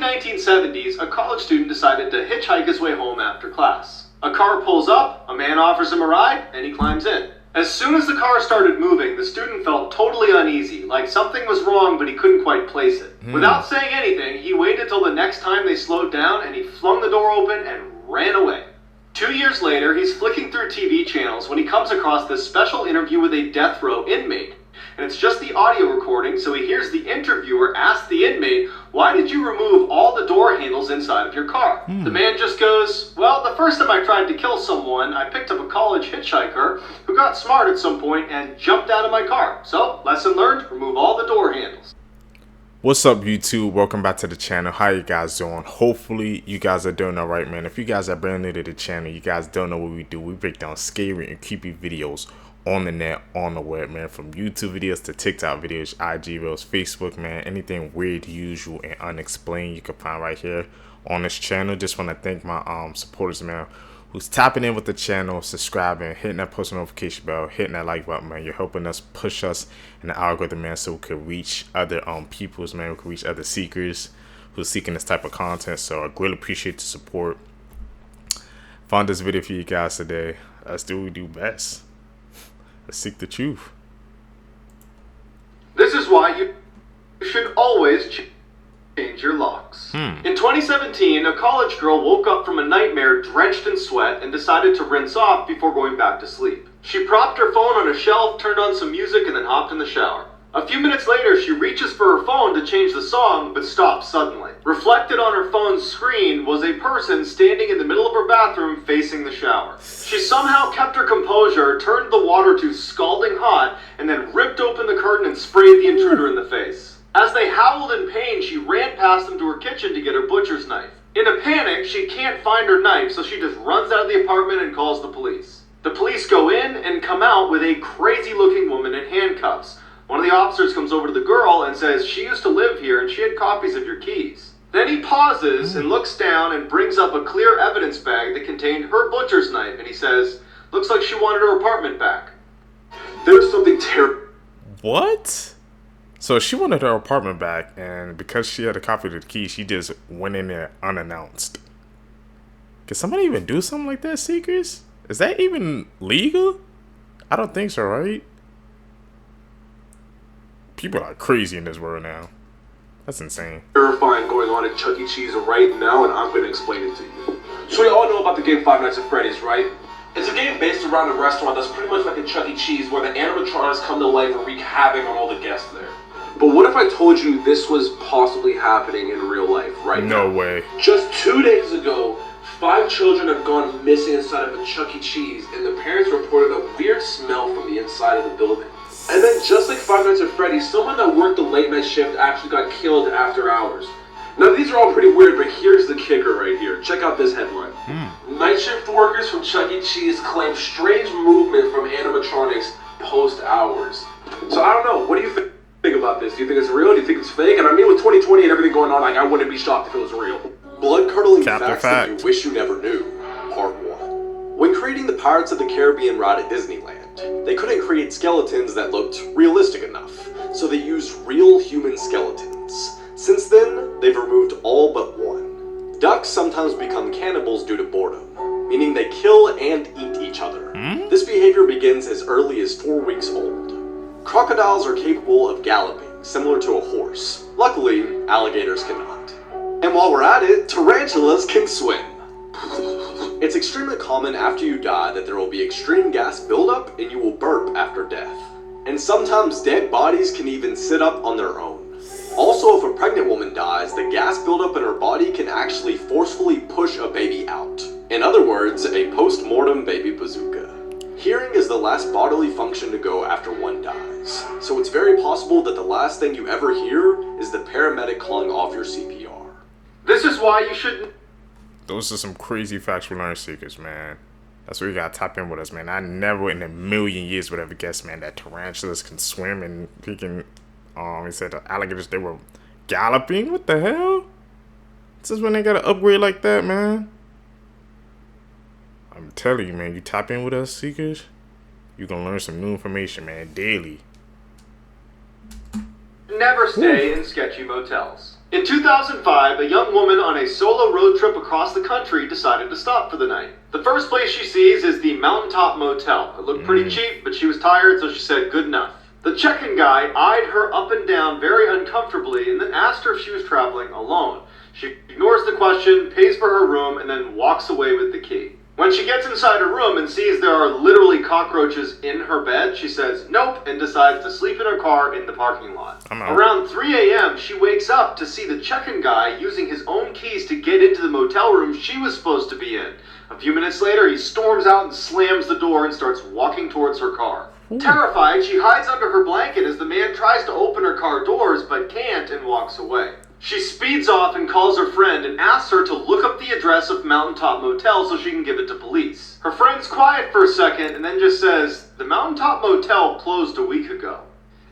1970s, a college student decided to hitchhike his way home after class. A car pulls up, a man offers him a ride, and he climbs in. As soon as the car started moving, the student felt totally uneasy, like something was wrong but he couldn't quite place it. Without saying anything, he waited till the next time they slowed down and he flung the door open and ran away. 2 years later, he's flicking through TV channels when he comes across this special interview with a death row inmate. And it's just the audio recording, so he hears the interviewer ask the inmate, "Why did you remove all the door handles inside of your car?" The man just goes, "Well, the first time I tried to kill someone, I picked up a college hitchhiker who got smart at some point and jumped out of my car. So, lesson learned, remove all the door handles." What's up, YouTube? Welcome back to the channel. How you guys doing? Hopefully you guys are doing all right, man. If you guys are brand new to the channel, you guys don't know what we do. We break down scary and creepy videos on the net, on the web, man. From YouTube videos to TikTok videos, IG reels, Facebook, man. Anything weird, usual, and unexplained you can find right here on this channel. Just want to thank my supporters, man, who's tapping in with the channel, subscribing, hitting that post notification bell, hitting that like button, man. You're helping us push us in the algorithm, man, so we can reach other peoples, man. We can reach other seekers who's seeking this type of content. So I greatly appreciate the support. Found this video for you guys today. Let's do what we do best. Let's seek the truth. This is why you should always change your locks. In 2017, a college girl woke up from a nightmare drenched in sweat and decided to rinse off before going back to sleep. She propped her phone on a shelf, turned on some music, and then hopped in the shower. A few minutes later, she reaches for her phone to change the song, but stops suddenly. Reflected on her phone's screen was a person standing in the middle of her bathroom facing the shower. She somehow kept her composure, turned the water to scalding hot, and then ripped open the curtain and sprayed the intruder in the face. As they howled in pain, she ran past them to her kitchen to get her butcher's knife. In a panic, she can't find her knife, so she just runs out of the apartment and calls the police. The police go in and come out with a crazy-looking woman in handcuffs. One of the officers comes over to the girl and says, "She used to live here and she had copies of your keys." Then he pauses and looks down and brings up a clear evidence bag that contained her butcher's knife, and he says, "Looks like she wanted her apartment back." There's something terrible. What? So she wanted her apartment back, and because she had a copy of the key, she just went in there unannounced. Can somebody even do something like that, Seekers? Is that even legal? I don't think so, right? People are crazy in this world now. That's insane. Terrifying going on at Chuck E. Cheese right now, and I'm going to explain it to you. So we all know about the game Five Nights at Freddy's, right? It's a game based around a restaurant that's pretty much like a Chuck E. Cheese, where the animatronics come to life and wreak havoc on all the guests there. But what if I told you this was possibly happening in real life right now? No way. Just 2 days ago, 5 children have gone missing inside of a Chuck E. Cheese, and the parents reported a weird smell from the inside of the building. And then, just like Five Nights at Freddy's, someone that worked the late night shift actually got killed after hours. Now, these are all pretty weird, but here's the kicker right here. Check out this headline. Night shift workers from Chuck E. Cheese claim strange movement from animatronics post-hours. So, I don't know. What do you think about this? Do you think it's real? Do you think it's fake? And I mean, with 2020 and everything going on, like, I wouldn't be shocked if it was real. Blood-curdling Captain facts that you Fact. wish you never knew. Part 1. When creating the Pirates of the Caribbean ride at Disneyland, they couldn't create skeletons that looked realistic enough, so they used real human skeletons. Since then, they've removed all but one. Ducks sometimes become cannibals due to boredom, meaning they kill and eat each other. This behavior begins as early as 4 weeks old. Crocodiles are capable of galloping, similar to a horse. Luckily, alligators cannot. And while we're at it, tarantulas can swim. It's extremely common after you die that there will be extreme gas buildup and you will burp after death. And sometimes dead bodies can even sit up on their own. Also, if a pregnant woman dies, the gas buildup in her body can actually forcefully push a baby out. In other words, a post-mortem baby bazooka. Hearing is the last bodily function to go after one dies. So it's very possible that the last thing you ever hear is the paramedic calling off your CPR. This is why you shouldn't. Those are some crazy facts we learn, Seekers, man. That's where you gotta tap in with us, man. I never in a million years would ever guess, man, that tarantulas can swim and freaking, he said the alligators, they were galloping? What the hell? This is when they got an upgrade like that, man. I'm telling you, man, you tap in with us, Seekers, you gonna learn some new information, man, daily. Never stay in sketchy motels. In 2005, a young woman on a solo road trip across the country decided to stop for the night. The first place she sees is the Mountaintop Motel. It looked pretty cheap, but she was tired, so she said good enough. The check-in guy eyed her up and down very uncomfortably and then asked her if she was traveling alone. She ignores the question, pays for her room, and then walks away with the key. When she gets inside her room and sees there are literally cockroaches in her bed, she says nope and decides to sleep in her car in the parking lot. Around 3 a.m., she wakes up to see the check-in guy using his own keys to get into the motel room she was supposed to be in. A few minutes later, he storms out and slams the door and starts walking towards her car. Terrified, she hides under her blanket as the man tries to open her car doors but can't and walks away. She speeds off and calls her friend and asks her to look up the address of Mountaintop Motel so she can give it to police. Her friend's quiet for a second and then just says, the Mountaintop Motel closed a week ago.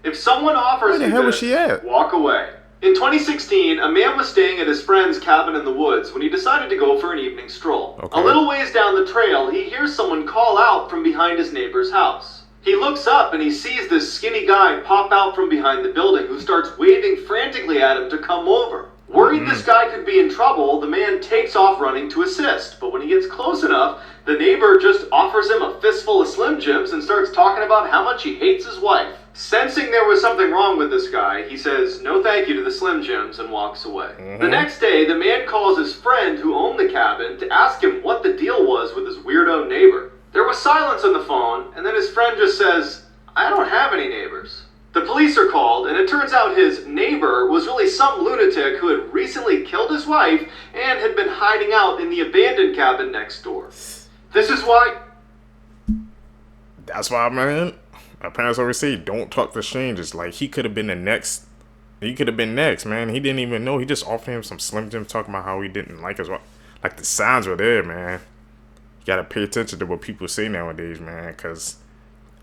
If someone offers you this, walk away. In 2016, a man was staying at his friend's cabin in the woods when he decided to go for an evening stroll. A little ways down the trail, he hears someone call out from behind his neighbor's house. He looks up and he sees this skinny guy pop out from behind the building who starts waving frantically at him to come over. Worried this guy could be in trouble, the man takes off running to assist. But when he gets close enough, the neighbor just offers him a fistful of Slim Jims and starts talking about how much he hates his wife. Sensing there was something wrong with this guy, he says no thank you to the Slim Jims and walks away. The next day, the man calls his friend who owned the cabin to ask him what the deal was with his weirdo neighbor. There was silence on the phone, and then his friend just says, I don't have any neighbors. The police are called, and it turns out his neighbor was really some lunatic who had recently killed his wife and had been hiding out in the abandoned cabin next door. This is why... That's why, man, my parents always say, don't talk to strangers. Like, he could have been the next... He could have been next, man. He didn't even know. He just offered him some Slim Jims talking about how he didn't like his wife. Like, the signs were there, man. You gotta pay attention to what people say nowadays, man, because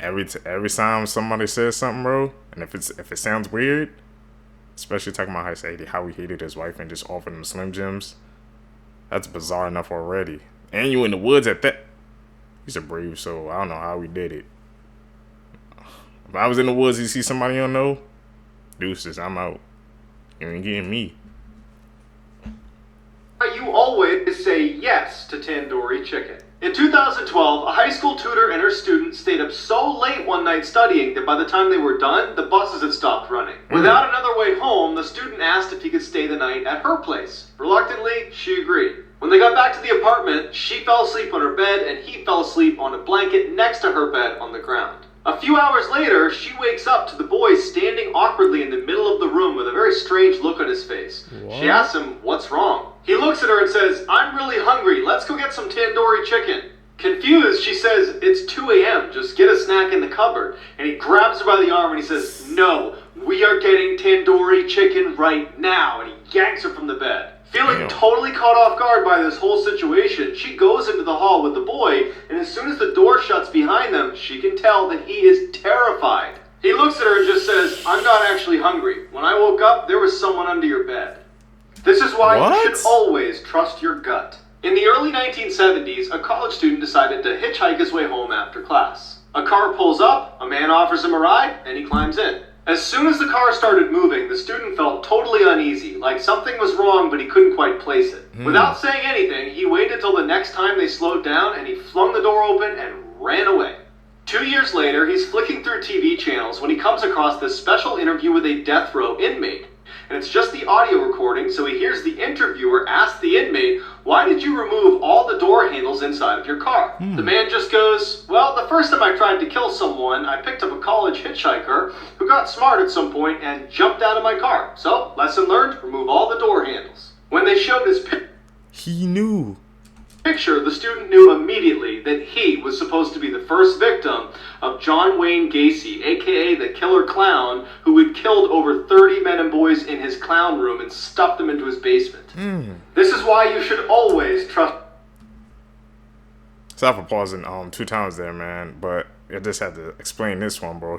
every time somebody says something, bro, and if it sounds weird, especially talking about how he hated his wife and just offered him Slim Jims, that's bizarre enough already. And you in the woods at that. He's a brave soul. I don't know how he did it. If I was in the woods and you see somebody you don't know, deuces, I'm out. You ain't getting me. You always say yes to tandoori chicken. In 2012, a high school tutor and her student stayed up so late one night studying that by the time they were done, the buses had stopped running. Without another way home, the student asked if he could stay the night at her place. Reluctantly, she agreed. When they got back to the apartment, she fell asleep on her bed and he fell asleep on a blanket next to her bed on the ground. A few hours later, she wakes up to the boy standing awkwardly in the middle of the room with a very strange look on his face. What? She asks him, what's wrong? He looks at her and says, I'm really hungry. Let's go get some tandoori chicken. Confused, she says, it's 2 a.m. Just get a snack in the cupboard. And he grabs her by the arm and he says, no, we are getting tandoori chicken right now. And he yanks her from the bed. Feeling totally caught off guard by this whole situation, she goes into the hall with the boy, and as soon as the door shuts behind them, she can tell that he is terrified. He looks at her and just says, I'm not actually hungry. When I woke up, there was someone under your bed. This is why you should always trust your gut. In the early 1970s, a college student decided to hitchhike his way home after class. A car pulls up, a man offers him a ride, and he climbs in. As soon as the car started moving, the student felt totally uneasy, like something was wrong but he couldn't quite place it. Without saying anything, he waited till the next time they slowed down and he flung the door open and ran away. 2 years later, he's flicking through TV channels when he comes across this special interview with a death row inmate. And it's just the audio recording, so he hears the interviewer ask the inmate, why did you remove all the door handles inside of your car? The man just goes, well, the first time I tried to kill someone, I picked up a college hitchhiker who got smart at some point and jumped out of my car. So, lesson learned, remove all the door handles. When they showed his he knew. Picture, the student knew immediately that he was supposed to be the first victim of John Wayne Gacy, aka the killer clown, who had killed over 30 men and boys in his clown room and stuffed them into his basement. This is why you should always trust... Sorry for pausing 2 times there, man, but I just had to explain this one, bro.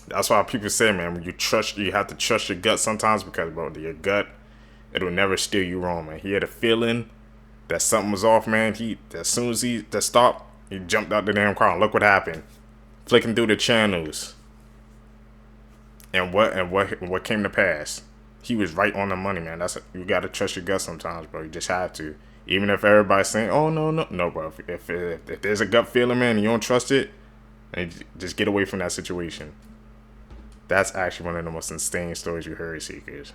That's why people say, man, when you have to trust your gut sometimes because, bro, your gut, it'll never steer you wrong, man. He had a feeling that something was off, man. As soon as he stopped, he jumped out the damn car. And look what happened. Flicking through the channels. And what came to pass? he was right on the money, man. You gotta trust your gut sometimes, bro. You just have to. Even if everybody's saying, "Oh no, bro." If there's a gut feeling, man, and you don't trust it, then just get away from that situation. That's actually one of the most insane stories you heard, Seekers.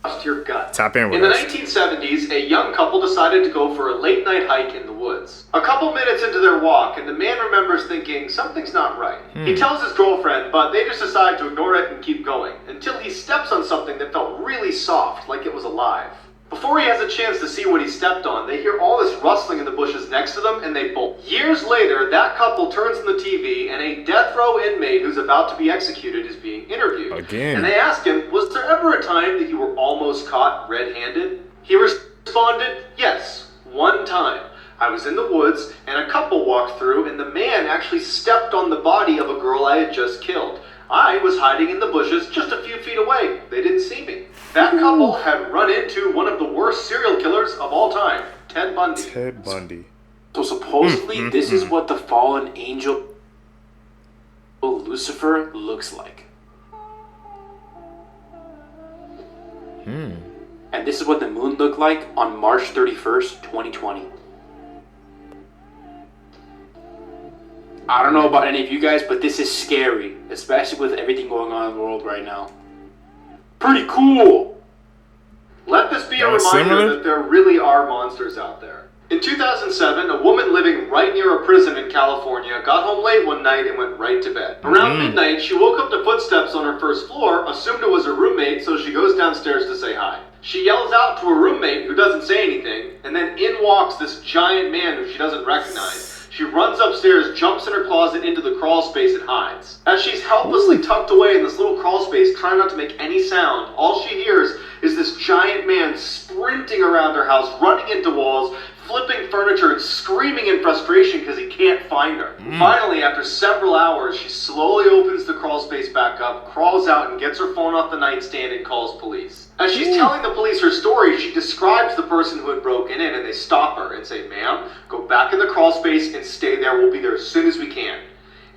Trust your gut. Tap in with In the us. 1970s, a young couple decided to go for a late-night hike in the woods. A couple minutes into their walk, and the man remembers thinking, something's not right. He tells his girlfriend, but they just decide to ignore it and keep going, until he steps on something that felt really soft, like it was alive. Before he has a chance to see what he stepped on, they hear all this rustling in the bushes next to them, and they bolt. Years later, that couple turns on the TV, and a death row inmate who's about to be executed is being interviewed. Again. And they ask him, was there ever a time that you were almost caught red-handed? He responded, yes, one time. I was in the woods, and a couple walked through, and the man actually stepped on the body of a girl I had just killed. I was hiding in the bushes just a few feet away. They didn't see me. That couple had run into one of the worst serial killers of all time, Ted Bundy. Ted Bundy. So supposedly this is what the fallen angel Lucifer looks like. And this is what the moon looked like on March 31st, 2020. I don't know about any of you guys, but this is scary, especially with everything going on in the world right now. Pretty cool! Let this be a was reminder similar? that there really are monsters out there. In 2007, a woman living right near a prison in California got home late one night and went right to bed. Around midnight, she woke up to footsteps on her first floor, assumed it was her roommate, so she goes downstairs to say hi. She yells out to her roommate, who doesn't say anything, and then in walks this giant man who she doesn't recognize. She runs upstairs, jumps in her closet into the crawl space, and hides. As she's helplessly tucked away in this little crawl space, trying not to make any sound, all she hears is this giant man sprinting around her house, running into walls, flipping furniture, and screaming in frustration because he can't find her. Finally, after several hours, she slowly opens the crawl space back up, crawls out, and gets her phone off the nightstand and calls police. As she's telling the police her story, she describes the person who had broken in, and they stop her and say, "Ma'am, go back in the crawl space and stay there. We'll be there as soon as we can."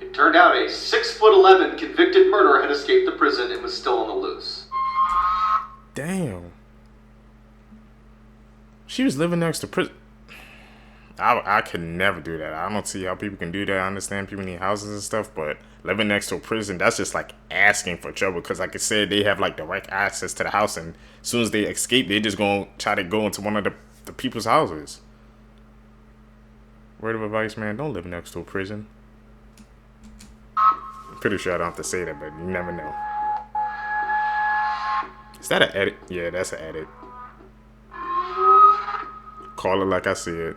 It turned out a 6'11" convicted murderer had escaped the prison and was still on the loose. Damn. She was living next to prison. I could never do that. I don't see how people can do that. I understand people need houses and stuff, but living next to a prison, that's just like asking for trouble. Because like I said, they have like direct access to the house, and as soon as they escape, they just gonna try to go into one of the people's houses. Word of advice, man, don't live next to a prison. I'm pretty sure I don't have to say that, but you never know. Is that an edit? Yeah, that's an edit. Call it like I see it.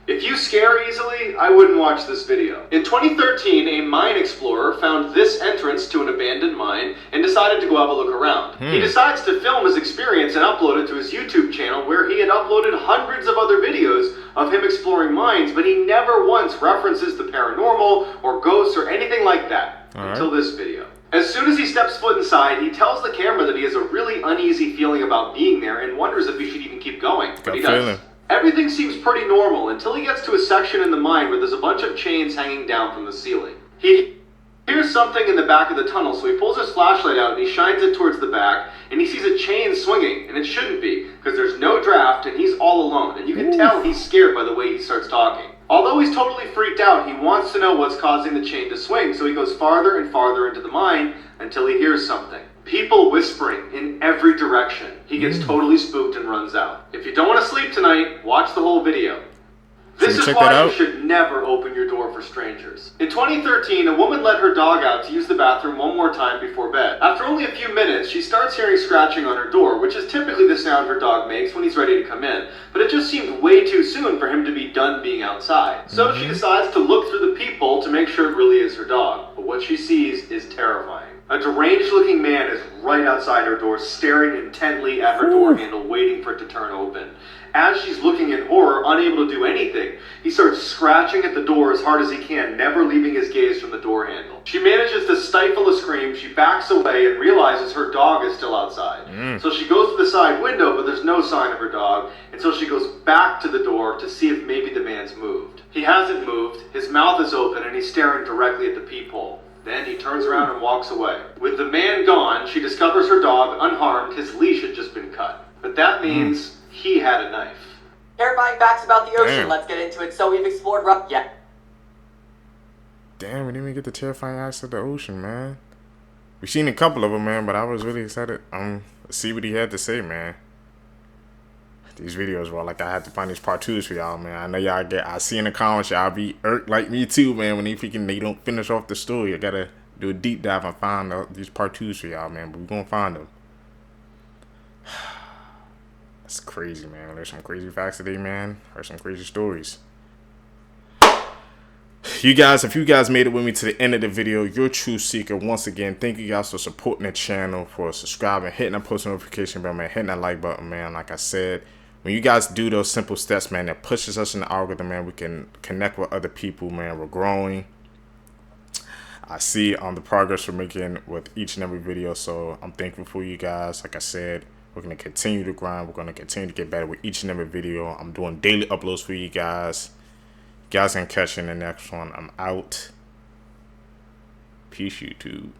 If you scare easily, I wouldn't watch this video. In 2013, a mine explorer found this entrance to an abandoned mine and decided to go have a look around. He decides to film his experience and upload it to his YouTube channel, where he had uploaded hundreds of other videos of him exploring mines, but he never once references the paranormal or ghosts or anything like that until this video. As soon as he steps foot inside, he tells the camera that he has a really uneasy feeling about being there and wonders if he should even keep going, but he does. Everything seems pretty normal until he gets to a section in the mine where there's a bunch of chains hanging down from the ceiling. He hears something in the back of the tunnel, so he pulls his flashlight out and he shines it towards the back, and he sees a chain swinging, and it shouldn't be, because there's no draft and he's all alone, and you can tell he's scared by the way he starts talking. Although he's totally freaked out, he wants to know what's causing the chain to swing, so he goes farther and farther into the mine until he hears something. People whispering in every direction. He gets totally spooked and runs out. If you don't want to sleep tonight, watch the whole video. This is why you should never open your door for strangers. In 2013, a woman let her dog out to use the bathroom one more time before bed. After only a few minutes, she starts hearing scratching on her door, which is typically the sound her dog makes when he's ready to come in, but it just seemed way too soon for him to be done being outside. So she decides to look through the peephole to make sure it really is her dog, but what she sees is terrifying. A deranged-looking man is right outside her door, staring intently at her door handle, waiting for it to turn open. As she's looking in horror, unable to do anything, he starts scratching at the door as hard as he can, never leaving his gaze from the door handle. She manages to stifle a scream, she backs away and realizes her dog is still outside. So she goes to the side window, but there's no sign of her dog, and so she goes back to the door to see if maybe the man's moved. He hasn't moved, his mouth is open, and he's staring directly at the peephole. Then he turns around and walks away. With the man gone, she discovers her dog unharmed. His leash had just been cut. But that means he had a knife. Terrifying facts about the ocean. Let's get into it. So we've explored Damn, we didn't even get the terrifying acts of the ocean, man. We've seen a couple of them, man, but I was really excited to see what he had to say, man. These videos were like, I had to find these part 2s for y'all, man. I know y'all I see in the comments, y'all be irked like me too, man, when they don't finish off the story. I gotta do a deep dive and find these part 2s for y'all, man, but we're gonna find them. That's crazy, man. There's some crazy facts today, man. There's some crazy stories. You guys, if you guys made it with me to the end of the video, you're a true seeker. Once again, thank you guys for supporting the channel, for subscribing, hitting that post notification bell, man, hitting that like button, man. Like I said, when you guys do those simple steps, man, that pushes us in the algorithm, man, we can connect with other people, man. We're growing. I see the progress we're making with each and every video, so I'm thankful for you guys. Like I said, we're going to continue to grind. We're going to continue to get better with each and every video. I'm doing daily uploads for you guys. You guys can catch in the next one. I'm out. Peace, YouTube.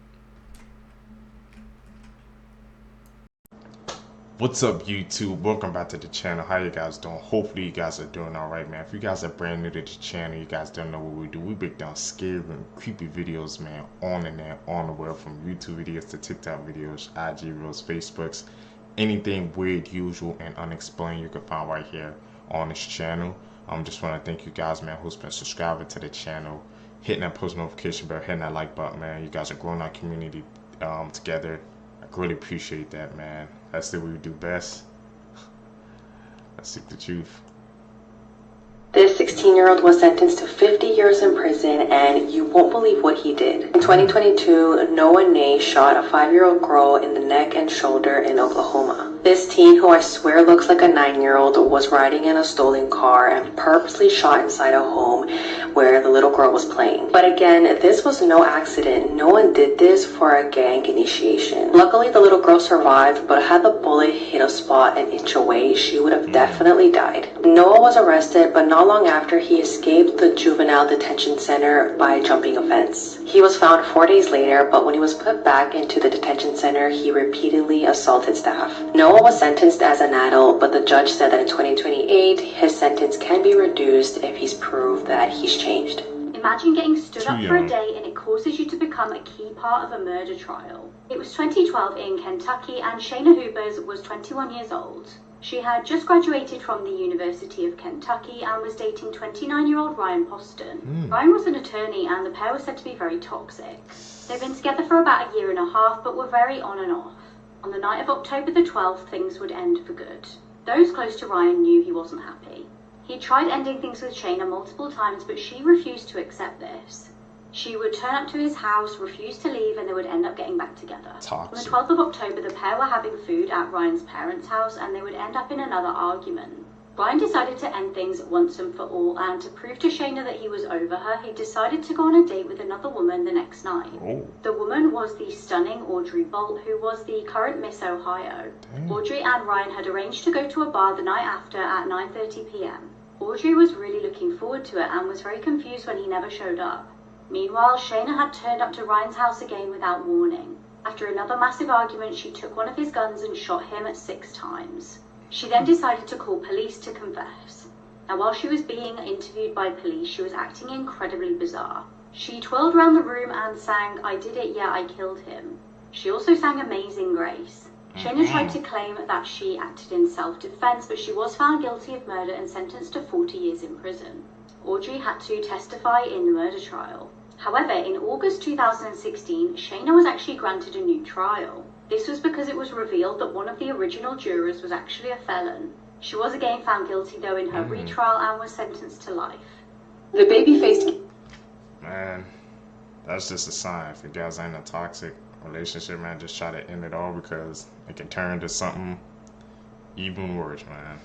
What's up, YouTube? Welcome back to the channel. How you guys doing? Hopefully you guys are doing all right, man. If you guys are brand new to the channel, you guys don't know what we do. We break down scary and creepy videos, man, on the net, on the web, from YouTube videos to TikTok videos, IG reels, Facebooks, anything weird, usual, and unexplained you can find right here on this channel. Just want to thank you guys, man, who's been subscribing to the channel, hitting that post notification bell, hitting that like button, man. You guys are growing our community together. I really appreciate that, man. That's the way we do best. Let's seek the truth. This 16-year-old was sentenced to 50 years in prison, and you won't believe what he did. In 2022, Noah Nay shot a 5-year-old girl in the neck and shoulder in Oklahoma. This teen, who I swear looks like a 9-year-old, was riding in a stolen car and purposely shot inside a home where the little girl was playing. But again, this was no accident. No one did this for a gang initiation. Luckily, the little girl survived, but had the bullet hit a spot an inch away, she would have definitely died. Noah was arrested, but not long after, he escaped the juvenile detention center by jumping a fence. He was found 4 days later, but when he was put back into the detention center, he repeatedly assaulted staff. Noah was sentenced as an adult, but the judge said that in 2028, his sentence can be reduced if he's proved that he's changed. Imagine getting stood up for a day and it causes you to become a key part of a murder trial. It was 2012 in Kentucky, and Shayna Hoopers was 21 years old. She had just graduated from the University of Kentucky and was dating 29-year-old Ryan Poston. Ryan was an attorney, and the pair was said to be very toxic. They'd been together for about a year and a half, but were very on and off. On the night of October the 12th, things would end for good. Those close to Ryan knew he wasn't happy. He tried ending things with Shayna multiple times, but she refused to accept this. She would turn up to his house, refuse to leave, and they would end up getting back together. Toxic. On the 12th of October, the pair were having food at Ryan's parents' house, and they would end up in another argument. Ryan decided to end things once and for all, and to prove to Shayna that he was over her, he decided to go on a date with another woman the next night. Oh. The woman was the stunning Audrey Bolt, who was the current Miss Ohio. Damn. Audrey and Ryan had arranged to go to a bar the night after at 9:30 p.m. Audrey was really looking forward to it and was very confused when he never showed up. Meanwhile, Shayna had turned up to Ryan's house again without warning. After another massive argument, she took one of his guns and shot him 6 times. She then decided to call police to confess. Now, while she was being interviewed by police, she was acting incredibly bizarre. She twirled around the room and sang, "I did it, yeah, I killed him." She also sang Amazing Grace. Shayna tried to claim that she acted in self-defense, but she was found guilty of murder and sentenced to 40 years in prison. Audrey had to testify in the murder trial. However, in August 2016, Shayna was actually granted a new trial. This was because it was revealed that one of the original jurors was actually a felon. She was again found guilty though in her retrial and was sentenced to life. The baby-faced... Man, that's just a sign. If you guys ain't a toxic relationship, man, just try to end it all, because it can turn into something even worse, man.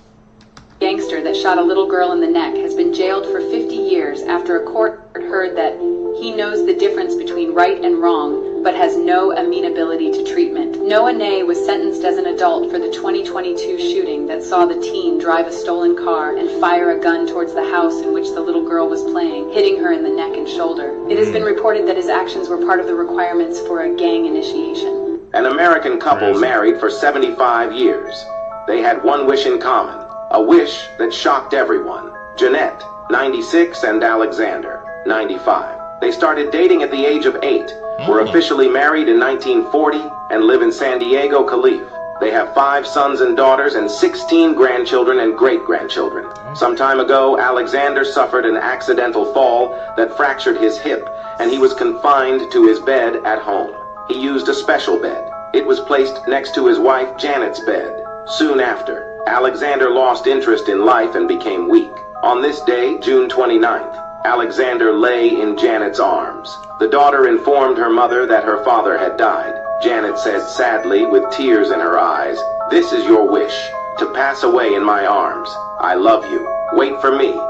Gangster that shot a little girl in the neck has been jailed for 50 years after a court heard that he knows the difference between right and wrong but has no amenability to treatment. Noah Ney was sentenced as an adult for the 2022 shooting that saw the teen drive a stolen car and fire a gun towards the house in which the little girl was playing, hitting her in the neck and shoulder. It has been reported that his actions were part of the requirements for a gang initiation. An American couple married for 75 years. They had one wish in common, a wish that shocked everyone. Jeanette, 96, and Alexander, 95. They started dating at the age of 8, were officially married in 1940, and live in San Diego, Calif. They have 5 sons and daughters and 16 grandchildren and great-grandchildren. Some time ago, Alexander suffered an accidental fall that fractured his hip, and he was confined to his bed at home. He used a special bed. It was placed next to his wife Janet's bed. Soon after, Alexander lost interest in life and became weak. On this day, June 29th, Alexander lay in Janet's arms. The daughter informed her mother that her father had died. Janet said sadly, with tears in her eyes, "This is your wish, to pass away in my arms. I love you. Wait for me.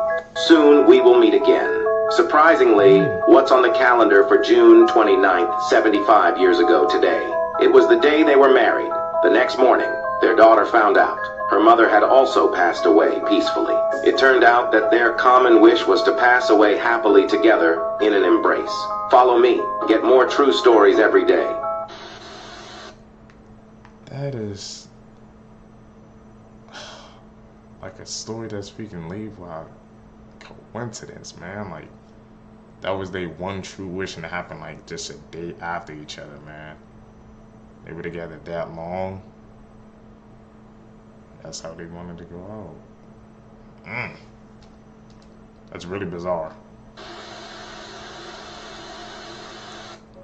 Soon we will meet again." Surprisingly, what's on the calendar for June 29th, 75 years ago today? It was the day they were married. The next morning, their daughter found out. Her mother had also passed away peacefully. It turned out that their common wish was to pass away happily together in an embrace. Follow me. Get more true stories every day. That is like a story that's we can leave without coincidence, man. Like, that was their one true wish, and it happened like just a day after each other, man. They were together that long. That's how they wanted to go out. That's really bizarre.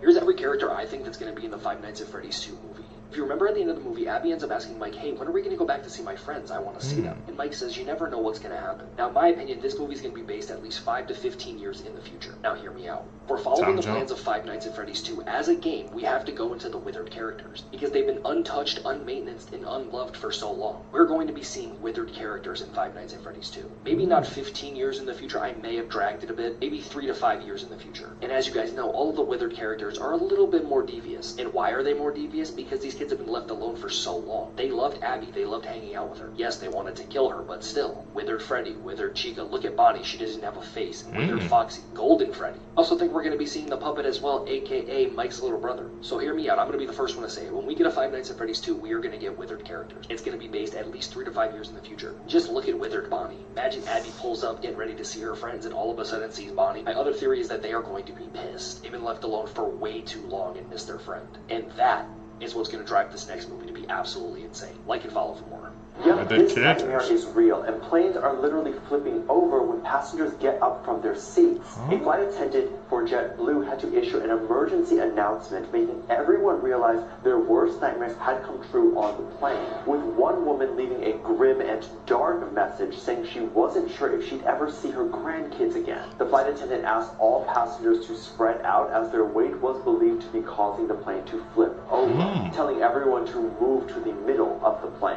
Here's every character I think that's going to be in the Five Nights at Freddy's 2 movie. If you remember at the end of the movie, Abby ends up asking Mike, "Hey, when are we going to go back to see my friends? I want to see them." And Mike says, "You never know what's going to happen." Now, in my opinion, this movie is going to be based at least 5 to 15 years in the future. Now, hear me out. If we're following the plans of Five Nights at Freddy's 2 as a game, we have to go into the withered characters, because they've been untouched, unmaintenanced, and unloved for so long. We're going to be seeing withered characters in Five Nights at Freddy's 2. Maybe not 15 years in the future, I may have dragged it a bit, maybe 3 to 5 years in the future. And as you guys know, all of the withered characters are a little bit more devious. And why are they more devious? Because these kids have been left alone for so long. They loved Abby, they loved hanging out with her. Yes, they wanted to kill her, but still. Withered Freddy, withered Chica, look at Bonnie, she doesn't have a face. Withered Foxy, golden Freddy. I also think we're going to be seeing the puppet as well, aka Mike's little brother. So hear me out, I'm going to be the first one to say it. When we get a Five Nights at Freddy's 2, we are going to get withered characters. It's going to be based at least 3 to 5 years in the future. Just look at withered Bonnie. Imagine Abby pulls up, getting ready to see her friends, and all of a sudden sees Bonnie. My other theory is that they are going to be pissed. They've been left alone for way too long and miss their friend. And that is what's going to drive this next movie to be absolutely insane. Like and follow for more. Yep, this nightmare is real, and planes are literally flipping over when passengers get up from their seats. A flight attendant for JetBlue had to issue an emergency announcement, making everyone realize their worst nightmares had come true on the plane, with one woman leaving a grim and dark message saying she wasn't sure if she'd ever see her grandkids again. The flight attendant asked all passengers to spread out as their weight was believed to be causing the plane to flip over, telling everyone to move to the middle of the plane.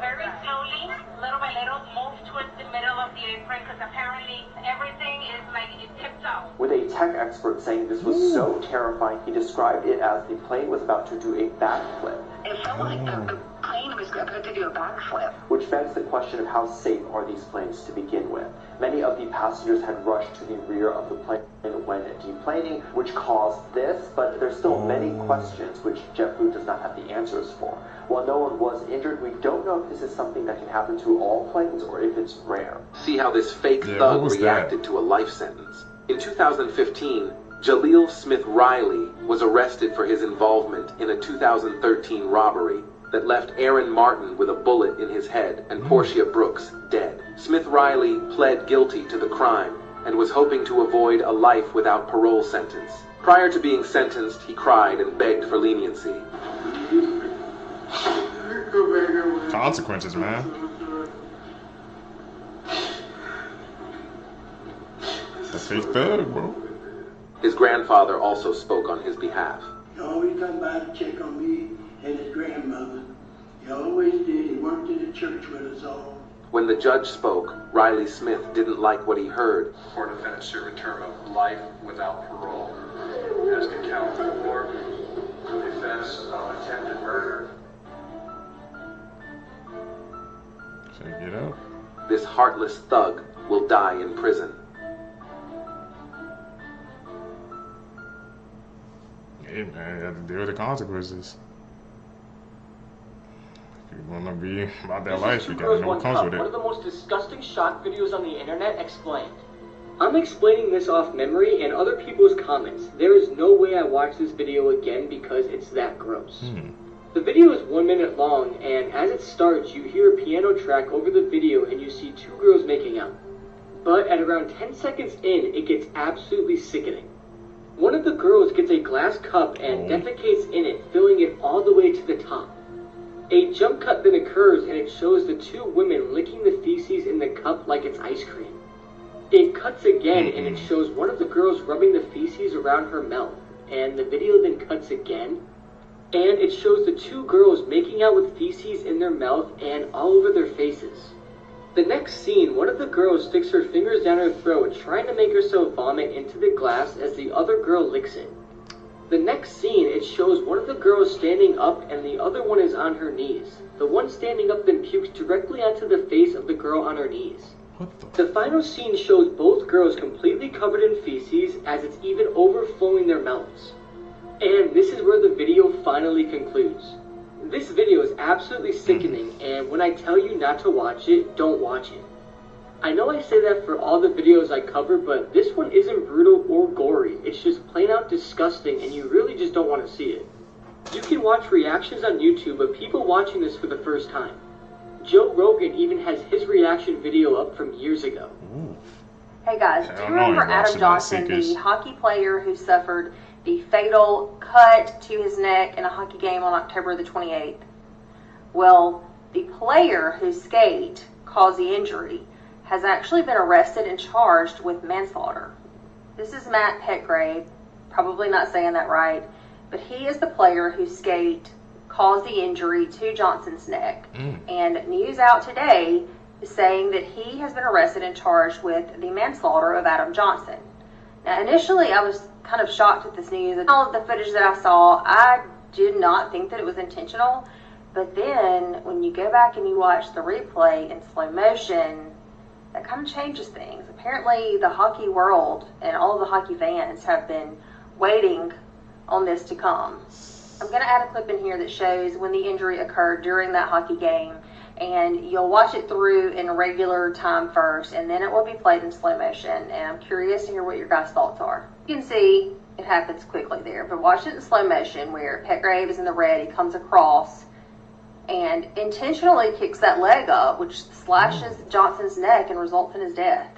Very slowly, little by little, move towards the middle of the apron because apparently everything is like it tipped out. With a tech expert saying this was so terrifying, he described it as the plane was about to do a backflip. It felt like the plane was about to do a backflip. Which begs the question of how safe are these planes to begin with. Many of the passengers had rushed to the rear of the plane when deplaning, which caused this, but there's still many questions which JetBlue does not have the answers for. While no one was injured, we don't know if this is something that can happen to all planes or if it's rare. See how this fake thug reacted to a life sentence. In 2015, Jaleel Smith Riley was arrested for his involvement in a 2013 robbery that left Aaron Martin with a bullet in his head and Portia Brooks dead. Smith Riley pled guilty to the crime and was hoping to avoid a life without parole sentence. Prior to being sentenced, he cried and begged for leniency. Consequences, man. The fake thug, bro. His grandfather also spoke on his behalf. He always come by to check on me and his grandmother. He always did. He worked in the church with us all. When the judge spoke, Riley Smith didn't like what he heard. Court defendant served a term of life without parole. As to count 4, defense of attempted murder. Check it out. This heartless thug will die in prison. Hey man, you have to deal with the consequences. If you wanna be about that life, you gotta know what comes with it. One of the most disgusting shock videos on the internet explained. I'm explaining this off memory and other people's comments. There is no way I watch this video again because it's that gross. The video is 1 minute long, and as it starts, you hear a piano track over the video and you see two girls making out. But at around 10 seconds in, it gets absolutely sickening. One of the girls gets a glass cup and defecates in it, filling it all the way to the top. A jump cut then occurs and it shows the two women licking the feces in the cup like it's ice cream. It cuts again and it shows one of the girls rubbing the feces around her mouth, and the video then cuts again, and it shows the two girls making out with feces in their mouth and all over their faces. The next scene, one of the girls sticks her fingers down her throat, trying to make herself vomit into the glass as the other girl licks it. The next scene, it shows one of the girls standing up and the other one is on her knees. The one standing up then pukes directly onto the face of the girl on her knees. The final scene shows both girls completely covered in feces as it's even overflowing their mouths. And this is where the video finally concludes. This video is absolutely sickening, and when I tell you not to watch it, don't watch it. I know I say that for all the videos I cover, but this one isn't brutal or gory. It's just plain out disgusting, and you really just don't want to see it. You can watch reactions on YouTube of people watching this for the first time. Joe Rogan even has his reaction video up from years ago. Hey guys, do you remember Adam Johnson, the hockey player who suffered the fatal cut to his neck in a hockey game on October the 28th? Well, the player whose skate caused the injury has actually been arrested and charged with manslaughter. This is Matt Petgrave, probably not saying that right, but he is the player whose skate caused the injury to Johnson's neck. And news out today is saying that he has been arrested and charged with the manslaughter of Adam Johnson. Now, initially, I was kind of shocked at this news. And all of the footage that I saw, I did not think that it was intentional. But then, when you go back and you watch the replay in slow motion, that kind of changes things. Apparently, the hockey world and all of the hockey fans have been waiting on this to come. I'm going to add a clip in here that shows when the injury occurred during that hockey game, and you'll watch it through in regular time first, and then it will be played in slow motion, and I'm curious to hear what your guys' thoughts are. You can see it happens quickly there, but watch it in slow motion where Petgrave is in the red, he comes across and intentionally kicks that leg up, which slashes Johnson's neck and results in his death.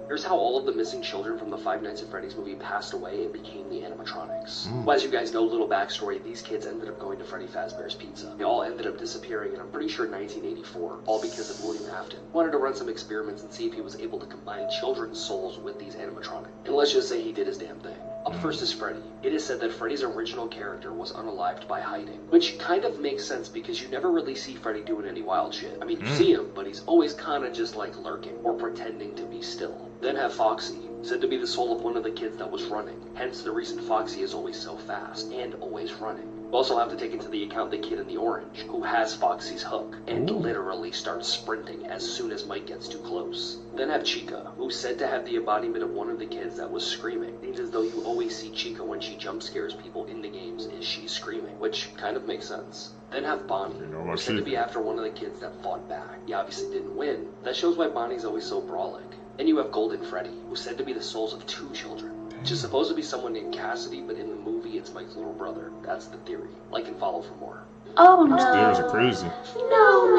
Here's how all of the missing children from the Five Nights at Freddy's movie passed away and became the animatronics. Well, as you guys know, little backstory, these kids ended up going to Freddy Fazbear's Pizza. They all ended up disappearing in, I'm pretty sure, 1984, all because of William Afton. Wanted to run some experiments and see if he was able to combine children's souls with these animatronics. And let's just say he did his damn thing. Up first is Freddy. It is said that Freddy's original character was unalived by hiding, which kind of makes sense because you never really see Freddy doing any wild shit. I mean, you see him, but he's always kind of just like lurking or pretending to be still. Then have Foxy, said to be the soul of one of the kids that was running, hence the reason Foxy is always so fast and always running. We also have to take into the account the kid in the orange, who has Foxy's hook, and literally starts sprinting as soon as Mike gets too close. Then have Chica, who's said to have the embodiment of one of the kids that was screaming. Seems as though you always see Chica when she jump scares people in the games is she's screaming, which kind of makes sense. Then have Bonnie, who's said to be after one of the kids that fought back. He obviously didn't win. That shows why Bonnie's always so brawling. Then you have Golden Freddy, who's said to be the souls of 2 children. Which is supposed to be someone named Cassidy, but in the movie it's Mike's little brother. That's the theory. Like and follow for more. Oh no. Those theories are crazy. No.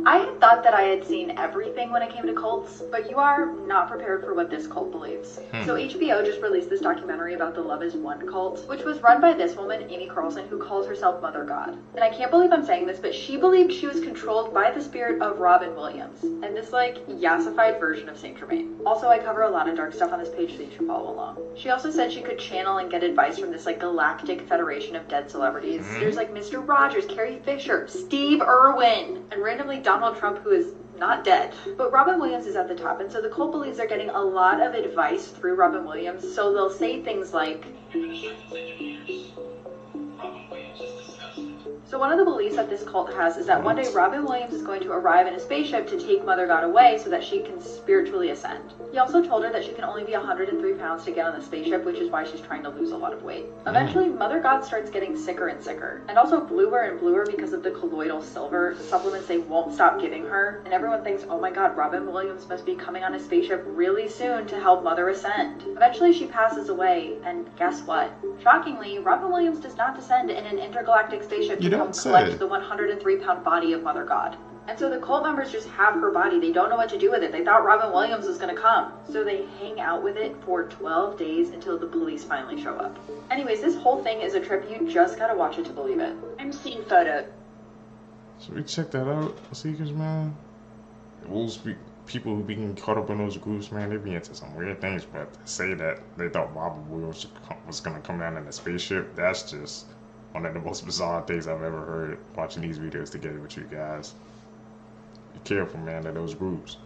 I had thought that I had seen everything when it came to cults, but you are not prepared for what this cult believes. So HBO just released this documentary about the Love is One cult, which was run by this woman, Amy Carlson, who calls herself Mother God. And I can't believe I'm saying this, but she believed she was controlled by the spirit of Robin Williams, and this like yassified version of Saint Germain. Also, I cover a lot of dark stuff on this page, so you should follow along. She also said she could channel and get advice from this like galactic federation of dead celebrities. There's like Mr. Rogers, Carrie Fisher, Steve Irwin, and randomly Donald Trump, who is not dead. But Robin Williams is at the top, and so the cult believes they're getting a lot of advice through Robin Williams, so they'll say things like, so one of the beliefs that this cult has is that one day Robin Williams is going to arrive in a spaceship to take Mother God away so that she can spiritually ascend. He also told her that she can only be 103 pounds to get on the spaceship, which is why she's trying to lose a lot of weight. Eventually, Mother God starts getting sicker and sicker, and also bluer and bluer because of the colloidal silver supplements they won't stop giving her, and everyone thinks, oh my god, Robin Williams must be coming on a spaceship really soon to help Mother ascend. Eventually, she passes away, and guess what? Shockingly, Robin Williams does not descend in an intergalactic spaceship to come collect the 103-pound body of Mother God. And so the cult members just have her body. They don't know what to do with it. They thought Robin Williams was going to come. So they hang out with it for 12 days until the police finally show up. Anyways, this whole thing is a trip. You just gotta watch it to believe it. I'm seeing photos. Should we check that out, Seekers, man? People who be getting caught up in those groups, man, they be into some weird things, but to say that they thought Robin Williams was going to come down in a spaceship, that's just one of the most bizarre things I've ever heard watching these videos together with you guys. Be careful, man, of those groups.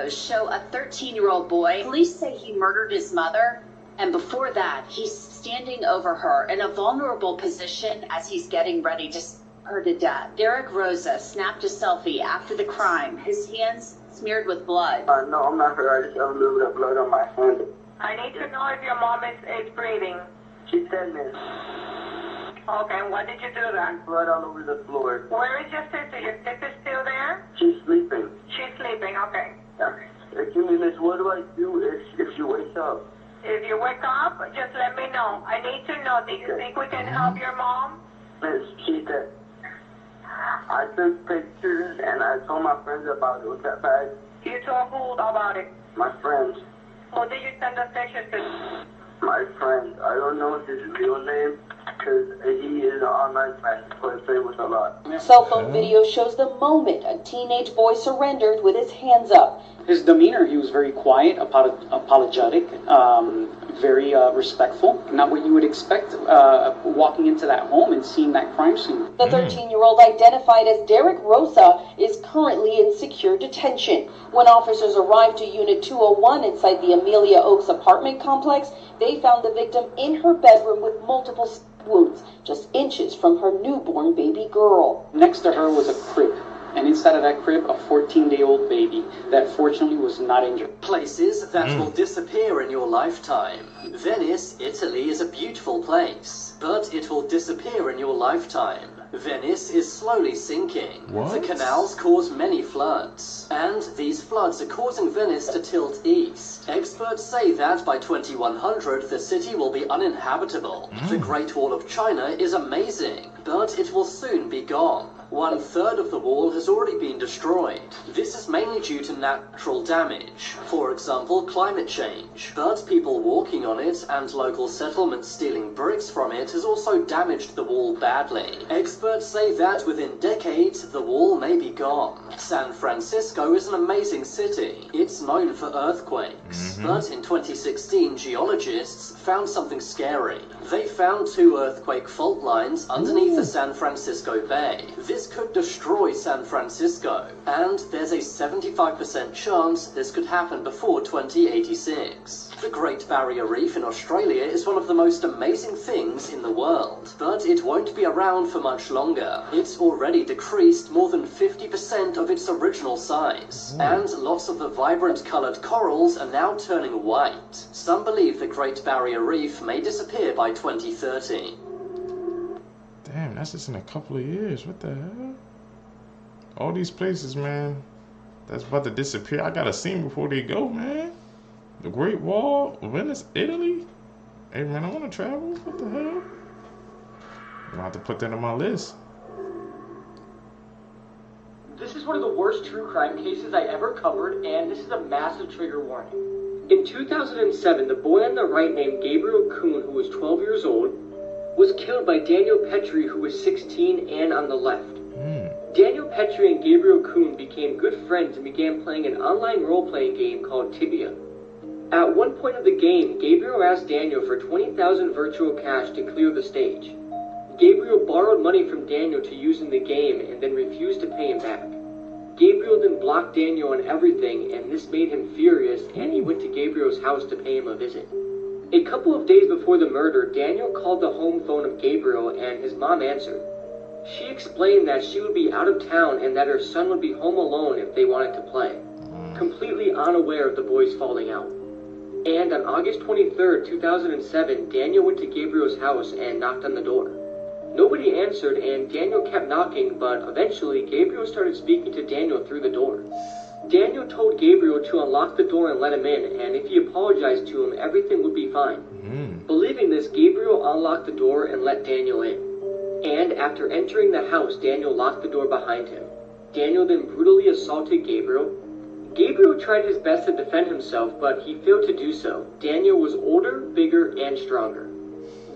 Show a 13-year-old boy. Police say he murdered his mother, and before that, he's standing over her in a vulnerable position as he's getting ready to her to death. Derek Rosa snapped a selfie after the crime, his hands smeared with blood. No, I'm not her. I just have a little bit of blood on my hand. I need to know if your mom is breathing. She's dead, miss. Okay, and what did you do then? Blood all over the floor. Where is your sister? Your sister's still there? She's sleeping. She's sleeping, okay. Excuse me, miss, what do I do if she wakes up? If you wake up, just let me know. I need to know. Do you think we can help your mom? Miss, she's dead. I took pictures and I told my friends about it. Was that bad? You told who about it? My friends. Who did you send the pictures to? My friend. I don't know his real name because he is an online friend, so I play with a lot. Cell phone video shows the moment a teenage boy surrendered with his hands up. His demeanor, he was very quiet, apologetic, very respectful. Not what you would expect walking into that home and seeing that crime scene. The 13-year-old, identified as Derek Rosa, is currently in secure detention. When officers arrived to Unit 201 inside the Amelia Oaks apartment complex, they found the victim in her bedroom with multiple wounds, just inches from her newborn baby girl. Next to her was a crib. And inside of that crib, a 14-day-old baby that fortunately was not injured. Places that will disappear in your lifetime. Venice, Italy is a beautiful place, but it will disappear in your lifetime. Venice is slowly sinking. What? The canals cause many floods, and these floods are causing Venice to tilt east. Experts say that by 2100 the city will be uninhabitable. The Great Wall of China is amazing, but it will soon be gone. 1/3 of the wall has already been destroyed. This is mainly due to natural damage, for example climate change, but people walking on it and local settlements stealing bricks from it has also damaged the wall badly. Experts say that within decades the wall may be gone. San Francisco is an amazing city. It's known for earthquakes, but in 2016 geologists found something scary. They found 2 earthquake fault lines underneath the San Francisco Bay. This could destroy San Francisco, and there's a 75% chance this could happen before 2086. The Great Barrier Reef in Australia is one of the most amazing things in the world, but it won't be around for much longer. It's already decreased more than 50% of its original size, and lots of the vibrant coloured corals are now turning white. Some believe the Great Barrier Reef may disappear by 2030. Damn, that's just in a couple of years. What the hell? All these places, man, that's about to disappear. I gotta see them before they go, man. The Great Wall, Venice, Italy. Hey, man, I want to travel. What the hell? I'm gonna have to put that on my list. This is one of the worst true crime cases I ever covered, and this is a massive trigger warning. In 2007, the boy on the right named Gabriel Kuhn, who was 12 years old, was killed by Daniel Petry, who was 16 and on the left. Daniel Petry and Gabriel Kuhn became good friends and began playing an online role-playing game called Tibia. At one point of the game, Gabriel asked Daniel for 20,000 virtual cash to clear the stage. Gabriel borrowed money from Daniel to use in the game and then refused to pay him back. Gabriel then blocked Daniel on everything, and this made him furious, and he went to Gabriel's house to pay him a visit. A couple of days before the murder, Daniel called the home phone of Gabriel, and his mom answered. She explained that she would be out of town and that her son would be home alone if they wanted to play, completely unaware of the boys falling out. And on August 23rd, 2007, Daniel went to Gabriel's house and knocked on the door. Nobody answered, and Daniel kept knocking, but eventually Gabriel started speaking to Daniel through the door. Daniel told Gabriel to unlock the door and let him in, and if he apologized to him, everything would be fine. Believing this, Gabriel unlocked the door and let Daniel in. And after entering the house, Daniel locked the door behind him. Daniel then brutally assaulted Gabriel. Gabriel tried his best to defend himself, but he failed to do so. Daniel was older, bigger, and stronger.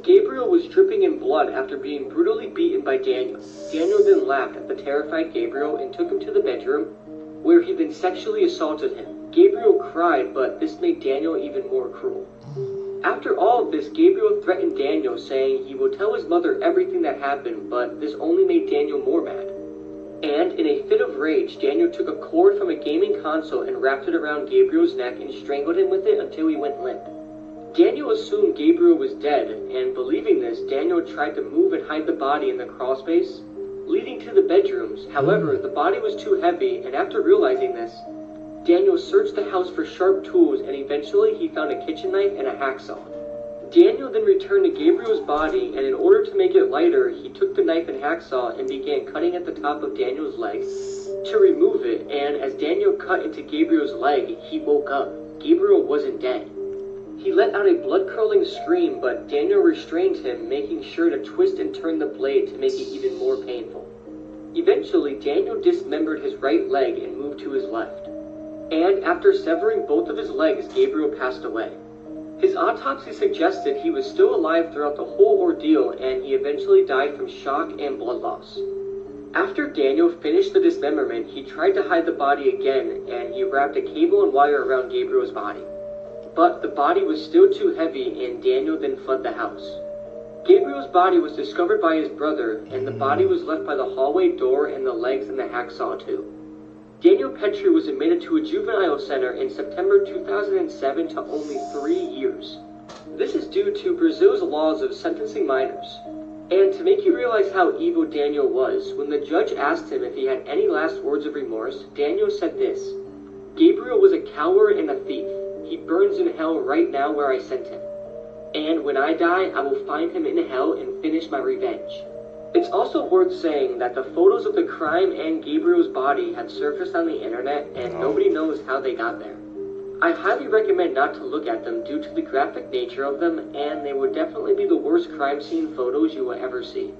Gabriel was dripping in blood after being brutally beaten by Daniel. Daniel then laughed at the terrified Gabriel and took him to the bedroom, where he then sexually assaulted him. Gabriel cried, but this made Daniel even more cruel. After all of this, Gabriel threatened Daniel, saying he will tell his mother everything that happened, but this only made Daniel more mad. And in a fit of rage, Daniel took a cord from a gaming console and wrapped it around Gabriel's neck and strangled him with it until he went limp. Daniel assumed Gabriel was dead, and believing this, Daniel tried to move and hide the body in the crawl space, leading to the bedrooms. However, the body was too heavy, and after realizing this, Daniel searched the house for sharp tools, and eventually he found a kitchen knife and a hacksaw. Daniel then returned to Gabriel's body, and in order to make it lighter, he took the knife and hacksaw and began cutting at the top of Daniel's leg to remove it, and as Daniel cut into Gabriel's leg, he woke up. Gabriel wasn't dead. He let out a blood-curdling scream, but Daniel restrained him, making sure to twist and turn the blade to make it even more painful. Eventually, Daniel dismembered his right leg and moved to his left. And after severing both of his legs, Gabriel passed away. His autopsy suggested he was still alive throughout the whole ordeal, and he eventually died from shock and blood loss. After Daniel finished the dismemberment, he tried to hide the body again, and he wrapped a cable and wire around Gabriel's body. But the body was still too heavy, and Daniel then fled the house. Gabriel's body was discovered by his brother, and the body was left by the hallway door and the legs and the hacksaw too. Daniel Petry was admitted to a juvenile center in September 2007 to only 3 years. This is due to Brazil's laws of sentencing minors. And to make you realize how evil Daniel was, when the judge asked him if he had any last words of remorse, Daniel said this: "Gabriel was a coward and a thief. He burns in hell right now where I sent him. And when I die, I will find him in hell and finish my revenge." It's also worth saying that the photos of the crime and Gabriel's body had surfaced on the internet, and nobody knows how they got there. I highly recommend not to look at them due to the graphic nature of them, and they would definitely be the worst crime scene photos you will ever see.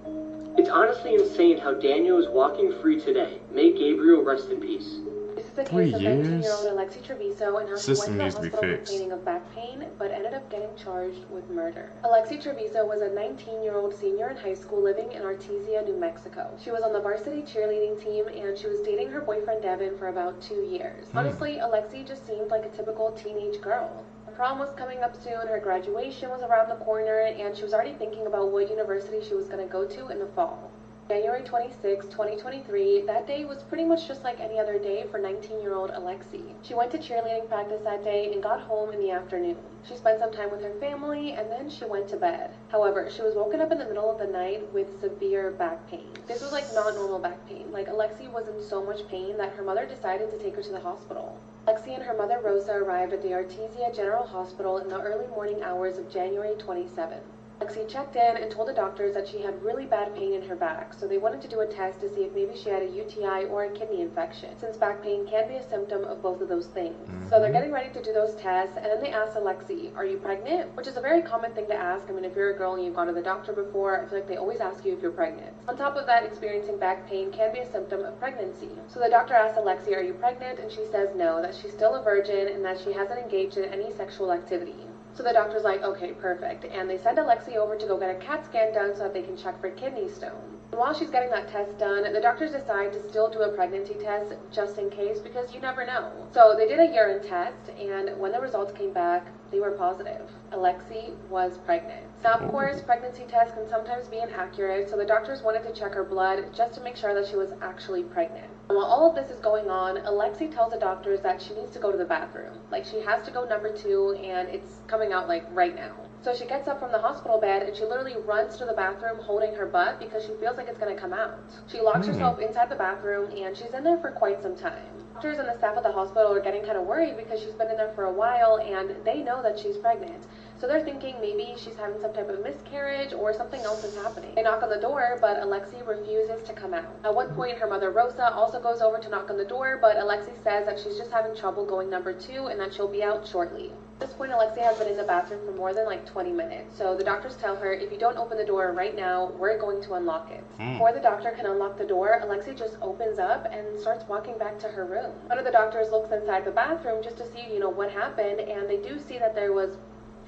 It's honestly insane how Daniel is walking free today. May Gabriel rest in peace. This is the case of 19-year-old Alexi Treviso and how she went to the hospital complaining of back pain, but ended up getting charged with murder. Alexi Treviso was a 19-year-old senior in high school living in Artesia, New Mexico. She was on the varsity cheerleading team, and she was dating her boyfriend Devin for about 2 years. Honestly, Alexi just seemed like a typical teenage girl. Prom was coming up soon, her graduation was around the corner, and she was already thinking about what university she was going to go to in the fall. January 26, 2023, that day was pretty much just like any other day for 19-year-old Alexi. She went to cheerleading practice that day and got home in the afternoon. She spent some time with her family and then she went to bed. However, she was woken up in the middle of the night with severe back pain. This was like not normal back pain. Like Alexi was in so much pain that her mother decided to take her to the hospital. Alexi and her mother Rosa arrived at the Artesia General Hospital in the early morning hours of January 27th. Alexi checked in and told the doctors that she had really bad pain in her back, so they wanted to do a test to see if maybe she had a UTI or a kidney infection, since back pain can be a symptom of both of those things. So they're getting ready to do those tests, and then they asked Alexi, "Are you pregnant?" Which is a very common thing to ask. I mean, if you're a girl and you've gone to the doctor before, I feel like they always ask you if you're pregnant. On top of that, experiencing back pain can be a symptom of pregnancy. So the doctor asked Alexi, "Are you pregnant?" And she says no, that she's still a virgin and that she hasn't engaged in any sexual activity. So the doctor's like, okay, perfect. And they send Alexi over to go get a CAT scan done so that they can check for kidney stones. While she's getting that test done, the doctors decide to still do a pregnancy test just in case, because you never know. So they did a urine test, and when the results came back, they were positive. Alexi was pregnant. Now, of course, pregnancy tests can sometimes be inaccurate, so the doctors wanted to check her blood just to make sure that she was actually pregnant. And while all of this is going on, Alexi tells the doctors that she needs to go to the bathroom. Like, she has to go number 2, and it's coming out, like, right now. So she gets up from the hospital bed and she literally runs to the bathroom holding her butt because she feels like it's going to come out. She locks herself inside the bathroom and she's in there for quite some time. Doctors and the staff at the hospital are getting kind of worried because she's been in there for a while and they know that she's pregnant. So they're thinking maybe she's having some type of miscarriage or something else is happening. They knock on the door, but Alexi refuses to come out. At one point, her mother Rosa also goes over to knock on the door, but Alexi says that she's just having trouble going number 2 and that she'll be out shortly. At this point, Alexi has been in the bathroom for more than like 20 minutes. So the doctors tell her, if you don't open the door right now, we're going to unlock it. Before the doctor can unlock the door, Alexi just opens up and starts walking back to her room. One of the doctors looks inside the bathroom just to see, what happened, and they do see that there was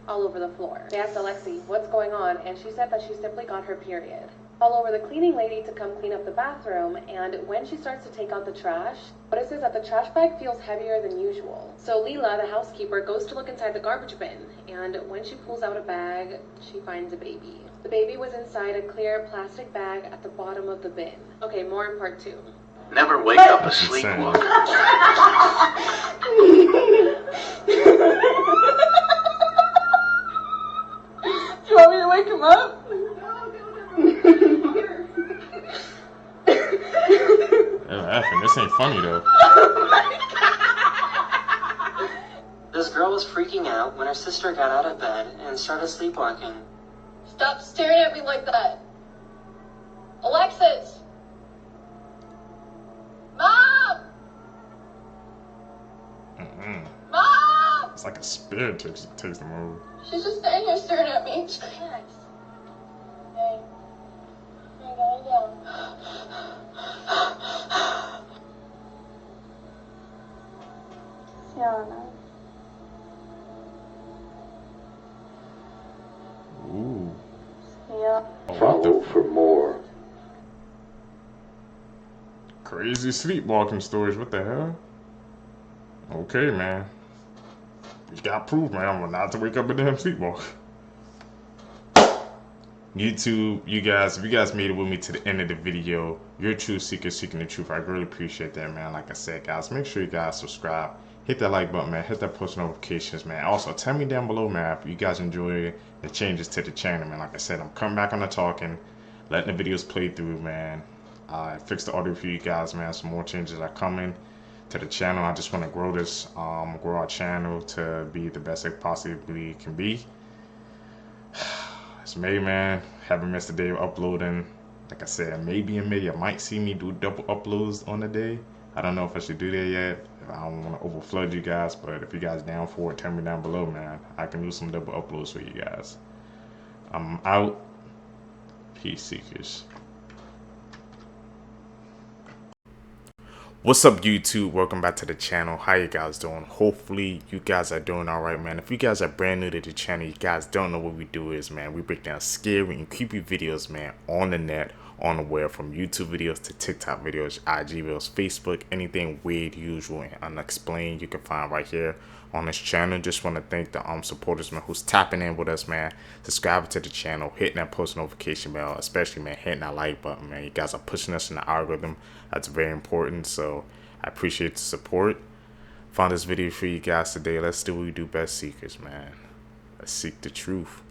all over the floor. They asked Alexi, what's going on? And she said that she simply got her period. Call over the cleaning lady to come clean up the bathroom, and when she starts to take out the trash, notices that the trash bag feels heavier than usual. So Leela, the housekeeper, goes to look inside the garbage bin, and when she pulls out a bag, she finds a baby. The baby was inside a clear plastic bag at the bottom of the bin. Okay, more in part 2. Never wake up a sleepwalker. Do you want me to wake him up? They're laughing. This ain't funny though. This girl was freaking out when her sister got out of bed and started sleepwalking. Stop staring at me like that. Alexis! Mom! Mom! It's like a spirit takes them over. She's just standing here staring at me. She can't. Hey. I got it down. Sienna. Ooh. Yeah. Follow for more. Crazy sleepwalking stories. What the hell? Okay, man. You got proof, man. I'm not to wake up and damn sleepwalk. YouTube, you guys, if you guys made it with me to the end of the video, you're a true seeker seeking the truth. I really appreciate that, man. Like I said, guys, make sure you guys subscribe. Hit that like button, man. Hit that post notifications, man. Also, tell me down below, man, if you guys enjoy the changes to the channel, man. Like I said, I'm coming back on the talking, letting the videos play through, man. I fixed the audio for you guys, man. Some more changes are coming to the channel. I just want to grow this, grow our channel to be the best it possibly can be. It's May, man. Haven't missed a day of uploading. Like I said, maybe in May you might see me do double uploads on the day. I don't know if I should do that yet. I don't want to overflood you guys, but if you guys down for it, tell me down below, man. I can do some double uploads for you guys. I'm out. Peace, seekers. What's up, YouTube? Welcome back to the channel. How you guys doing? Hopefully you guys are doing all right, man. If you guys are brand new to the channel, you guys don't know what we do is, man, we break down scary and creepy videos, man, on the net, on the web, from YouTube videos to TikTok videos, IG videos, Facebook, anything weird, usual, and unexplained you can find right here on this channel. Just want to thank the supporters, man, who's tapping in with us, man, subscribing to the channel, hitting that post notification bell, especially, man, hitting that like button, man. You guys are pushing us in the algorithm. That's very important, so I appreciate the support. Found this video for you guys today. Let's do what we do best, seekers, man. Let's seek the truth.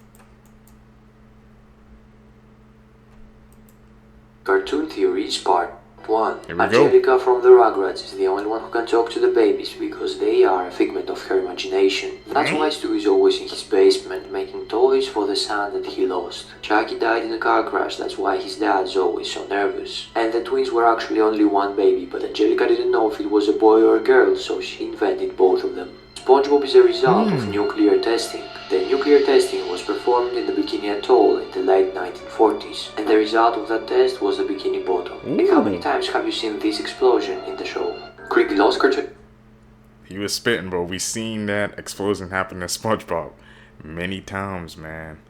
Cartoon Theories Part 1. Here we Angelica from the Rugrats is the only one who can talk to the babies because they are a figment of her imagination. That's why Stu is always in his basement making toys for the son that he lost. Chucky died in a car crash, that's why his dad's always so nervous. And the twins were actually only one baby, but Angelica didn't know if it was a boy or a girl, so she invented both of them. SpongeBob is a result of nuclear testing. The nuclear testing was performed in the Bikini Atoll in the late 1940s, and the result of that test was the Bikini Bottom. And how many times have you seen this explosion in the show? Creepy lost cartoon. He was spitting, bro. We seen that explosion happen in SpongeBob many times, man.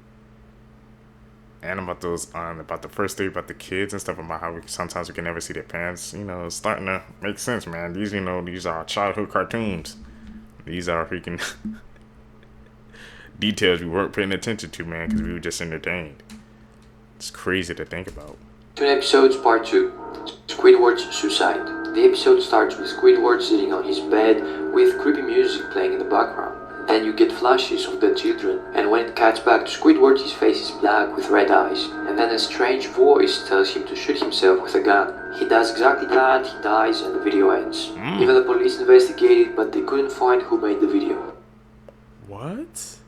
and about those about the first three, about the kids and stuff, about how sometimes we can never see their parents. You know, it's starting to make sense, man. These, you know, these are childhood cartoons. These are freaking details we weren't paying attention to, man, because we were just entertained. It's crazy to think about. To episodes part 2, Squidward's suicide. The episode starts with Squidward sitting on his bed with creepy music playing in the background. Then you get flashes of the children, and when it cuts back to Squidward, his face is black with red eyes, and then a strange voice tells him to shoot himself with a gun. He does exactly that, he dies, and the video ends. Even the police investigated, but they couldn't find who made the video. What?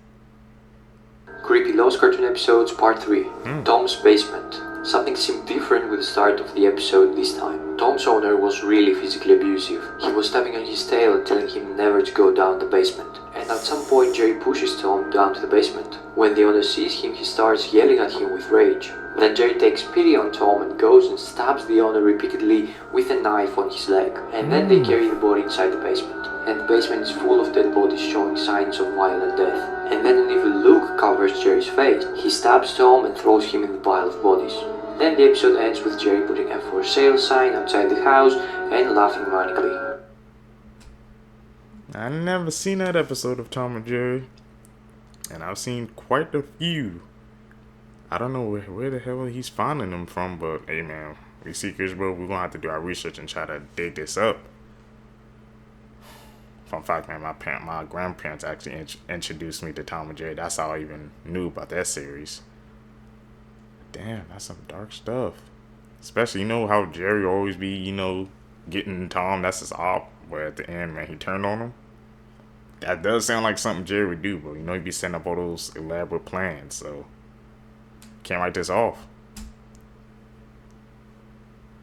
Creepy Lost Cartoon Episodes Part 3, Tom's Basement. Something seemed different with the start of the episode this time. Tom's owner was really physically abusive. He was tapping on his tail and telling him never to go down the basement. And at some point Jerry pushes Tom down to the basement. When the owner sees him, he starts yelling at him with rage. Then Jerry takes pity on Tom and goes and stabs the owner repeatedly with a knife on his leg. And then they carry the body inside the basement. And the basement is full of dead bodies showing signs of violent death. And then an evil look covers Jerry's face. He stabs Tom and throws him in the pile of bodies. Then the episode ends with Jerry putting a for sale sign outside the house and laughing manically. I never seen that episode of Tom and Jerry, and I've seen quite a few. I don't know where the hell he's finding them from, but hey man, we seekers, bro, we're gonna have to do our research and try to dig this up. Fun fact, man, my grandparents actually introduced me to Tom and Jerry. That's how I even knew about that series. Damn, that's some dark stuff. Especially, you know how Jerry always be, you know, getting Tom. That's his op. Where at the end, man, he turned on him. That does sound like something Jerry would do, but you know, he'd be setting up all those elaborate plans. So, can't write this off.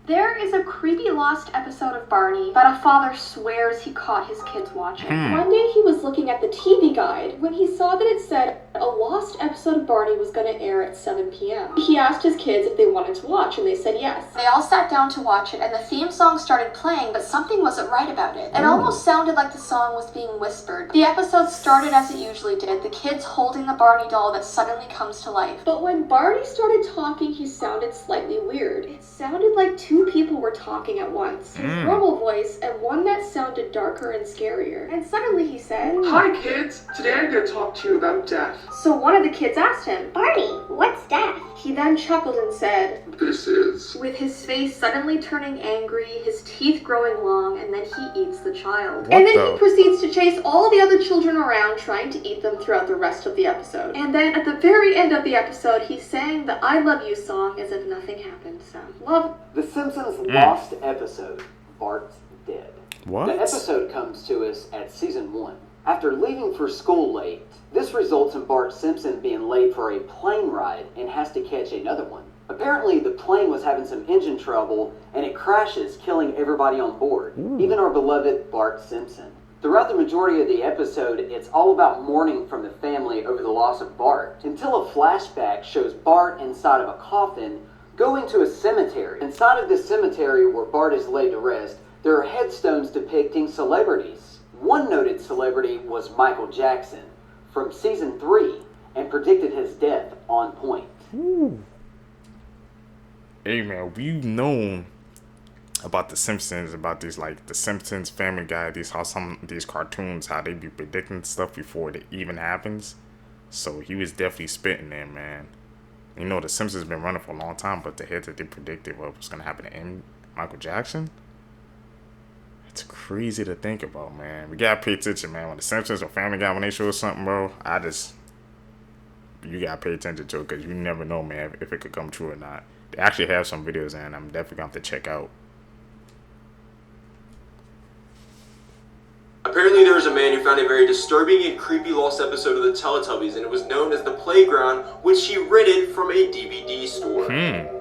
There is a creepy lost episode of Barney that a father swears he caught his kids watching. One day he was looking at the TV guide when he saw that it said a lost episode of Barney was going to air at 7 p.m. He asked his kids if they wanted to watch, and they said yes. They all sat down to watch it, and the theme song started playing, but something wasn't right about it. It almost sounded like the song was being whispered. The episode started as it usually did, the kids holding the Barney doll that suddenly comes to life. But when Barney started talking, he sounded slightly weird. It sounded like two people were talking at once. His normal voice and one that sounded darker and scarier. And suddenly he said, "Hi kids, today I'm going to talk to you about death." So one of the kids asked him, "Barney, what's death?" He then chuckled and said, "This is..." With his face suddenly turning angry, his teeth growing long, and then he eats the child. He proceeds to chase all the other children around, trying to eat them throughout the rest of the episode. And then at the very end of the episode, he sang the I Love You song as if nothing happened. So, love. The Simpsons lost episode, Bart's Dead. What? The episode comes to us at season 1. After leaving for school late, this results in Bart Simpson being late for a plane ride and has to catch another one. Apparently, the plane was having some engine trouble and it crashes, killing everybody on board, even our beloved Bart Simpson. Throughout the majority of the episode, it's all about mourning from the family over the loss of Bart, until a flashback shows Bart inside of a coffin going to a cemetery. Inside of this cemetery where Bart is laid to rest, there are headstones depicting celebrities. One noted celebrity was Michael Jackson from season 3 and predicted his death on point. Hey man, we've known about the Simpsons, about these like the Simpsons, Family Guy, these cartoons, how they be predicting stuff before it even happens. So he was definitely spitting there, man. You know, the Simpsons been running for a long time, but the hit that they predicted what was gonna happen to Michael Jackson, it's crazy to think about, man. We gotta pay attention, man. When the Simpsons or Family Guy, when they show us something, bro, you gotta pay attention to it, because you never know, man, if it could come true or not. They actually have some videos, and I'm definitely gonna have to check out. Apparently there was a man who found a very disturbing and creepy lost episode of the Teletubbies, and it was known as The Playground, which he rented from a DVD store.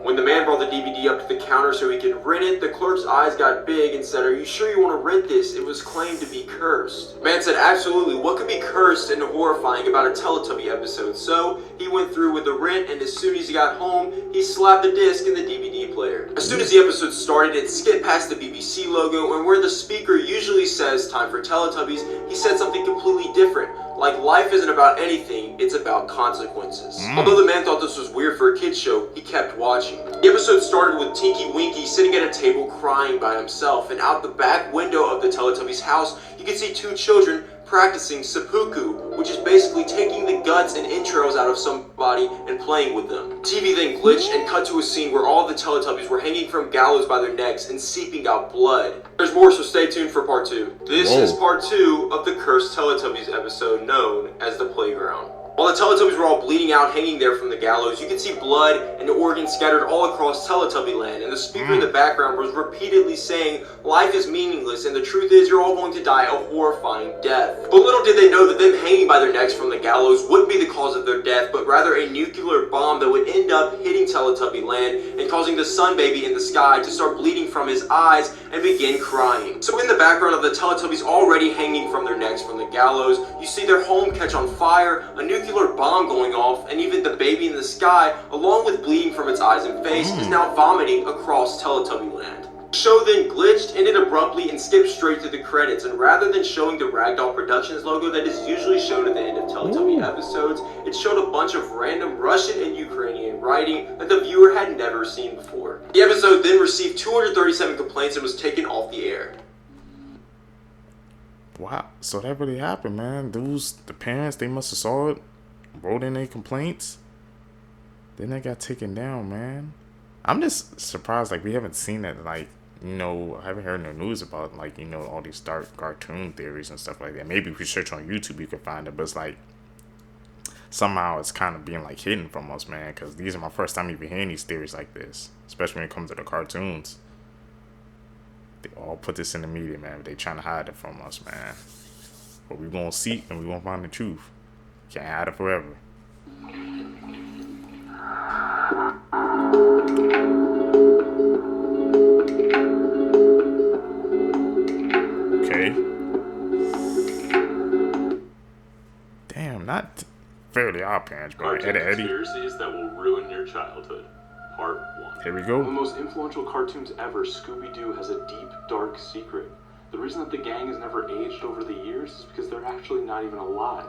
When the man brought the DVD up to the counter so he could rent it, the clerk's eyes got big and said, "Are you sure you want to rent this? It was claimed to be cursed." The man said, "Absolutely, what could be cursed and horrifying about a Teletubby episode?" So he went through with the rent, and as soon as he got home, he slapped the disc in the DVD player. As soon as the episode started, it skipped past the BBC logo, and where the speaker usually says, "Time for Teletubbies," he said something completely different. Like life isn't about anything, it's about consequences. Although the man thought this was weird for a kid's show, he kept watching. The episode started with Tinky Winky sitting at a table crying by himself, and out the back window of the Teletubbies house, you can see 2 children practicing seppuku, which is basically taking the guts and entrails out of somebody and playing with them. TV then glitched and cut to a scene where all the Teletubbies were hanging from gallows by their necks and seeping out blood. There's more, so stay tuned for part 2. This is part 2 of the cursed Teletubbies episode known as The Playground. While the Teletubbies were all bleeding out hanging there from the gallows, you could see blood and organs scattered all across Teletubby land, and the speaker in the background was repeatedly saying, "Life is meaningless, and the truth is you're all going to die a horrifying death." But little did they know that them hanging by their necks from the gallows wouldn't be the cause of their death, but rather a nuclear bomb that would end up hitting Teletubby land and causing the sun baby in the sky to start bleeding from his eyes and begin crying. So in the background of the Teletubbies already hanging from their necks from the gallows, you see their home catch on fire, a nuclear bomb going off, and even the baby in the sky, along with bleeding from its eyes and face, is now vomiting across Teletubby land. The show then glitched, ended abruptly, and skipped straight to the credits, and rather than showing the Ragdoll Productions logo that is usually shown at the end of Teletubby episodes, it showed a bunch of random Russian and Ukrainian writing that the viewer had never seen before. The episode then received 237 complaints and was taken off the air. Wow, so that really happened, man. The parents, they must have saw it, wrote in their complaints, then they got taken down, man. I'm just surprised, like, we haven't seen that, like, you know, I haven't heard no news about, like, you know, all these dark cartoon theories and stuff like that. Maybe if you search on YouTube, you can find it, but it's like, somehow it's kind of being, like, hidden from us, man, because these are my first time even hearing these theories like this, especially when it comes to the cartoons. They all put this in the media, man, but they trying to hide it from us, man. But we gonna seek and we gonna find the truth. Can't hide it forever. Okay. Damn, not Fairly Odd Parents, but Eddie. Conspiracies that will ruin your childhood. Part 1. Here we go. One of the most influential cartoons ever, Scooby-Doo has a deep, dark secret. The reason that the gang has never aged over the years is because they're actually not even alive.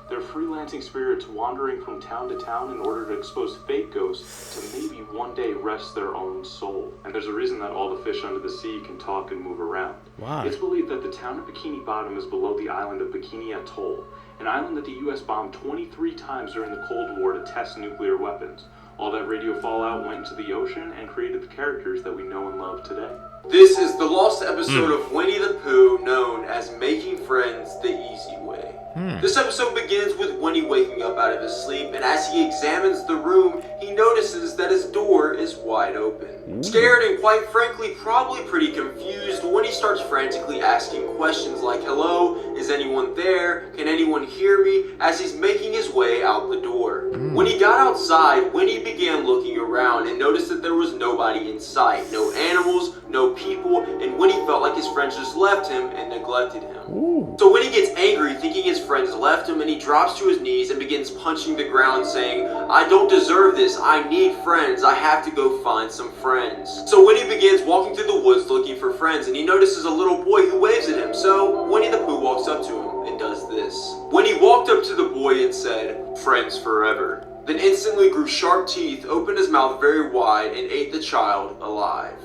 They're freelancing spirits wandering from town to town in order to expose fake ghosts to maybe one day rest their own soul. And there's a reason that all the fish under the sea can talk and move around. Why? It's believed that the town of Bikini Bottom is below the island of Bikini Atoll, an island that the US bombed 23 times during the Cold War to test nuclear weapons. All that radio fallout went into the ocean and created the characters that we know and love today. This is the lost episode of Winnie the Pooh known as Making Friends the Easy Way. This episode begins with Winnie waking up out of his sleep, and as he examines the room, he notices that his door is wide open. Scared and quite frankly probably pretty confused, Winnie starts frantically asking questions like, "Hello, is anyone there? Can anyone hear me?" as he's making his way out the door. When he got outside, Winnie began looking around and noticed that there was nobody in sight. No animals, no people, and Winnie felt like his friends just left him and neglected him. So Winnie gets angry thinking his friends left him, and he drops to his knees and begins punching the ground saying, "I don't deserve this, I need friends, I have to go find some friends." So Winnie begins walking through the woods looking for friends, and he notices a little boy who waves at him, so Winnie the Pooh walks up to him and does this. Winnie walked up to the boy and said, "Friends forever," then instantly grew sharp teeth, opened his mouth very wide, and ate the child alive.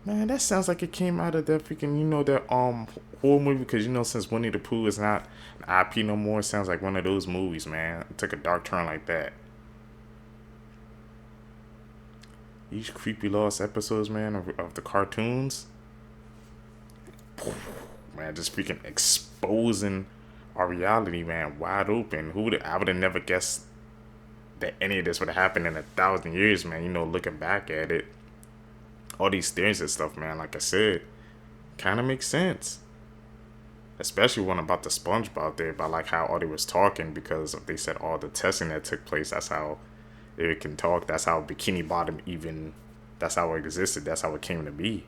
Man, that sounds like it came out of that freaking, you know, that horror movie, because, you know, since Winnie the Pooh is not an IP no more, it sounds like one of those movies, man. It took a dark turn like that. These creepy lost episodes, man, of the cartoons, man, just freaking exposing our reality, man, wide open. I would have never guessed that any of this would have happened in 1,000 years, man. You know, looking back at it, all these theories and stuff, man, like I said, kind of makes sense. Especially one about the SpongeBob there, about like how all they was talking, because they said all the testing that took place, that's how it can talk. That's how Bikini Bottom even, that's how it existed. That's how it came to be.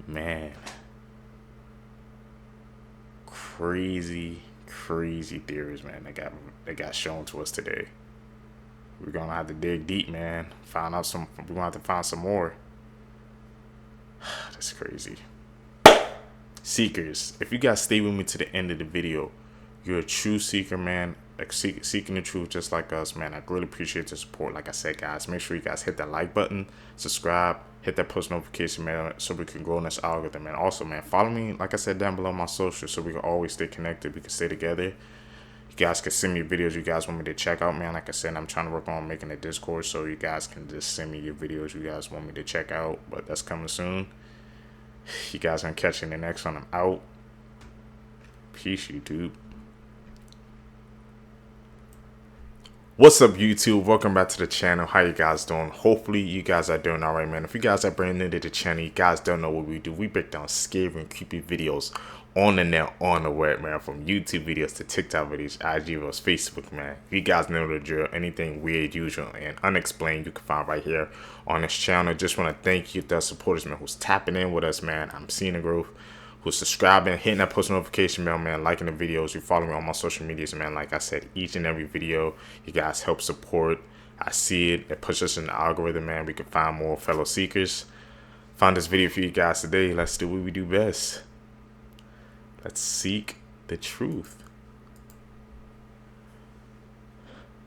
Man. Crazy theories, man, that got shown to us today. We're gonna have to dig deep, man. We're gonna have to find some more. That's crazy. seekers, if you guys stay with me to the end of the video, you're a true seeker, man. Like seeking the truth just like us, man. I really appreciate the support. Like I said, guys, make sure you guys hit that like button, subscribe, hit that post notification, man, so we can grow in this algorithm, man. Also, man, follow me, like I said, down below my social, so we can always stay connected. We can stay together. You guys can send me videos you guys want me to check out, man. Like I said, I'm trying to work on making a Discord, so you guys can just send me your videos you guys want me to check out. But that's coming soon. You guys gonna catch in the next one. I'm out. Peace, YouTube. What's up, YouTube? Welcome back to the channel. How you guys doing? Hopefully you guys are doing alright, man. If you guys are brand new to the channel, you guys don't know what we do. We break down scary and creepy videos on the net, on the web, man. From YouTube videos to TikTok videos, IG videos, Facebook, man. You guys know the drill. Anything weird, usual, and unexplained, you can find right here on this channel. Just want to thank you, the supporters, man, who's tapping in with us, man. I'm seeing the growth. Who's subscribing, hitting that post notification bell, man, liking the videos. You follow me on my social medias, man. Like I said, each and every video, you guys help support. I see it. It puts us in the algorithm, man. We can find more fellow seekers. Found this video for you guys today. Let's do what we do best. Let's seek the truth.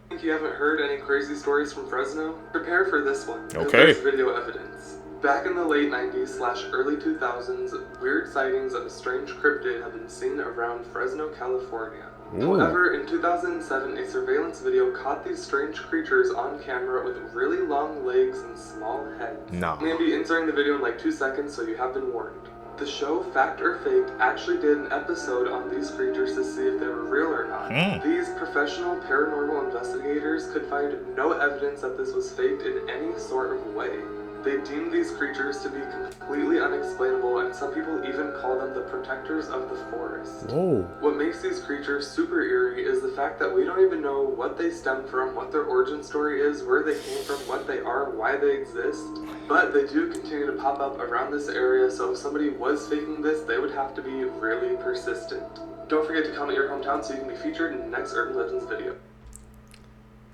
If you haven't heard any crazy stories from Fresno, prepare for this one. Okay. There's video evidence. Back in the late 90s / early 2000s, weird sightings of a strange cryptid have been seen around Fresno, California. Ooh. However, in 2007, a surveillance video caught these strange creatures on camera with really long legs and small heads. No. I'm going to be inserting the video in like 2 seconds, so you have been warned. The show Fact or Faked actually did an episode on these creatures to see if they were real or not. These professional paranormal investigators could find no evidence that this was faked in any sort of way. They deemed these creatures to be completely unexplainable, and some people even call them the protectors of the forest. Whoa. What makes these creatures super eerie is the fact that we don't even know what they stem from, what their origin story is, where they came from, what they are, why they exist. But they do continue to pop up around this area, so if somebody was faking this, they would have to be really persistent. Don't forget to comment your hometown so you can be featured in the next Urban Legends video.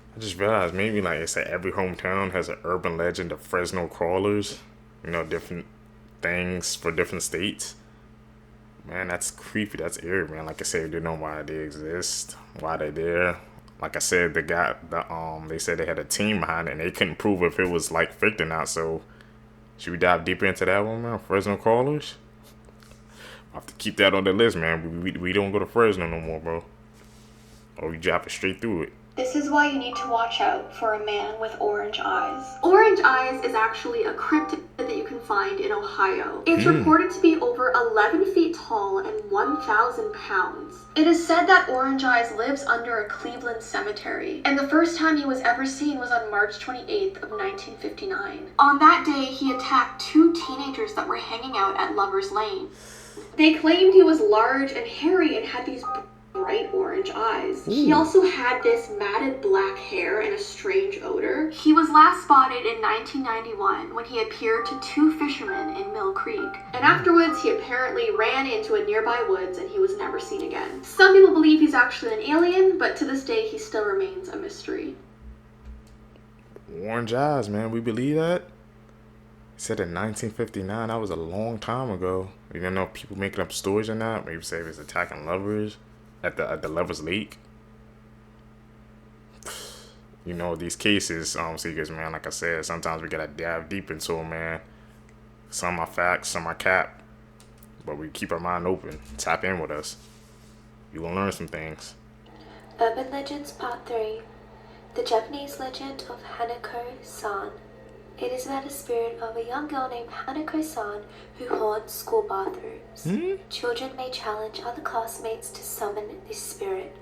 I just realized maybe like it's like every hometown has an urban legend of Fresno crawlers. You know, different things for different states. Man, that's creepy. That's eerie, man. Like I said, they know why they exist, why they're there. Like I said, they said they had a team behind it, and they couldn't prove if it was like faked or not. So, should we dive deeper into that one, man? Fresno crawlers. I'll have to keep that on the list, man. We don't go to Fresno no more, bro. Or we drop it straight through it. This is why you need to watch out for a man with orange eyes. Orange eyes is actually a cryptid that you can find in Ohio. It's reported to be over 11 feet tall and 1,000 pounds. It is said that Orange Eyes lives under a Cleveland cemetery, and the first time he was ever seen was on March 28th of 1959. On that day, he attacked 2 teenagers that were hanging out at Lover's Lane. They claimed he was large and hairy and had these bright orange eyes. He also had this matted black hair and a strange odor. He was last spotted in 1991 when he appeared to 2 fishermen in Mill Creek. And afterwards, he apparently ran into a nearby woods and he was never seen again. Some people believe he's actually an alien, but to this day, he still remains a mystery. Orange eyes, man. We believe that? He said in 1959. That was a long time ago. We don't know if people making up stories or not. Maybe say he was attacking lovers at the Lovers Lake. You know, these cases, seekers, man, like I said, sometimes we gotta dive deep into them, man. Some are facts, some are cap. But we keep our mind open. Tap in with us. You gonna learn some things. Urban Legends Part 3. The Japanese legend of Hanako-san. It is about the spirit of a young girl named Hanako-san who haunts school bathrooms. Children may challenge other classmates to summon this spirit.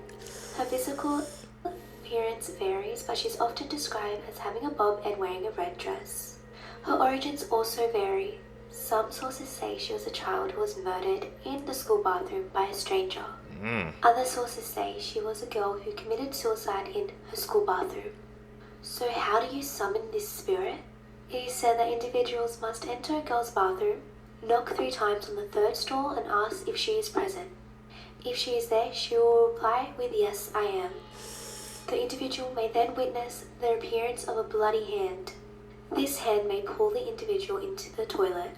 Her physical appearance varies, but she's often described as having a bob and wearing a red dress. Her origins also vary. Some sources say she was a child who was murdered in the school bathroom by a stranger. Other sources say she was a girl who committed suicide in her school bathroom. So how do you summon this spirit? It is said that individuals must enter a girl's bathroom, knock 3 times on the 3rd stall and ask if she is present. If she is there, she will reply with "Yes, I am." The individual may then witness the appearance of a bloody hand. This hand may pull the individual into the toilet,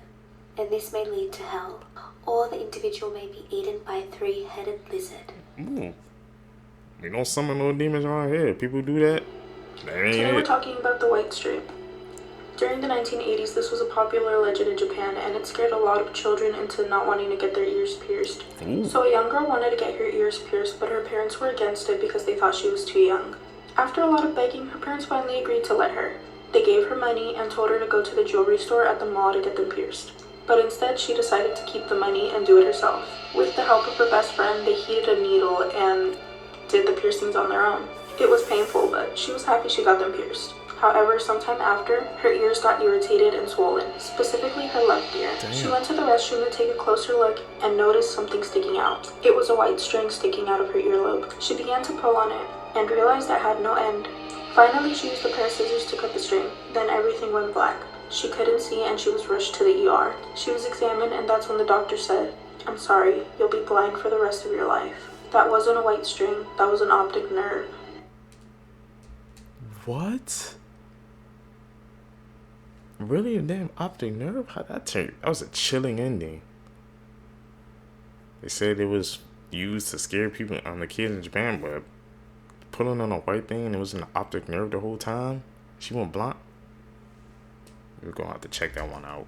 and this may lead to hell. or the individual may be eaten by a 3-headed lizard. Ooh. We don't summon no demons around here. People do that. That ain't Today we're it. talking about the white strip. During the 1980s, this was a popular legend in Japan, and it scared a lot of children into not wanting to get their ears pierced. Ooh. So a young girl wanted to get her ears pierced, but her parents were against it because they thought she was too young. After a lot of begging, her parents finally agreed to let her. They gave her money and told her to go to the jewelry store at the mall to get them pierced. But instead, she decided to keep the money and do it herself. With the help of her best friend, they heated a needle and did the piercings on their own. It was painful, but she was happy she got them pierced. However, sometime after, her ears got irritated and swollen, specifically her left ear. Damn. She went to the restroom to take a closer look and noticed something sticking out. It was a white string sticking out of her earlobe. She began to pull on it and realized it had no end. Finally, she used a pair of scissors to cut the string. Then everything went black. She couldn't see and she was rushed to the ER. She was examined and that's when the doctor said, "I'm sorry, you'll be blind for the rest of your life. That wasn't a white string, that was an optic nerve." What? Really? A damn optic nerve? How'd that turn? That was a chilling ending. They said it was used to scare people on the kids in Japan, but pulling on a white thing and it was an optic nerve the whole time? She went blind? We're gonna have to check that one out.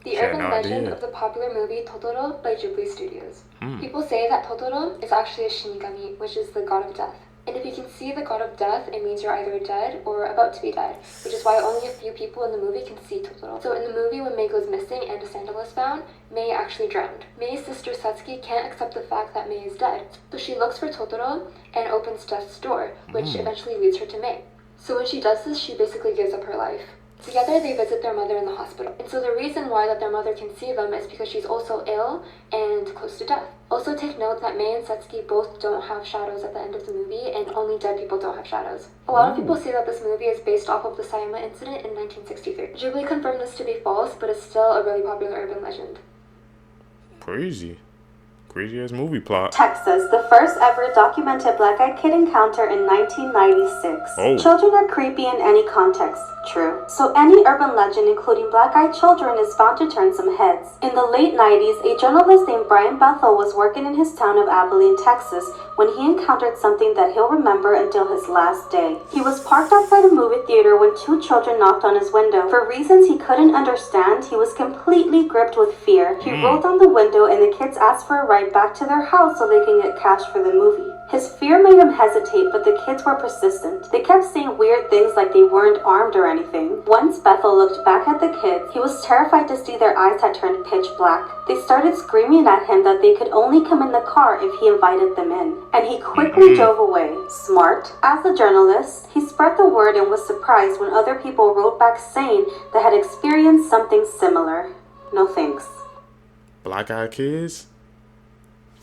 The urban legend of the popular movie Totoro by Ghibli Studios. Hmm. People say that Totoro is actually a shinigami, which is the god of death. And if you can see the god of death, it means you're either dead or about to be dead, which is why only a few people in the movie can see Totoro. So in the movie, when Mei goes missing and a sandal is found, Mei actually drowned. Mei's sister Satsuki can't accept the fact that Mei is dead, so she looks for Totoro and opens death's door, which eventually leads her to Mei. So when she does this, she basically gives up her life. Together, they visit their mother in the hospital. And so the reason why that their mother can see them is because she's also ill and close to death. Also take note that Mei and Satsuki both don't have shadows at the end of the movie, and only dead people don't have shadows. A lot of people say that this movie is based off of the Sayama incident in 1963. Ghibli confirmed this to be false, but it's still a really popular urban legend. Crazy. Crazy ass movie plot. Texas, the first ever documented black-eyed kid encounter in 1996. Oh. Children are creepy in any context, true. So any urban legend including black-eyed children is bound to turn some heads. In the late 90s, a journalist named Brian Bethel was working in his town of Abilene, Texas, when he encountered something that he'll remember until his last day. He was parked outside a movie theater when two children knocked on his window. For reasons he couldn't understand, he was completely gripped with fear. He rolled down the window and the kids asked for a ride back to their house so they can get cash for the movie. His fear made him hesitate, but the kids were persistent. They kept saying weird things like they weren't armed or anything. Once Bethel looked back at the kids, he was terrified to see their eyes had turned pitch black. They started screaming at him that they could only come in the car if he invited them in. And he quickly drove away. Smart. As a journalist, he spread the word and was surprised when other people wrote back saying they had experienced something similar. No thanks. Black-eyed kids?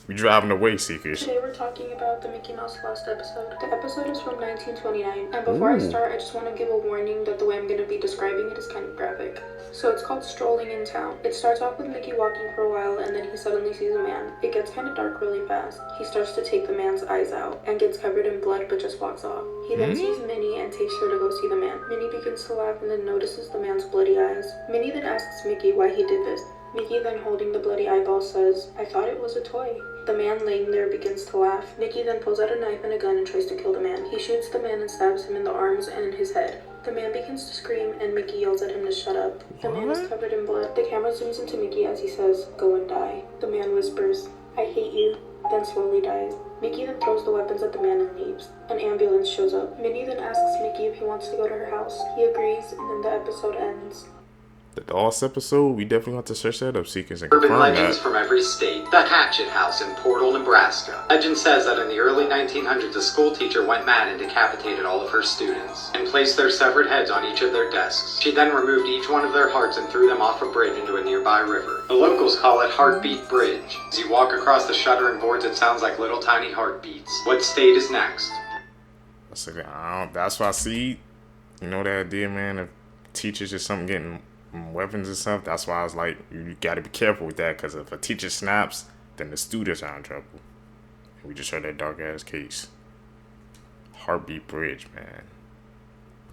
We driving away, Seekers. Today we're talking about the Mickey Mouse Lost episode. The episode is from 1929, and before I start, I just want to give a warning that the way I'm going to be describing it is kind of graphic. So it's called Strolling in Town. It starts off with Mickey walking for a while, and then he suddenly sees a man. It gets kind of dark really fast. He starts to take the man's eyes out, and gets covered in blood but just walks off. He then sees Minnie and takes her to go see the man. Minnie begins to laugh and then notices the man's bloody eyes. Minnie then asks Mickey why he did this. Mickey then holding the bloody eyeball says, "I thought it was a toy." The man laying there begins to laugh. Mickey then pulls out a knife and a gun and tries to kill the man. He shoots the man and stabs him in the arms and in his head. The man begins to scream and Mickey yells at him to shut up. The man is covered in blood. The camera zooms into Mickey as he says, "Go and die." The man whispers, "I hate you," then slowly dies. Mickey then throws the weapons at the man and leaves. An ambulance shows up. Minnie then asks Mickey if he wants to go to her house. He agrees and then the episode ends. The Lost episode, we definitely have to search that up, Seekers, and Urban confirm legends that. from every state. The Hatchet House in Portal, Nebraska. Legend says that in the early 1900s, a school teacher went mad and decapitated all of her students, and placed their severed heads on each of their desks. She then removed each one of their hearts and threw them off a bridge into a nearby river. The locals call it Heartbeat Bridge. As you walk across the shuddering boards, it sounds like little tiny heartbeats. What state is next? That's why I see, you know, that idea, man, of teachers or something getting weapons and stuff. That's why I was like, you gotta be careful with that, because if a teacher snaps, then the students are in trouble. We just heard that dark ass case. Heartbeat Bridge, man.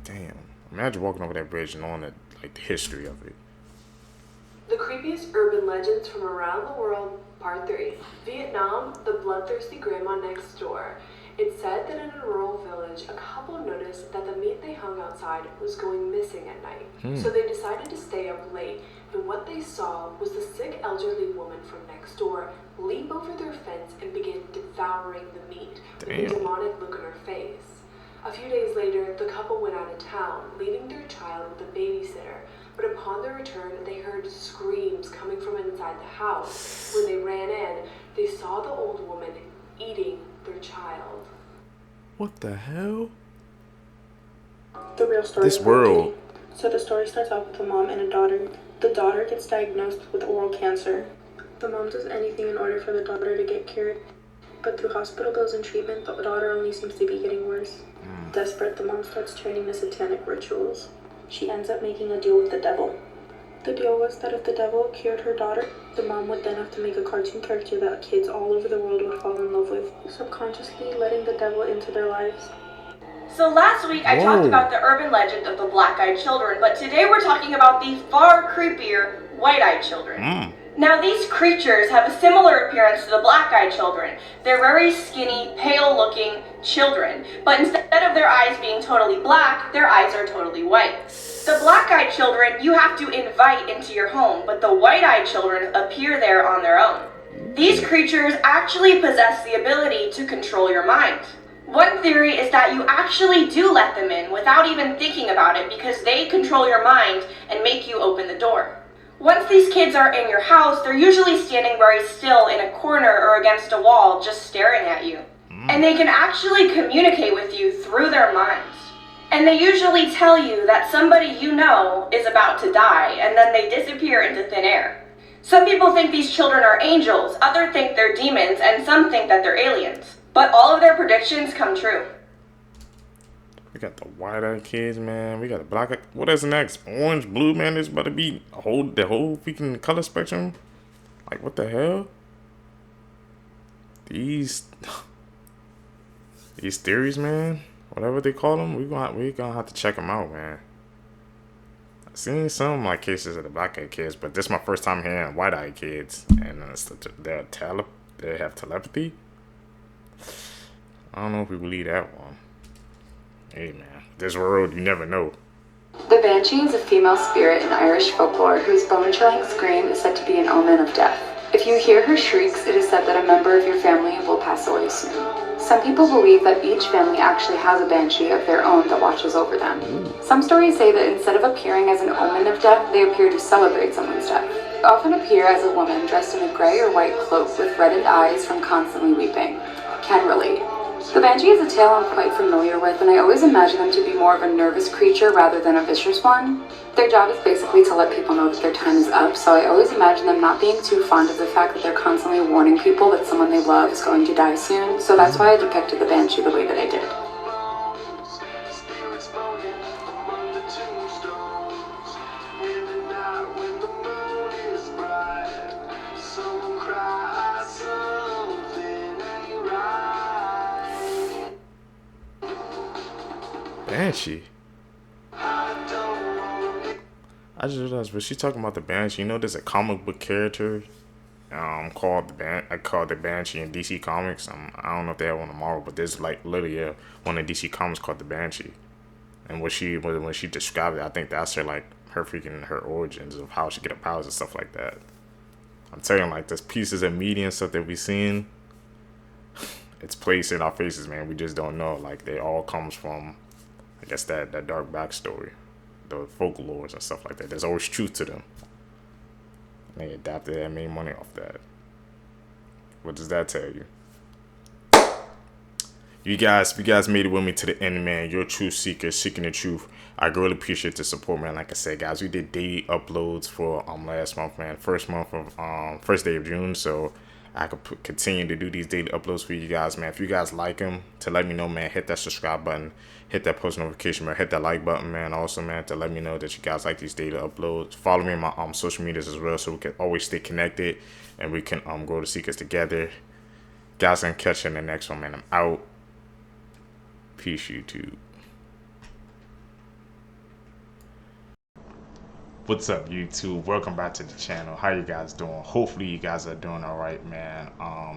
Damn. Imagine walking over that bridge and knowing the history of it. The creepiest urban legends from around the world, part 3. Vietnam, the bloodthirsty grandma next door. It's said that in a rural village, a couple noticed that the meat they hung outside was going missing at night. So they decided to stay up late, and what they saw was the sick elderly woman from next door leap over their fence and begin devouring the meat with a demonic look on her face. A few days later, the couple went out of town, leaving their child with a babysitter. But upon their return, they heard screams coming from inside the house. When they ran in, they saw the old woman eating their child. What the hell? The real story. This world. So the story starts off with a mom and a daughter. The daughter gets diagnosed with oral cancer. The mom does anything in order for the daughter to get cured. But through hospital bills and treatment, the daughter only seems to be getting worse. Desperate, the mom starts turning to satanic rituals. She ends up making a deal with the devil. The deal was that if the devil cured her daughter, the mom would then have to make a cartoon character that kids all over the world would fall in love with, subconsciously letting the devil into their lives. So last week I talked about the urban legend of the black-eyed children, but today we're talking about the far creepier white-eyed children. Now these creatures have a similar appearance to the black-eyed children. They're very skinny, pale-looking children, but instead of their eyes being totally black, their eyes are totally white. The black-eyed children you have to invite into your home, but the white-eyed children appear there on their own. These creatures actually possess the ability to control your mind. One theory is that you actually do let them in without even thinking about it because they control your mind and make you open the door. Once these kids are in your house, they're usually standing very still in a corner or against a wall just staring at you. And they can actually communicate with you through their minds. And they usually tell you that somebody you know is about to die, and then they disappear into thin air. Some people think these children are angels, others think they're demons, and some think that they're aliens. But all of their predictions come true. We got the white-eyed kids, man. We got the black. What is next? Orange, blue, man. This about to be the whole freaking color spectrum. Like, what the hell? These theories, man. Whatever they call them, we gonna have to check them out, man. I've seen some like cases of the black-eyed kids, but this is my first time hearing white-eyed kids, and they have telepathy. I don't know if we believe that one. Hey man, this world, you never know. The Banshee is a female spirit in Irish folklore whose bone-chilling scream is said to be an omen of death. If you hear her shrieks, it is said that a member of your family will pass away soon. Some people believe that each family actually has a Banshee of their own that watches over them. Some stories say that instead of appearing as an omen of death, they appear to celebrate someone's death. They often appear as a woman dressed in a gray or white cloak with reddened eyes from constantly weeping. Can relate. The Banshee is a tale I'm quite familiar with, and I always imagine them to be more of a nervous creature rather than a vicious one. Their job is basically to let people know that their time is up, so I always imagine them not being too fond of the fact that they're constantly warning people that someone they love is going to die soon, so that's why I depicted the Banshee the way that I did. Banshee. I just realized, but she's talking about the Banshee. You know, there's a comic book character called the Banshee in DC Comics. I don't know if they have one tomorrow, but there's like literally one in DC Comics called the Banshee. And when she described it, I think that's her origins of how she get her powers and stuff like that. I'm telling you, like, there's pieces of media and stuff that we seen. It's placed in our faces, man. We just don't know. Like, they all comes from, I guess, that dark backstory, the folklores and stuff like that. There's always truth to them. And they adapted and made money off that. What does that tell you? You guys made it with me to the end, man. You're a truth seeker, seeking the truth. I really appreciate the support, man. Like I said, guys, we did daily uploads for last month, man. First day of June, so I could continue to do these daily uploads for you guys, man. If you guys like them, to let me know, man, hit that subscribe button, hit that post notification button, hit that like button, man. Also, man, to let me know that you guys like these daily uploads. Follow me on my social medias as well, so we can always stay connected and we can grow the secrets together. Guys, I'm catching the next one, man. I'm out. Peace, YouTube. What's up, YouTube? Welcome back to the channel. How you guys doing? Hopefully you guys are doing all right, man.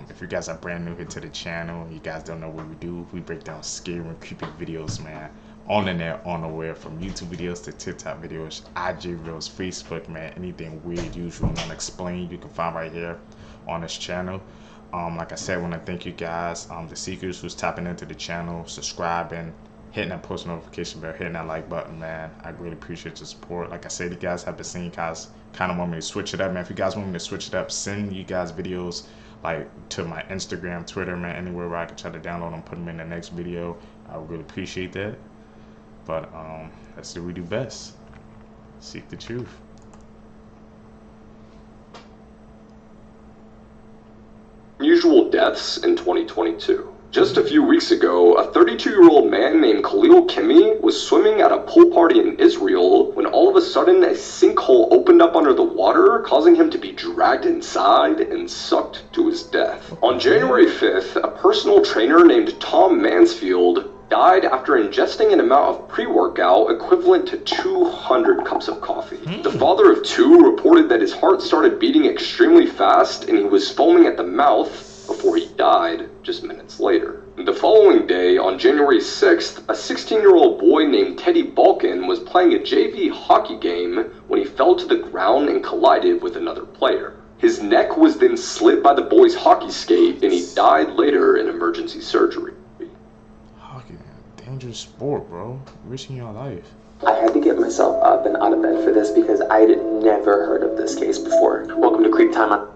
If you guys are brand new here to the channel, you guys don't know what we do. We break down scary and creepy videos, man, on the net, on the web, from YouTube videos to TikTok videos, IG reels, Facebook, man. Anything weird, usual, and unexplained, you can find right here on this channel. Like I said, I want to thank you guys, the seekers who's tapping into the channel, subscribing, hitting that post notification bell, hitting that like button, man. I really appreciate your support. Like I said, you guys have been seeing, guys kind of want me to switch it up, man. If you guys want me to switch it up, send you guys videos like to my Instagram, Twitter, man, anywhere where I can try to download them, put them in the next video. I would really appreciate that. But that's what we do best. Seek the truth. Unusual deaths in 2022. Just a few weeks ago, a 32-year-old man named Khalil Kimi was swimming at a pool party in Israel when all of a sudden a sinkhole opened up under the water, causing him to be dragged inside and sucked to his death. On January 5th, a personal trainer named Tom Mansfield died after ingesting an amount of pre-workout equivalent to 200 cups of coffee. The father of two reported that his heart started beating extremely fast and he was foaming at the mouth before he died just minutes later. The following day, on January 6th, a 16-year-old boy named Teddy Balkin was playing a JV hockey game when he fell to the ground and collided with another player. His neck was then slit by the boy's hockey skate and he died later in emergency surgery. Hockey, dangerous sport, bro. Risking your life. I had to get myself up and out of bed for this because I'd never heard of this case before. Welcome to Creep Time on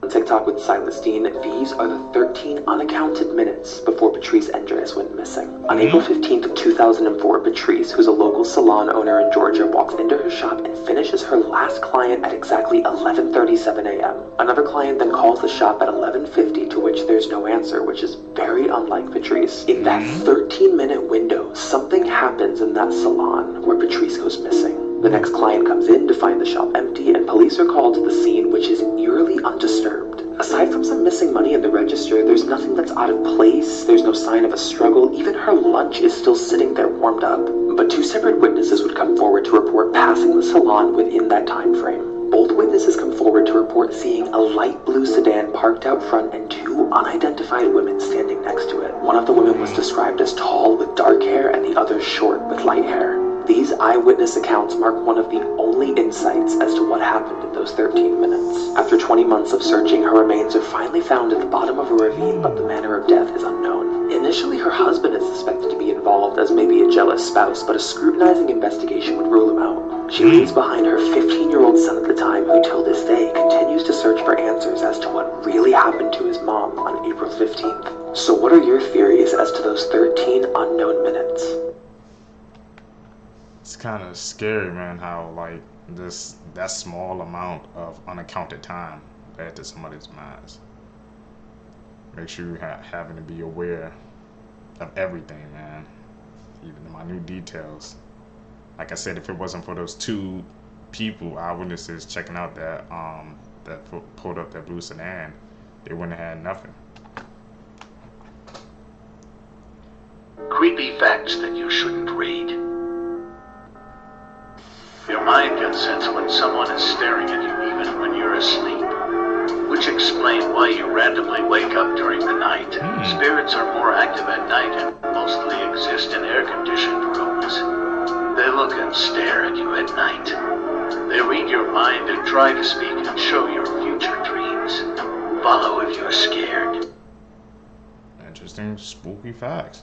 TikTok with Celestine. These are the 13 unaccounted minutes before Patrice Andreas went missing. On April 15th, 2004, Patrice, who's a local salon owner in Georgia, walks into her shop and finishes her last client at exactly 11:37 a.m. Another client then calls the shop at 11:50, to which there's no answer, which is very unlike Patrice. In that 13-minute window, something happens in that salon where Patrice goes missing. The next client comes in to find the shop empty, and police are called to the scene, which is eerily undisturbed. Aside from some missing money in the register, there's nothing that's out of place, there's no sign of a struggle, even her lunch is still sitting there warmed up. But two separate witnesses would come forward to report passing the salon within that time frame. Both witnesses come forward to report seeing a light blue sedan parked out front and two unidentified women standing next to it. One of the women was described as tall with dark hair and the other short with light hair. These eyewitness accounts mark one of the only insights as to what happened in those 13 minutes. After 20 months of searching, her remains are finally found at the bottom of a ravine, but the manner of death is unknown. Initially, her husband is suspected to be involved as maybe a jealous spouse, but a scrutinizing investigation would rule him out. She leaves behind her 15-year-old son at the time, who till this day continues to search for answers as to what really happened to his mom on April 15th. So what are your theories as to those 13 unknown minutes? It's kind of scary, man, how like that small amount of unaccounted time led to somebody's minds. Make sure you having to be aware of everything, man, even the minute details. Like I said, if it wasn't for those two people, eyewitnesses checking out that pulled up that blue sedan, they wouldn't have had nothing. Creepy facts that you shouldn't read. Your mind gets sense when someone is staring at you even when you're asleep, which explain why you randomly wake up during the night. Spirits are more active at night and mostly exist in air-conditioned rooms. They look and stare at you at night. They read your mind and try to speak and show your future dreams. Follow if you're scared. Interesting, spooky facts.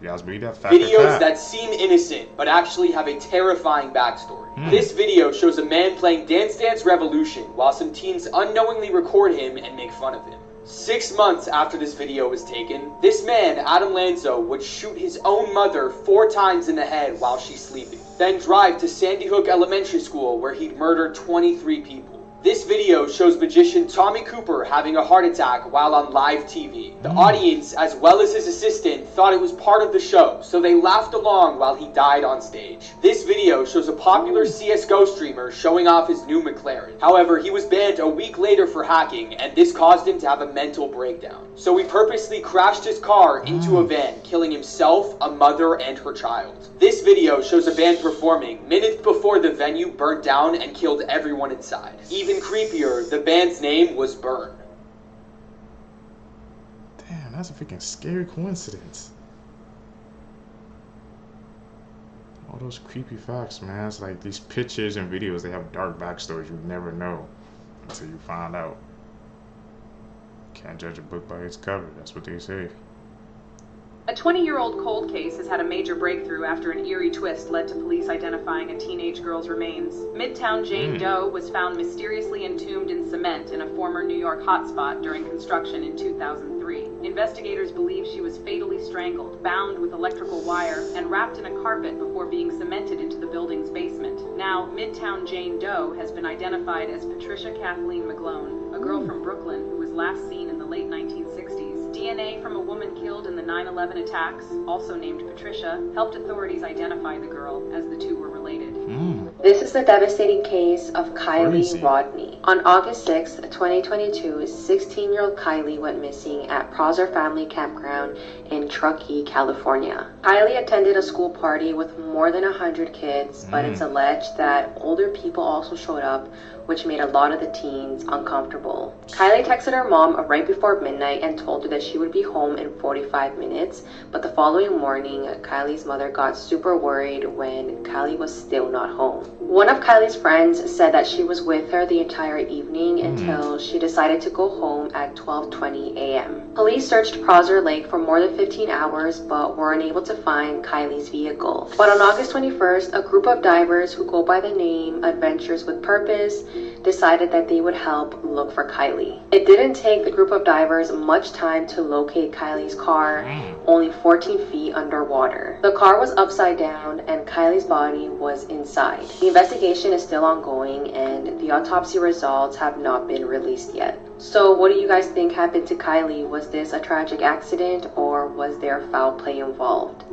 You guys read that? Videos that seem innocent, but actually have a terrifying backstory. This video shows a man playing Dance Dance Revolution while some teens unknowingly record him and make fun of him. 6 months after this video was taken, this man, Adam Lanzo, would shoot his own mother 4 times in the head while she's sleeping, then drive to Sandy Hook Elementary School where he'd murder 23 people. This video shows magician Tommy Cooper having a heart attack while on live TV. The audience, as well as his assistant, thought it was part of the show, so they laughed along while he died on stage. This video shows a popular CSGO streamer showing off his new McLaren. However, he was banned a week later for hacking, and this caused him to have a mental breakdown. So he purposely crashed his car into a van, killing himself, a mother, and her child. This video shows a band performing minutes before the venue burnt down and killed everyone inside. Even creepier, the band's name was Burn. Damn, that's a freaking scary coincidence. All those creepy facts, man. It's like these pictures and videos, they have dark backstories you never know until you find out. Can't judge a book by its cover, that's what they say. A 20-year-old cold case has had a major breakthrough after an eerie twist led to police identifying a teenage girl's remains. Midtown Jane Doe was found mysteriously entombed in cement in a former New York hotspot during construction in 2003. Investigators believe she was fatally strangled, bound with electrical wire, and wrapped in a carpet before being cemented into the building's basement. Now, Midtown Jane Doe has been identified as Patricia Kathleen McGlone, a girl from Brooklyn who was last seen in the late 1960s. DNA from a woman killed in the 9/11 attacks, also named Patricia, helped authorities identify the girl, as the two were related. This is the devastating case of Kylie Rodney. On August 6, 2022, 16-year-old Kylie went missing at Prosser Family Campground in Truckee, California. Kylie attended a school party with more than 100 kids, but it's alleged that older people also showed up, which made a lot of the teens uncomfortable. Kylie texted her mom right before midnight and told her that she would be home in 45 minutes, but the following morning, Kylie's mother got super worried when Kylie was still not home. One of Kylie's friends said that she was with her the entire evening until she decided to go home at 12:20 a.m. Police searched Prosser Lake for more than 15 hours, but were unable to find Kylie's vehicle. But on August 21st, a group of divers who go by the name Adventures with Purpose decided that they would help look for Kylie. It didn't take the group of divers much time to locate Kylie's car, only 14 feet underwater. The car was upside down and Kylie's body was inside. The investigation is still ongoing and the autopsy results have not been released yet. So what do you guys think happened to Kylie? Was this a tragic accident or was there foul play involved?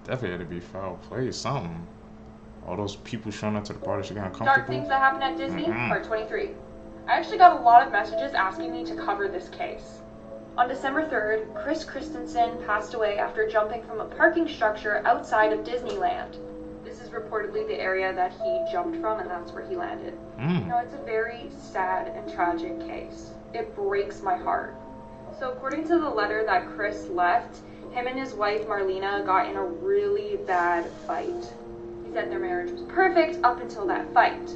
Definitely had to be foul play, something. All those people showing up to the party, she got uncomfortable. Dark things that happened at Disney, part 23. I actually got a lot of messages asking me to cover this case. On December 3rd, Chris Christensen passed away after jumping from a parking structure outside of Disneyland. This is reportedly the area that he jumped from, and that's where he landed. Now, it's a very sad and tragic case. It breaks my heart. So according to the letter that Chris left, him and his wife Marlena got in a really bad fight. He said their marriage was perfect up until that fight.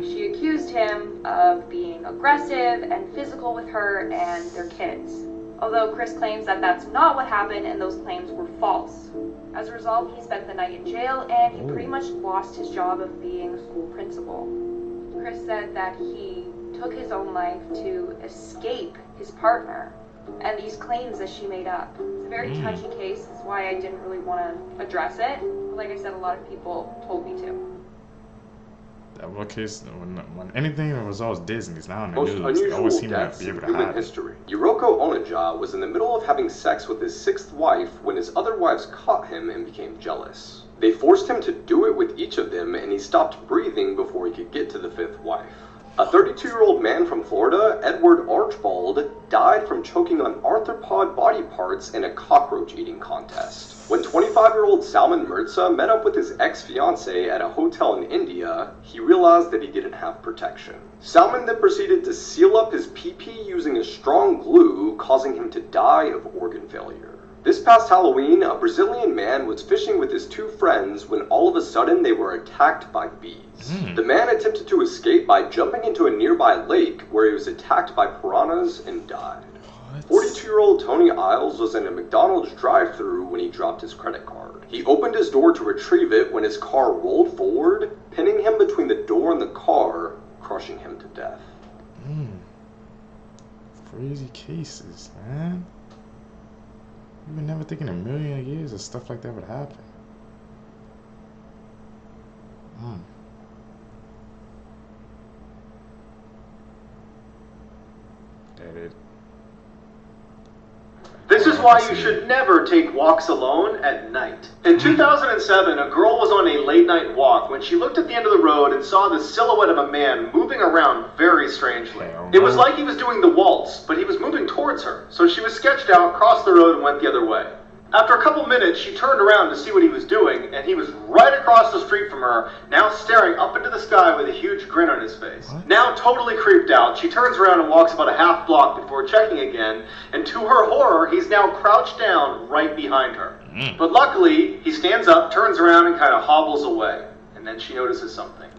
She accused him of being aggressive and physical with her and their kids. Although Chris claims that that's not what happened and those claims were false. As a result, he spent the night in jail and he pretty much lost his job of being a school principal. Chris said that he took his own life to escape his partner and these claims that she made up. It's a very touchy case. That's why I didn't really want to address it. Like I said, a lot of people told me to. That one case, when anything that resolves Disney's now in the Most news, they unusual always seem to deaths be able in to human hide it. history. Yuroko Onaja was in the middle of having sex with his 6th wife when his other wives caught him and became jealous. They forced him to do it with each of them and he stopped breathing before he could get to the 5th wife. A 32-year-old man from Florida, Edward Archibald, died from choking on arthropod body parts in a cockroach eating contest. When 25-year-old Salman Mirza met up with his ex-fiancée at a hotel in India, he realized that he didn't have protection. Salman then proceeded to seal up his pee-pee using a strong glue, causing him to die of organ failure. This past Halloween, a Brazilian man was fishing with his 2 friends when all of a sudden they were attacked by bees. The man attempted to escape by jumping into a nearby lake where he was attacked by piranhas and died. 42-year-old Tony Isles was in a McDonald's drive-thru when he dropped his credit card. He opened his door to retrieve it when his car rolled forward, pinning him between the door and the car, crushing him to death. Crazy cases, man. You would never think in a million years that stuff like that would happen. Edit. This is why you should never take walks alone at night. In 2007, a girl was on a late night walk when she looked at the end of the road and saw the silhouette of a man moving around very strangely. It was like he was doing the waltz, but he was moving towards her, so she was sketched out, crossed the road, and went the other way. After a couple minutes, she turned around to see what he was doing, and he was right across the street from her, now staring up into the sky with a huge grin on his face. Now totally creeped out, she turns around and walks about a half block before checking again, and to her horror, he's now crouched down right behind her. But luckily, he stands up, turns around, and kind of hobbles away. And then she notices something.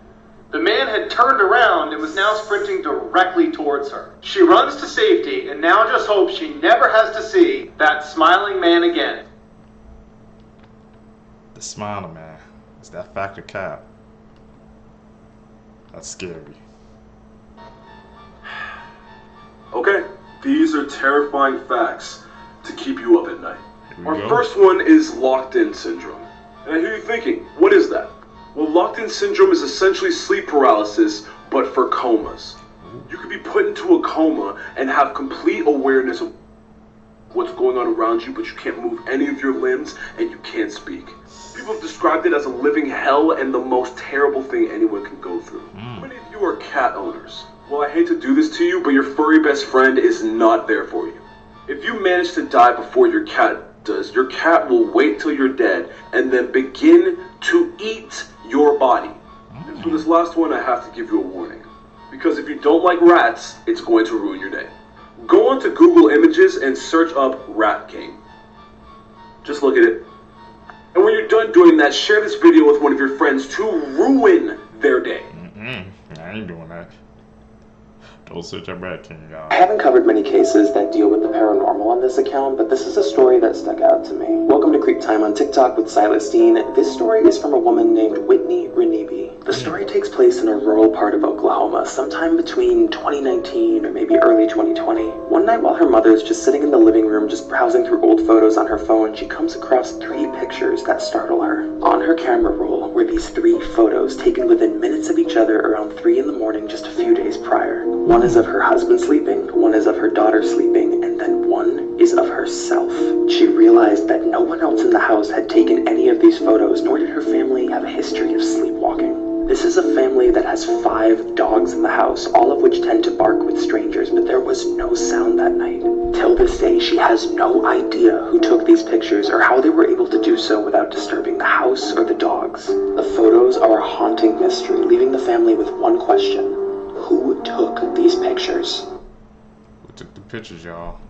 The man had turned around and was now sprinting directly towards her. She runs to safety and now just hopes she never has to see that smiling man again. The smiling man. Is that fact or cap? That's scary. Okay, these are terrifying facts to keep you up at night. Our go. first one is locked-in syndrome. And I hear you thinking, what is that? Well, locked-in syndrome is essentially sleep paralysis, but for comas. You could be put into a coma and have complete awareness of what's going on around you, but you can't move any of your limbs and you can't speak. People have described it as a living hell and the most terrible thing anyone can go through. How many of you are cat owners? Well, I hate to do this to you, but your furry best friend is not there for you. If you manage to die before your cat does, your cat will wait till you're dead and then begin to eat your body. And for this last one, I have to give you a warning. Because if you don't like rats, it's going to ruin your day. Go onto Google Images and search up Rat King. Just look at it. And when you're done doing that, share this video with one of your friends to ruin their day. I ain't doing that. Don't search up Rat King, y'all. I haven't covered many cases that deal with the paranormal on this account, but this is a story that stuck out to me. Welcome to Creep Time on TikTok with Celestine. This story is from a woman named Whitney Renebe. The story takes place in a rural part of Oklahoma, sometime between 2019 or maybe early 2020. One night while her mother is just sitting in the living room just browsing through old photos on her phone, she comes across 3 pictures that startle her. On her camera roll were these 3 photos taken within minutes of each other around 3 in the morning just a few days prior. One is of her husband sleeping, one is of her daughter sleeping, and then one is of herself. She realized that no one else in the house had taken any of these photos, nor did her family have a history of sleepwalking. This is a family that has 5 dogs in the house, all of which tend to bark with strangers, but there was no sound that night. Till this day, she has no idea who took these pictures or how they were able to do so without disturbing the house or the dogs. The photos are a haunting mystery, leaving the family with one question. Who took these pictures? Who took the pictures, y'all?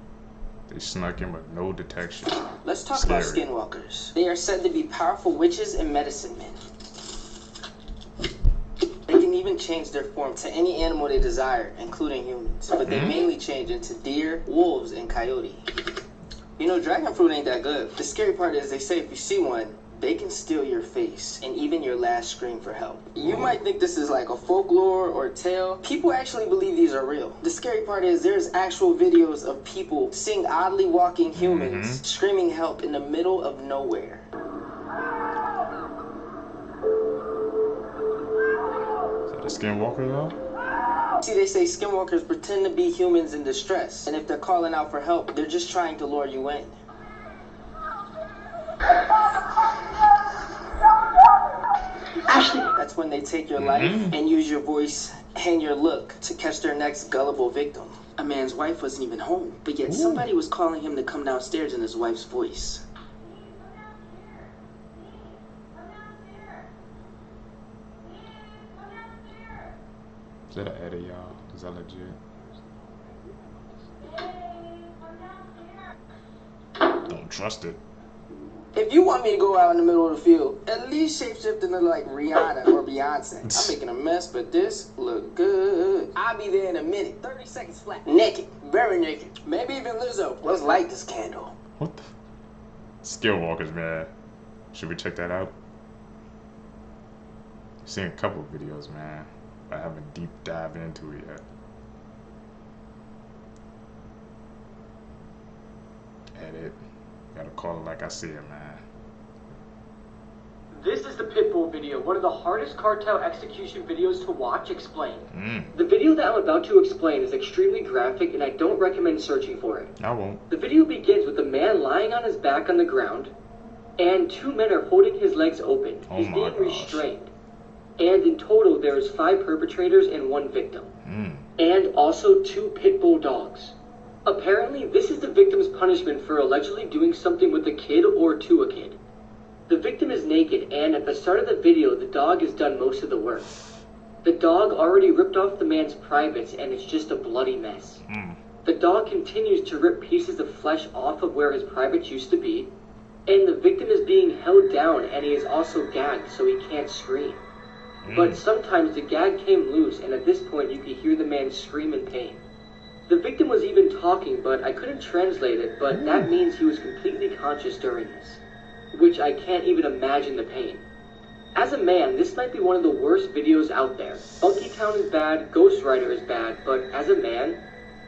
They snuck in with no detection. Let's talk about skinwalkers. They are said to be powerful witches and medicine men. They can even change their form to any animal they desire, including humans. But they mainly change into deer, wolves, and coyote. You know, dragon fruit ain't that good. The scary part is they say if you see one, they can steal your face and even your last scream for help. You might think this is like a folklore or a tale. People actually believe these are real. The scary part is there's actual videos of people seeing oddly walking humans screaming help in the middle of nowhere. Is that a skinwalker, y'all? See, they say skinwalkers pretend to be humans in distress, and if they're calling out for help, they're just trying to lure you in. Ashley. That's when they take your life and use your voice and your look to catch their next gullible victim. A man's wife wasn't even home, but yet somebody was calling him to come downstairs in his wife's voice. Is that an edit, y'all? Is that legit? Don't trust it. If you want me to go out in the middle of the field, at least shapeshift into like Rihanna or Beyonce. I'm making a mess, but this look good. I'll be there in a minute. 30 seconds flat. Naked. Very naked. Maybe even Lizzo. Let's light this candle. What the? Skinwalkers, man. Should we check that out? I've seen a couple of videos, man. I haven't deep dived into it yet. Edit. Gotta call it like I see it, man. This is the Pitbull video, one of the hardest cartel execution videos to watch. Explain. The video that I'm about to explain is extremely graphic and I don't recommend searching for it. I won't. The video begins with a man lying on his back on the ground and 2 men are holding his legs open. He's being restrained. And in total there is 5 perpetrators and 1 victim. And also 2 pit bull dogs. Apparently this is the victim's punishment for allegedly doing something with a kid or to a kid. The victim is naked, and at the start of the video, the dog has done most of the work. The dog already ripped off the man's privates, and it's just a bloody mess. The dog continues to rip pieces of flesh off of where his privates used to be, and the victim is being held down, and he is also gagged, so he can't scream. But sometimes the gag came loose, and at this point, you could hear the man scream in pain. The victim was even talking, but I couldn't translate it, but that means he was completely conscious during this. Which I can't even imagine the pain. As a man, this might be one of the worst videos out there. Funky Town is bad, Ghost Rider is bad, but as a man,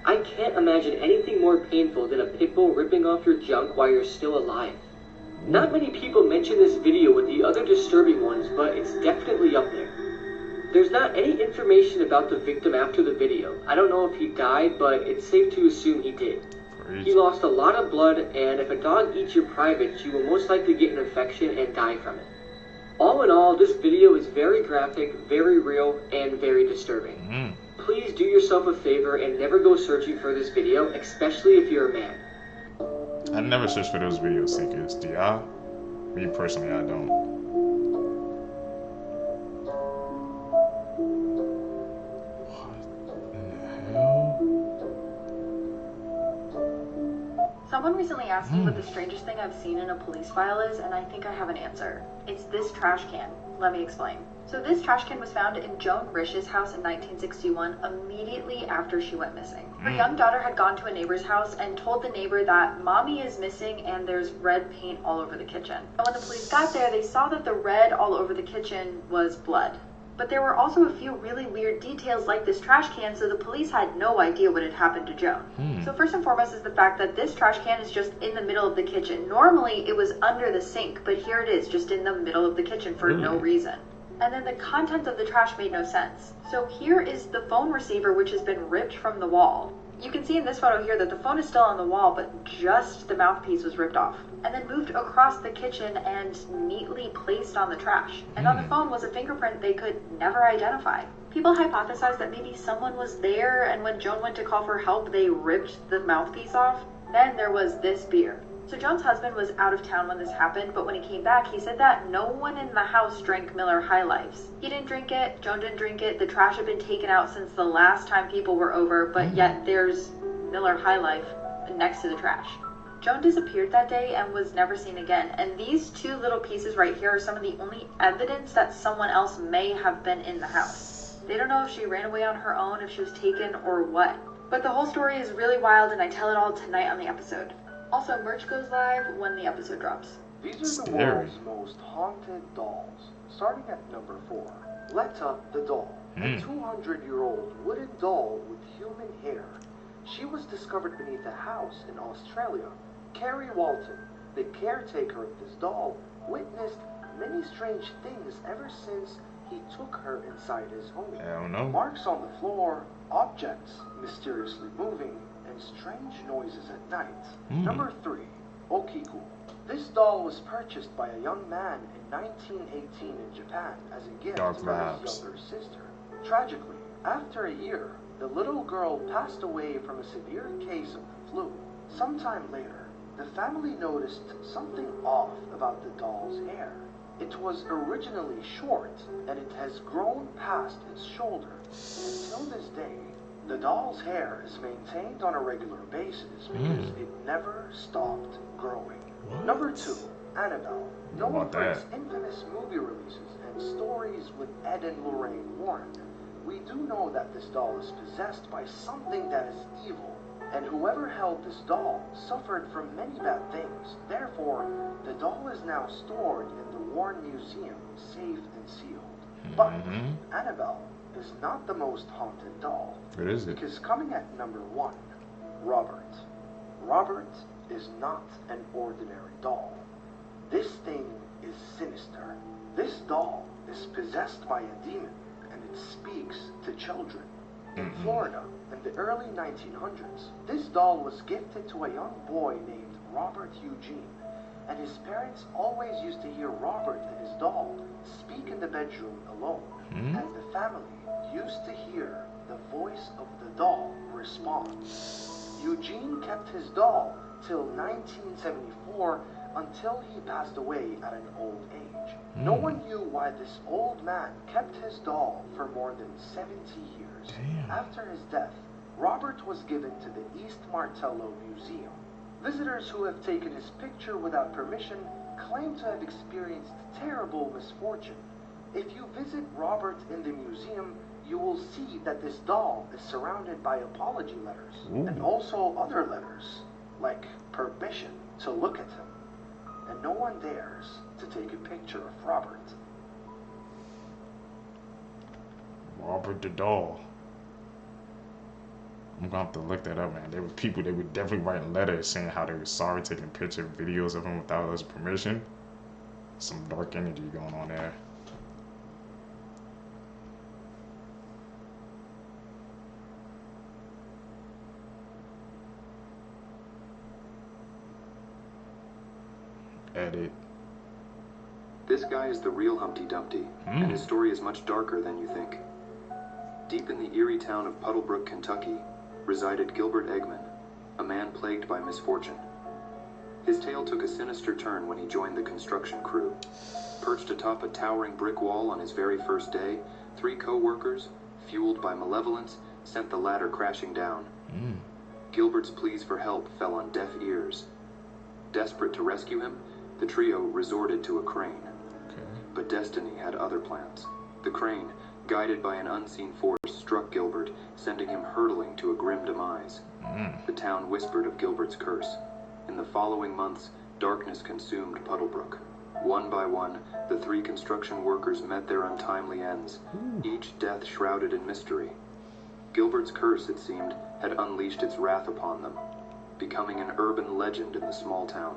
I can't imagine anything more painful than a pit bull ripping off your junk while you're still alive. Not many people mention this video with the other disturbing ones, but it's definitely up there. There's not any information about the victim after the video. I don't know if he died, but it's safe to assume he did. He lost a lot of blood, and if a dog eats your privates, you will most likely get an infection and die from it. All in all, this video is very graphic, very real, and very disturbing. Please do yourself a favor and never go searching for this video, especially if you're a man. I never search for those video seekers, do y'all? Me personally, I don't. Someone recently asked me what the strangest thing I've seen in a police file is, and I think I have an answer. It's this trash can. Let me explain. So this trash can was found in Joan Rish's house in 1961, immediately after she went missing. Her young daughter had gone to a neighbor's house and told the neighbor that mommy is missing and there's red paint all over the kitchen. And when the police got there, they saw that the red all over the kitchen was blood. But there were also a few really weird details like this trash can, so the police had no idea what had happened to Joan. So first and foremost is the fact that this trash can is just in the middle of the kitchen. Normally it was under the sink, but here it is just in the middle of the kitchen for no reason. And then the content of the trash made no sense. So here is the phone receiver, which has been ripped from the wall. You can see in this photo here that the phone is still on the wall, but just the mouthpiece was ripped off. And then moved across the kitchen and neatly placed on the trash. And on the phone was a fingerprint they could never identify. People hypothesized that maybe someone was there, and when Joan went to call for help, they ripped the mouthpiece off. Then there was this beer. So Joan's husband was out of town when this happened, but when he came back, he said that no one in the house drank Miller High Lifes. He didn't drink it, Joan didn't drink it, the trash had been taken out since the last time people were over, but yet there's Miller High Life next to the trash. Joan disappeared that day and was never seen again, and these 2 little pieces right here are some of the only evidence that someone else may have been in the house. They don't know if she ran away on her own, if she was taken, or what. But the whole story is really wild, and I tell it all tonight on the episode. Also, merch goes live when the episode drops. These are the world's most haunted dolls. Starting at number 4, Letta the doll, a 200-year-old wooden doll with human hair. She was discovered beneath a house in Australia. Carrie Walton, the caretaker of this doll, witnessed many strange things ever since he took her inside his home. I don't know. Marks on the floor, objects mysteriously moving, and strange noises at night. Number 3, Okiku. This doll was purchased by a young man in 1918 in Japan as a gift from his younger sister. Tragically, after a year, the little girl passed away from a severe case of the flu. Sometime later, the family noticed something off about the doll's hair. It was originally short, and it has grown past its shoulder. Until this day, the doll's hair is maintained on a regular basis because it never stopped growing. Number 2, Annabelle. Known for its infamous movie releases and stories with Ed and Lorraine Warren, we do know that this doll is possessed by something that is evil, and whoever held this doll suffered from many bad things. Therefore, the doll is now stored in the Warren Museum, safe and sealed. But Annabelle is not the most haunted doll. What is it? Because coming at number 1, Robert. Robert is not an ordinary doll. This thing is sinister. This doll is possessed by a demon, and it speaks to children. In Florida, in the early 1900s, this doll was gifted to a young boy named Robert Eugene, and his parents always used to hear Robert and his doll speak in the bedroom alone, and the family used to hear the voice of the doll respond. Eugene kept his doll till 1974 until he passed away at an old age. No one knew why this old man kept his doll for more than 70 years. After his death, Robert was given to the East Martello Museum. Visitors who have taken his picture without permission claim to have experienced terrible misfortune. If you visit Robert in the museum, you will see that this doll is surrounded by apology letters and also other letters, like permission to look at him. And no one dares to take a picture of Robert. Robert the doll. I'm gonna have to look that up, man. There were people that would definitely write letters saying how they were sorry taking picture videos of him without his permission. Some dark energy going on there. Edit. This guy is the real Humpty Dumpty, and his story is much darker than you think. Deep in the eerie town of Puddlebrook, Kentucky, resided Gilbert Eggman, a man plagued by misfortune. His tale took a sinister turn when he joined the construction crew. Perched atop a towering brick wall on his very first day, 3 co-workers, fueled by malevolence, sent the ladder crashing down. Gilbert's pleas for help fell on deaf ears. Desperate to rescue him, the trio resorted to a crane. But destiny had other plans. The crane, guided by an unseen force, struck Gilbert, sending him hurtling to a grim demise. The town whispered of Gilbert's curse. In the following months, darkness consumed Puddlebrook. One by one, the 3 construction workers met their untimely ends, each death shrouded in mystery. Gilbert's curse, it seemed, had unleashed its wrath upon them, becoming an urban legend in the small town.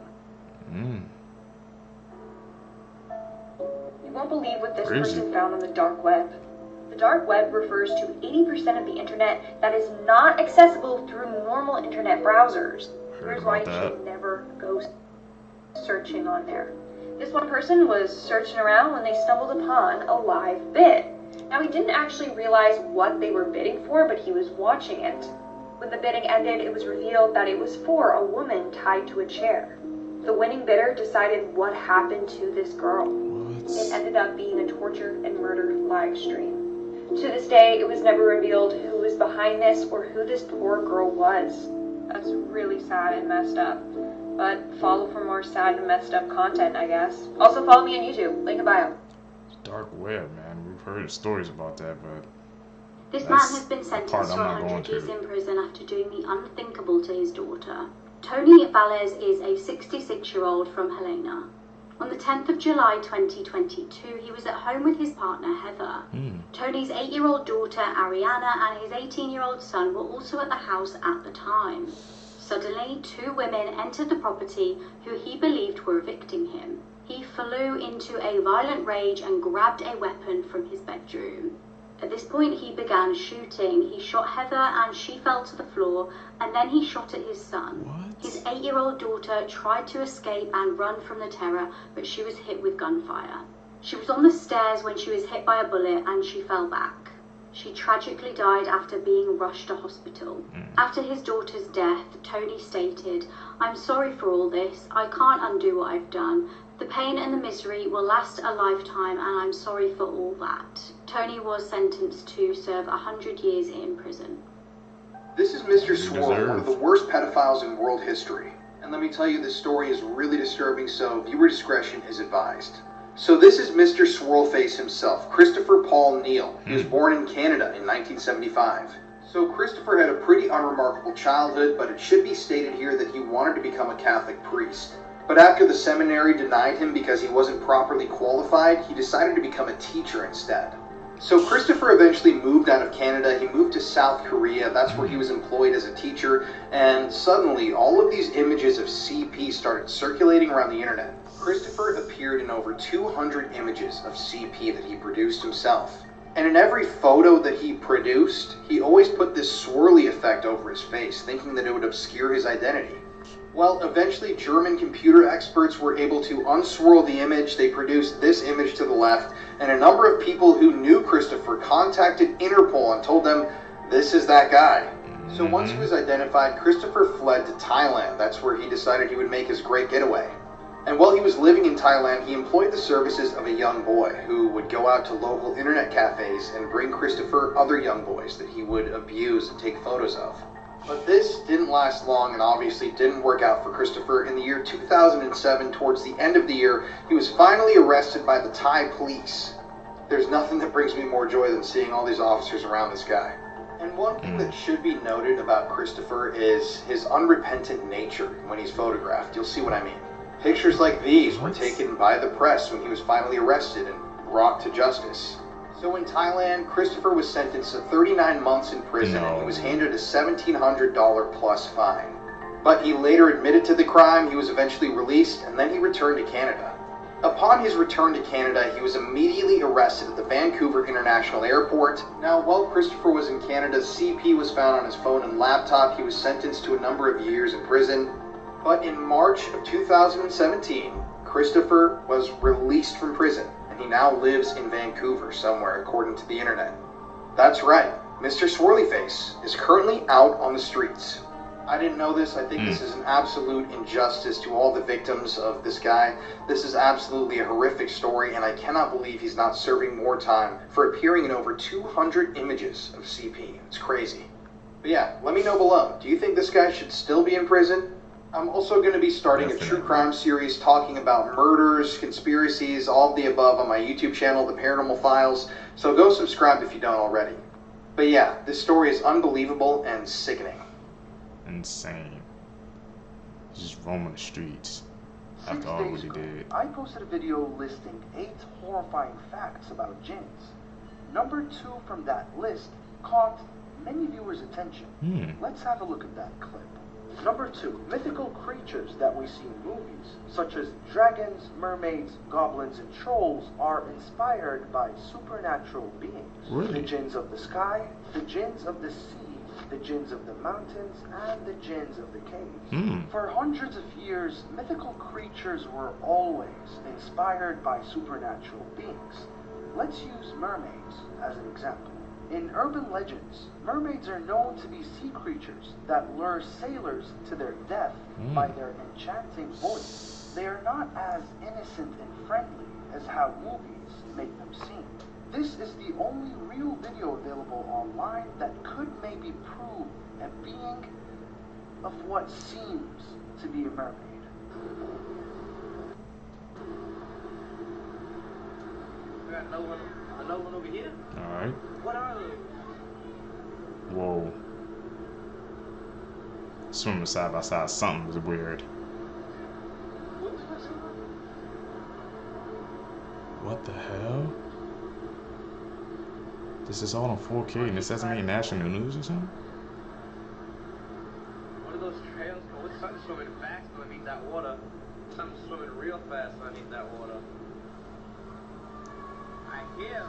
You won't believe what this person found on the dark web. The dark web refers to 80% of the internet that is not accessible through normal internet browsers. Here's why you should never go searching on there. This one person was searching around when they stumbled upon a live bid. Now, he didn't actually realize what they were bidding for, but he was watching it. When the bidding ended, it was revealed that it was for a woman tied to a chair. The winning bidder decided what happened to this girl. It ended up being a torture and murder live stream. To this day, it was never revealed who was behind this or who this poor girl was. That's really sad and messed up. But follow for more sad and messed up content, I guess. Also follow me on YouTube, link in bio. Dark web, man. We've heard stories about that, but this man has been sentenced to 100 years in prison after doing the unthinkable to his daughter. Tony Valles is a 66-year-old from Helena. On the 10th of July 2022, he was at home with his partner Heather. Tony's 8-year-old daughter Ariana and his 18-year-old son were also at the house at the time. Suddenly, 2 women entered the property who he believed were evicting him. He flew into a violent rage and grabbed a weapon from his bedroom. At this point, he began shooting. He shot Heather and she fell to the floor, and then he shot at his son. His 8-year-old daughter tried to escape and run from the terror, but she was hit with gunfire. She was on the stairs when she was hit by a bullet and she fell back. She tragically died after being rushed to hospital. After his daughter's death, Tony stated, "I'm sorry for all this. I can't undo what I've done. The pain and the misery will last a lifetime, and I'm sorry for all that." Tony was sentenced to serve 100 years in prison. This is Mr. Swirl, one of the worst pedophiles in world history. And let me tell you, this story is really disturbing, so viewer discretion is advised. So this is Mr. Swirl Face himself, Christopher Paul Neal. He was born in Canada in 1975. So Christopher had a pretty unremarkable childhood, but it should be stated here that he wanted to become a Catholic priest. But after the seminary denied him because he wasn't properly qualified, he decided to become a teacher instead. So Christopher eventually moved out of Canada. He moved to South Korea. That's where he was employed as a teacher. And suddenly, all of these images of CP started circulating around the internet. Christopher appeared in over 200 images of CP that he produced himself. And in every photo that he produced, he always put this swirly effect over his face, thinking that it would obscure his identity. Well, eventually German computer experts were able to unswirl the image. They produced this image to the left, and a number of people who knew Christopher contacted Interpol and told them, this is that guy. So once he was identified, Christopher fled to Thailand. That's where he decided he would make his great getaway. And while he was living in Thailand, he employed the services of a young boy who would go out to local internet cafes and bring Christopher other young boys that he would abuse and take photos of. But this didn't last long and obviously didn't work out for Christopher. In the year 2007, towards the end of the year, he was finally arrested by the Thai police. There's nothing that brings me more joy than seeing all these officers around this guy. And one thing that should be noted about Christopher is his unrepentant nature when he's photographed. You'll see what I mean. Pictures like these were taken by the press when he was finally arrested and brought to justice. So in Thailand, Christopher was sentenced to 39 months in prison and he was handed a $1,700 plus fine. But he later admitted to the crime, he was eventually released, and then he returned to Canada. Upon his return to Canada, he was immediately arrested at the Vancouver International Airport. Now, while Christopher was in Canada, CP was found on his phone and laptop. He was sentenced to a number of years in prison. But in March of 2017, Christopher was released from prison. He now lives in Vancouver somewhere, according to the internet. That's right, Mr. Swirly Face is currently out on the streets. I didn't know this. I think this is an absolute injustice to all the victims of this guy. This is absolutely a horrific story, and I cannot believe he's not serving more time for appearing in over 200 images of CP. It's crazy. But yeah, let me know below. Do you think this guy should still be in prison? I'm also going to be starting a true crime series talking about murders, conspiracies, all of the above on my YouTube channel, The Paranormal Files, so go subscribe if you don't already. But yeah, this story is unbelievable and sickening. Insane. Just roaming the streets after all what he did. I posted a video listing 8 horrifying facts about jinns. Number 2 from that list caught many viewers' attention. Let's have a look at that clip. Number 2, mythical creatures that we see in movies, such as dragons, mermaids, goblins, and trolls, are inspired by supernatural beings. Really? The jinns of the sky, the jinns of the sea, the jinns of the mountains, and the jinns of the caves. For hundreds of years, mythical creatures were always inspired by supernatural beings. Let's use mermaids as an example. In urban legends, mermaids are known to be sea creatures that lure sailors to their death by their enchanting voice. They are not as innocent and friendly as how movies make them seem. This is the only real video available online that could maybe prove a being of what seems to be a mermaid. We got another one over here. Alright. What are those? Whoa. Swimming side by side, something was weird. What the hell? This is all on 4K and this doesn't mean national news or something? What are those trails called? Something swimming fast underneath that water. Something swimming real fast underneath that water. I hear.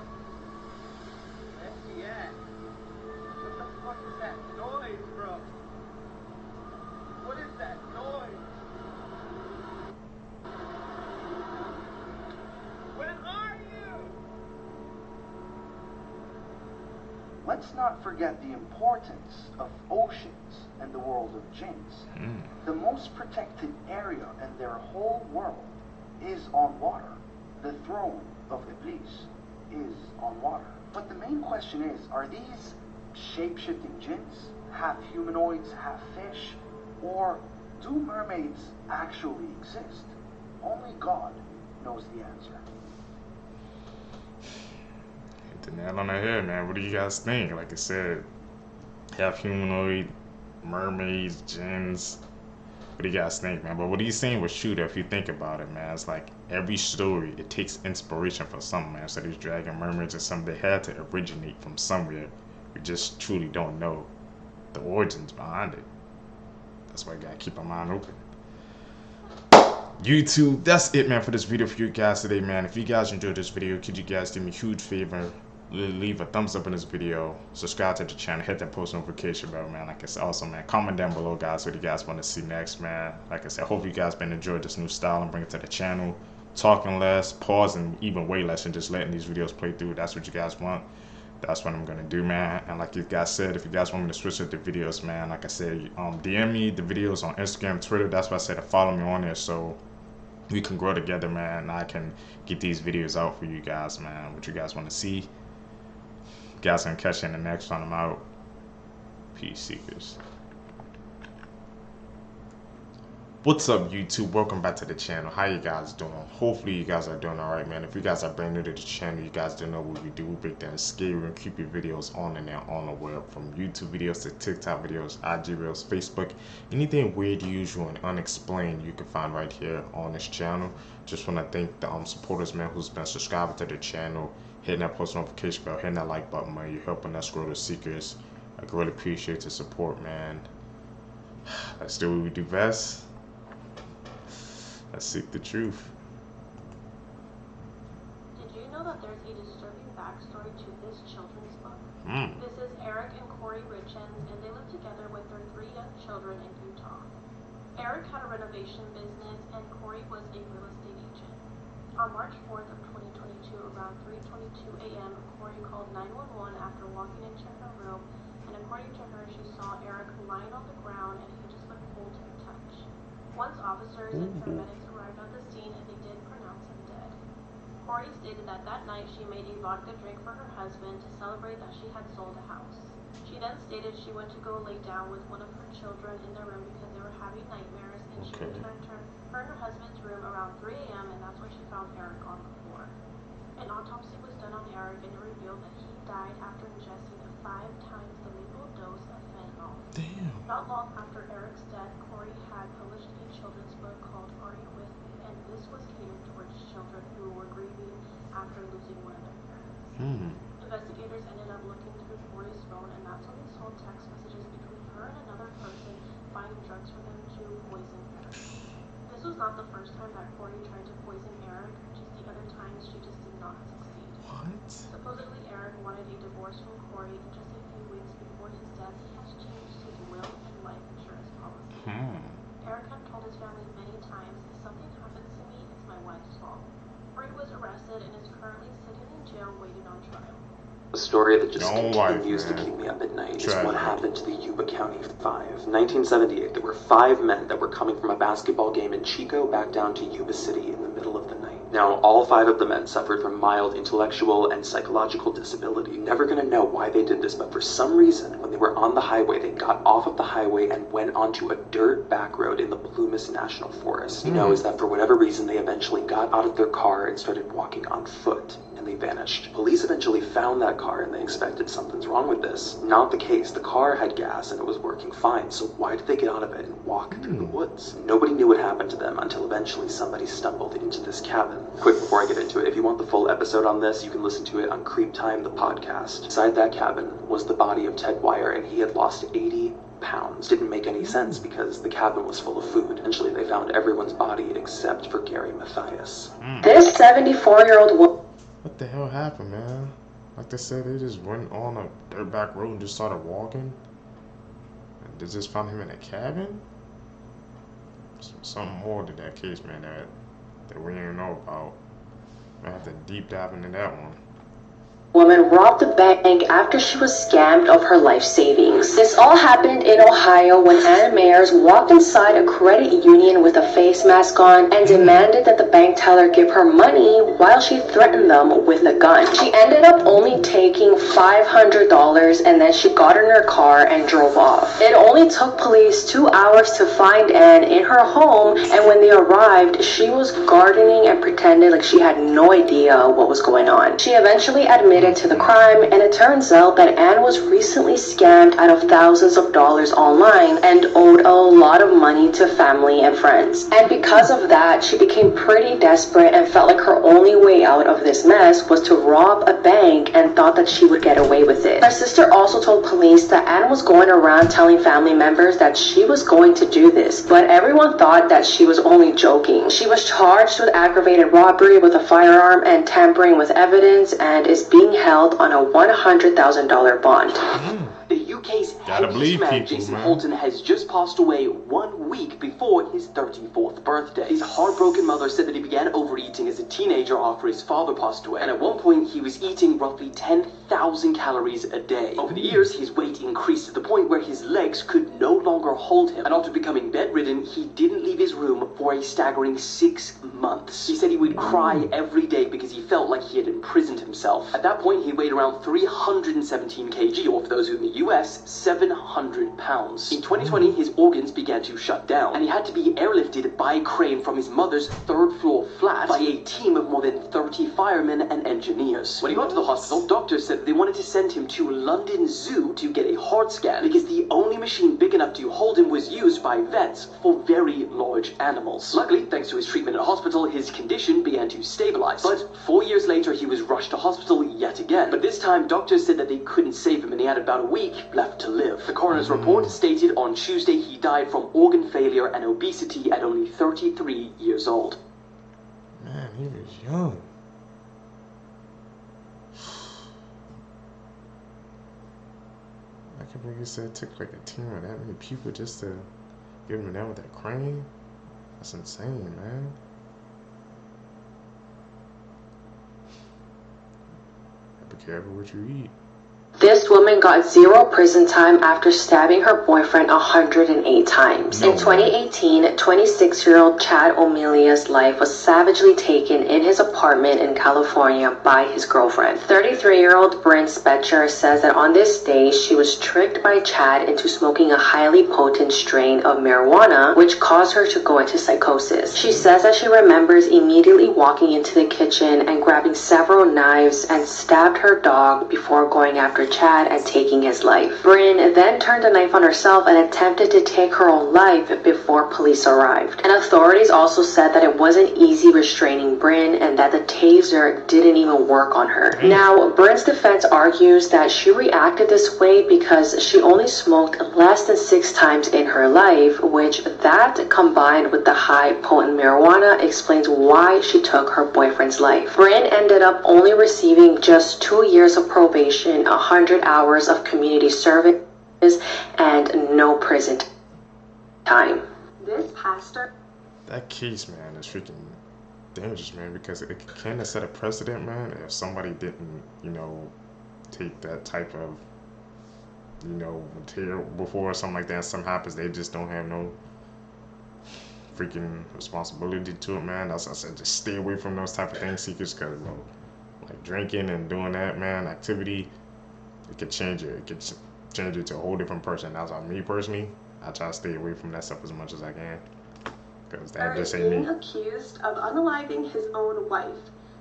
Where's he at? What the fuck is that noise, bro? What is that noise? Where are you? Let's not forget the importance of oceans and the world of jinns. The most protected area in their whole world is on water. The throne of Iblis is on water. But the main question is, are these shape-shifting jinns, half humanoids, half fish, or do mermaids actually exist? Only God knows the answer. Hit the nail on the head, man. What do you guys think? Like I said, half humanoid, mermaids, jinns. What do you guys think, man? But what he's saying was true, if you think about it, man. It's like every story, it takes inspiration from something, man. So these dragon mermaids and something, they had to originate from somewhere. We just truly don't know the origins behind it. That's why you gotta keep our mind open. YouTube, that's it, man, for this video for you guys today, man. If you guys enjoyed this video, could you guys do me a huge favor? Leave a thumbs up in this video, subscribe to the channel, hit that post notification bell, man. Like I said, also, man, comment down below, guys, what you guys want to see next, man. Like I said, I hope you guys been enjoying this new style and bring it to the channel. Talking less, pausing even way less, and just letting these videos play through. That's what you guys want. That's what I'm gonna do, man. And like you guys said, if you guys want me to switch up the videos, man, like I said, DM me the videos on Instagram, Twitter. That's why I said to follow me on there, so we can grow together, man, and I can get these videos out for you guys, man. What you guys want to see. You guys can catch you in the next one. I'm out. Peace, seekers. What's up, YouTube? Welcome back to the channel. How you guys doing? Hopefully you guys are doing alright, man. If you guys are brand new to the channel, you guys don't know what we do. We break down scary and creepy videos on and on the web, from YouTube videos to TikTok videos, IG Reels, Facebook. Anything weird, usual, and unexplained you can find right here on this channel. Just want to thank the supporters, man, who's been subscribing to the channel, hitting that post notification bell, hitting that like button, man. You're helping us grow the seekers. I really appreciate the support, man. Let's do what we do best. Let's seek the truth. Did you know that there's a disturbing backstory to this children's book? Mm. This is Eric and Corey Richens, and they live together with their 3 young children in Utah. Eric had a renovation business, and Corey was a real estate agent. On March 4th of 2022, around 3:22 a.m., Corey called 911 after walking into her room, and according to her, she saw Eric lying on the ground, and he just looked cold to the touch. Once officers and paramedics arrived at the scene, and they did pronounce him dead. Corey stated that that night she made a vodka drink for her husband to celebrate that she had sold a house. She then stated she went to go lay down with one of her children in their room because they were having nightmares, and she returned to her and her husband's room around 3 a.m., and that's when she found Eric on the floor. An autopsy was done on Eric, and it revealed that he died after ingesting 5 times the lethal dose of fentanyl. Damn. Not long after Eric's death, Corey had published a children's book called Are You With Me? And this was catered towards children who were grieving after losing one of their parents. Investigators ended up looking through Corey's phone, and that's when they saw text messages between her and another person finding drugs for them to poison Eric. This was not the first time that Corey tried to poison Eric, just the other times she just did not succeed. What? Supposedly Eric wanted a divorce from Corey, and just a few weeks before his death, he has changed his will and life insurance policy. Eric had told his family many times, if something happens to me, it's my wife's fault. Corey was arrested and is currently sitting in jail waiting on trial. The story that just continues to keep me up at night is what happened to the Yuba County Five. 1978, there were 5 men that were coming from a basketball game in Chico back down to Yuba City in the middle of the night. Now, all 5 of the men suffered from mild intellectual and psychological disability. Never gonna know why they did this, but for some reason, when they were on the highway, they got off of the highway and went onto a dirt back road in the Plumas National Forest. You know, is that for whatever reason, they eventually got out of their car and started walking on foot. They vanished. Police eventually found that car, and they expected something's wrong with this. Not the case. The car had gas and it was working fine, so why did they get out of it and walk through the woods? Nobody knew what happened to them until eventually somebody stumbled into this cabin. Quick before I get into it, if you want the full episode on this, you can listen to it on Creep Time, the podcast. Inside that cabin was the body of Ted Wire, and he had lost 80 pounds. Didn't make any sense because the cabin was full of food. Eventually they found everyone's body except for Gary Mathias. This 74-year-old woman. What the hell happened, man? Like they said, they just went on a dirt back road and just started walking. And they just found him in a cabin? Something more to that case, man, that we didn't know about. I have to deep dive into that one. Woman robbed a bank after she was scammed of her life savings. This all happened in Ohio when Anna Mayers walked inside a credit union with a face mask on and demanded that the bank teller give her money while she threatened them with a gun. She ended up only taking $500, and then she got in her car and drove off. It only took police 2 hours to find Anne in her home, and when they arrived, she was gardening and pretended like she had no idea what was going on. She eventually admitted related to the crime, and it turns out that Anne was recently scammed out of thousands of dollars online and owed a lot of money to family and friends. And because of that, she became pretty desperate and felt like her only way out of this mess was to rob a bank and thought that she would get away with it. Her sister also told police that Anne was going around telling family members that she was going to do this, but everyone thought that she was only joking. She was charged with aggravated robbery with a firearm and tampering with evidence and is being held on a $100,000 bond. The UK's heaviest man, Jason Holton, has just passed away 1 week before his 34th birthday. His heartbroken mother said that he began overeating as a teenager after his father passed away, and at one point he was eating roughly 10,000 calories a day. Over the years, his weight increased to the point where his legs could no longer hold him, and after becoming bedridden, he didn't leave his room for a staggering 6 months. He said he would cry every day because he felt like he had imprisoned himself. At that point, he weighed around 317 kg, or for those who in the US, 700 pounds. In 2020, his organs began to shut down, and he had to be airlifted by a crane from his mother's third-floor flat by a team of more than 30 firemen and engineers. When he got to the hospital, doctors said that they wanted to send him to London Zoo to get a heart scan because the only machine big enough to hold him was used by vets for very large animals. Luckily, thanks to his treatment at hospital, his condition began to stabilize. But 4 years later, he was rushed to hospital yet again. But this time, doctors said that they couldn't save him, and he had about a week left to live. The coroner's report stated on Tuesday he died from organ failure and obesity at only 33 years old. Man, he was young. I can't believe you said it took like a team of that many people just to get him down with that crane. That's insane, man. Be careful what you eat. This woman got 0 prison time after stabbing her boyfriend 108 times. In 2018, 26-year-old Chad O'Melia's life was savagely taken in his apartment in California by his girlfriend. 33-year-old Bryn Spetcher says that on this day, she was tricked by Chad into smoking a highly potent strain of marijuana, which caused her to go into psychosis. She says that she remembers immediately walking into the kitchen and grabbing several knives and stabbed her dog before going after Chad and taking his life. Bryn then turned the knife on herself and attempted to take her own life before police arrived. And authorities also said that it wasn't easy restraining Bryn and that the taser didn't even work on her. Now, Bryn's defense argues that she reacted this way because she only smoked less than 6 times in her life, which that combined with the high potent marijuana explains why she took her boyfriend's life. Bryn ended up only receiving just 2 years of probation, 100 hours of community service, and no prison time. This pastor... That case, man, is freaking dangerous, man, because it can kind of set a precedent, man, if somebody didn't, you know, take that type of, you know, material before or something like that, something happens, they just don't have no freaking responsibility to it, man. That's why I said, just stay away from those type of things, seekers, because, you know, like drinking and doing that, man, activity, it could change it. It could change it to a whole different person. That's why me personally, I try to stay away from that stuff as much as I can, because that just ain't me. Being accused of unaliving his own wife.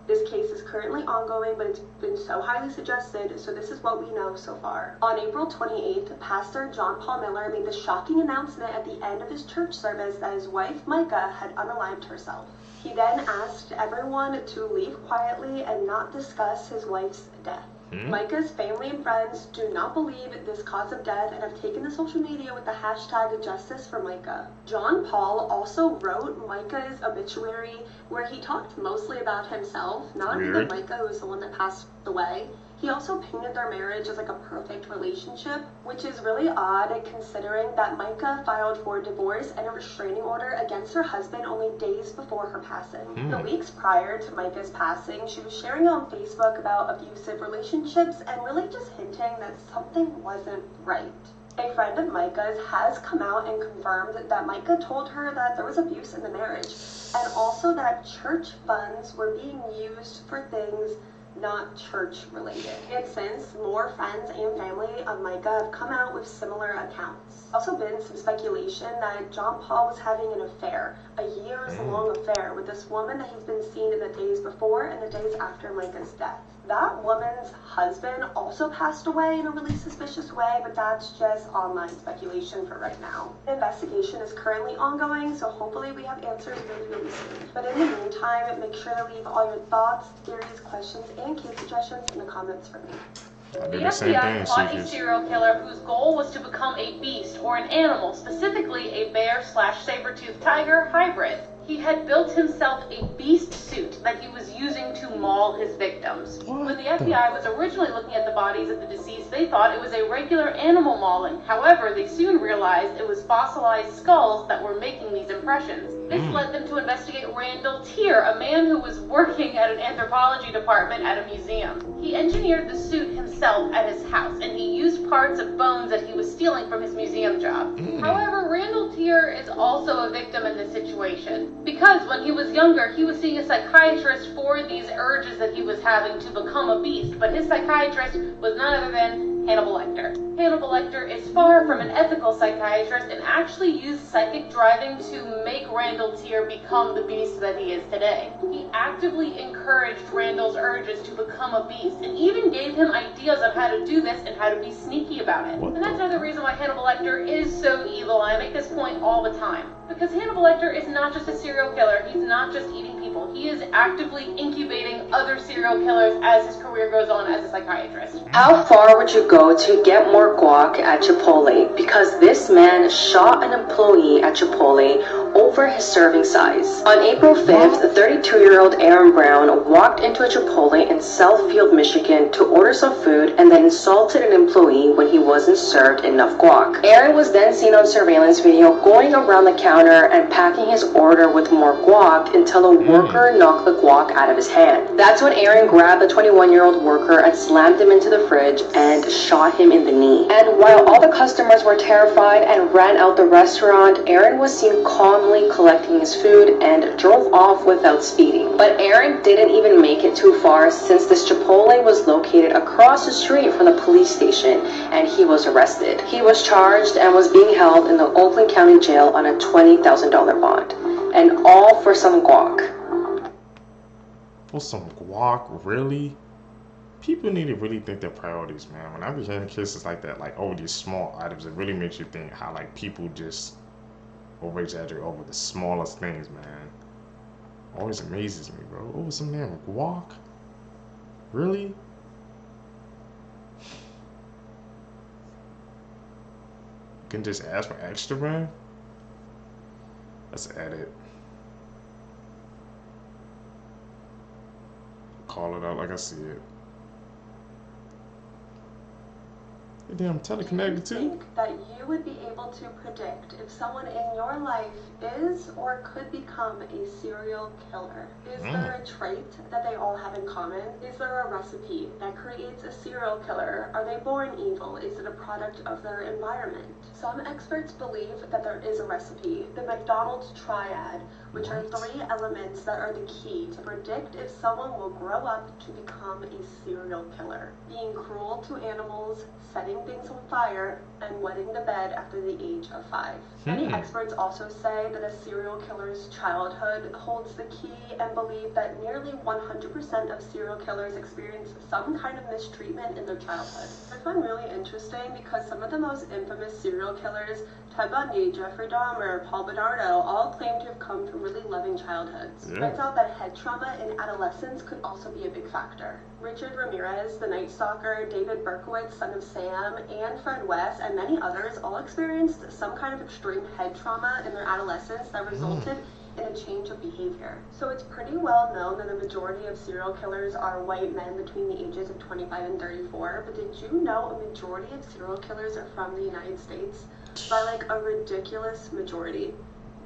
This case is currently ongoing, but it's been so highly suggested, so this is what we know so far. On April 28th, Pastor John Paul Miller made the shocking announcement at the end of his church service that his wife, Micah, had unalived herself. He then asked everyone to leave quietly and not discuss his wife's death. Micah's family and friends do not believe this cause of death and have taken to social media with the hashtag Justice for Micah. John Paul also wrote Micah's obituary, where he talked mostly about himself, not even Micah, who was the one that passed away. He also painted their marriage as like a perfect relationship, which is really odd considering that Micah filed for divorce and a restraining order against her husband only days before her passing. The weeks prior to Micah's passing, she was sharing on Facebook about abusive relationships and really just hinting that something wasn't right. A friend of Micah's has come out and confirmed that Micah told her that there was abuse in the marriage, and also that church funds were being used for things not church related. And since, more friends and family of Micah have come out with similar accounts. Also been some speculation that John Paul was having an affair, a years-long affair with this woman that he's been seeing in the days before and the days after Micah's death. That woman's husband also passed away in a really suspicious way, but that's just online speculation for right now. The investigation is currently ongoing, so hopefully we have answers really soon. But in the meantime, make sure to leave all your thoughts, theories, questions, and case suggestions in the comments for me. The FBI caught a serial killer whose goal was to become a beast or an animal, specifically a bear/saber-toothed tiger hybrid. He had built himself a beast suit that he was using to maul his victims. When the FBI was originally looking at the bodies of the deceased, they thought it was a regular animal mauling. However, they soon realized it was fossilized skulls that were making these impressions. This led them to investigate Randall Tier, a man who was working at an anthropology department at a museum. He engineered the suit himself at his house, and he used parts of bones that he was stealing from his museum job. However, Randall Tier is also a victim in this situation, because when he was younger, he was seeing a psychiatrist for these urges that he was having to become a beast, but his psychiatrist was none other than Hannibal Lecter. Hannibal Lecter is far from an ethical psychiatrist and actually used psychic driving to make Randall Tier become the beast that he is today. He actively encouraged Randall's urges to become a beast and even gave him ideas on how to do this and how to be sneaky about it. And that's another reason why Hannibal Lecter is so evil. I make this point all the time. Because Hannibal Lecter is not just a serial killer, he's not just eating people, he is actively incubating other serial killers as his career goes on as a psychiatrist. How far would you go to get more guac at Chipotle? Because this man shot an employee at Chipotle over his serving size. On April 5th, 32-year-old Aaron Brown walked into a Chipotle in Southfield, Michigan to order some food and then insulted an employee when he wasn't served enough guac. Aaron was then seen on surveillance video going around the counter and packing his order with more guac until a worker knocked the guac out of his hand. That's when Aaron grabbed the 21-year-old worker and slammed him into the fridge and shot him in the knee. And while all the customers were terrified and ran out the restaurant, Aaron was seen calmly collecting his food and drove off without speeding. But Aaron didn't even make it too far, since this Chipotle was located across the street from the police station, and he was arrested. He was charged and was being held in the Oakland County Jail on a $20,000 bond, and all for some guac. For some guac, really? People need to really think their priorities, man. When I be hearing cases like that, like over these small items, it really makes you think how like people just over exaggerate over the smallest things, man. Always amazes me, bro. Over some damn guac? Really? You can just ask for extra, man? Let's edit. Call it out like I see it. Hey, damn, teleconnected too. Do you think that you would be able to predict if someone in your life is or could become a serial killer? Is there a trait that they all have in common? Is there a recipe that creates a serial killer? Are they born evil? Is it a product of their environment? Some experts believe that there is a recipe, the McDonald's triad, which are 3 elements that are the key to predict if someone will grow up to become a serial killer. Being cruel to animals, setting things on fire, and wetting the bed after the age of 5. Many experts also say that a serial killer's childhood holds the key and believe that nearly 100% of serial killers experience some kind of mistreatment in their childhood. I find really interesting because some of the most infamous serial killers, Ted Bundy, Jeffrey Dahmer, Paul Bernardo, all claim to have come from really loving childhoods. Turns out that head trauma in adolescence could also be a big factor. Richard Ramirez, the Night Stalker, David Berkowitz, son of Sam, and Fred West, and many others all experienced some kind of extreme head trauma in their adolescence that resulted in a change of behavior. So it's pretty well known that the majority of serial killers are white men between the ages of 25 and 34, but did you know a majority of serial killers are from the United States? By like a ridiculous majority.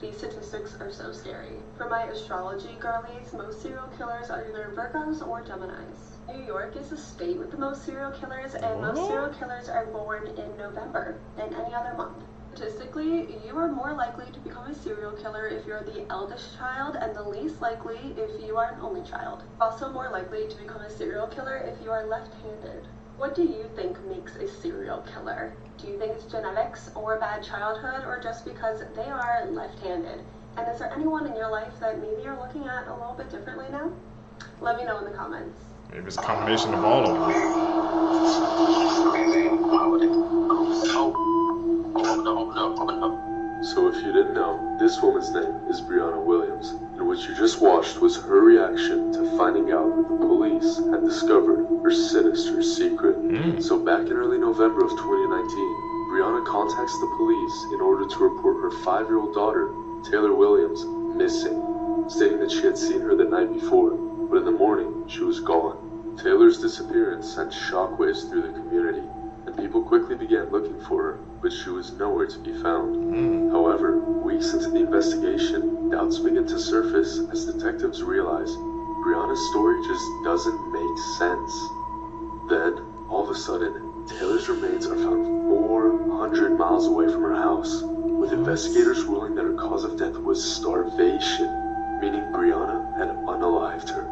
These statistics are so scary. For my astrology girlies, most serial killers are either Virgos or Geminis. New York is the state with the most serial killers, and most serial killers are born in November and any other month. Statistically, you are more likely to become a serial killer if you're the eldest child, and the least likely if you are an only child. Also more likely to become a serial killer if you are left-handed. What do you think makes a serial killer? Do you think it's genetics, or a bad childhood, or just because they are left-handed? And is there anyone in your life that maybe you're looking at a little bit differently now? Let me know in the comments. Maybe it's a combination of all of them. So if you didn't know, this woman's name is Briana Williams, and what you just watched was her reaction to finding out that the police had discovered her sinister secret. So back in early November of 2019, Briana contacts the police in order to report her 5-year-old daughter, Taylor Williams, missing, stating that she had seen her the night before, but in the morning, she was gone. Taylor's disappearance sent shockwaves through the community, and people quickly began looking for her, but she was nowhere to be found. However, weeks into the investigation, doubts begin to surface as detectives realize Briana's story just doesn't make sense. Then, all of a sudden, Taylor's remains are found 400 miles away from her house, with investigators ruling that her cause of death was starvation, meaning Briana had unalived her.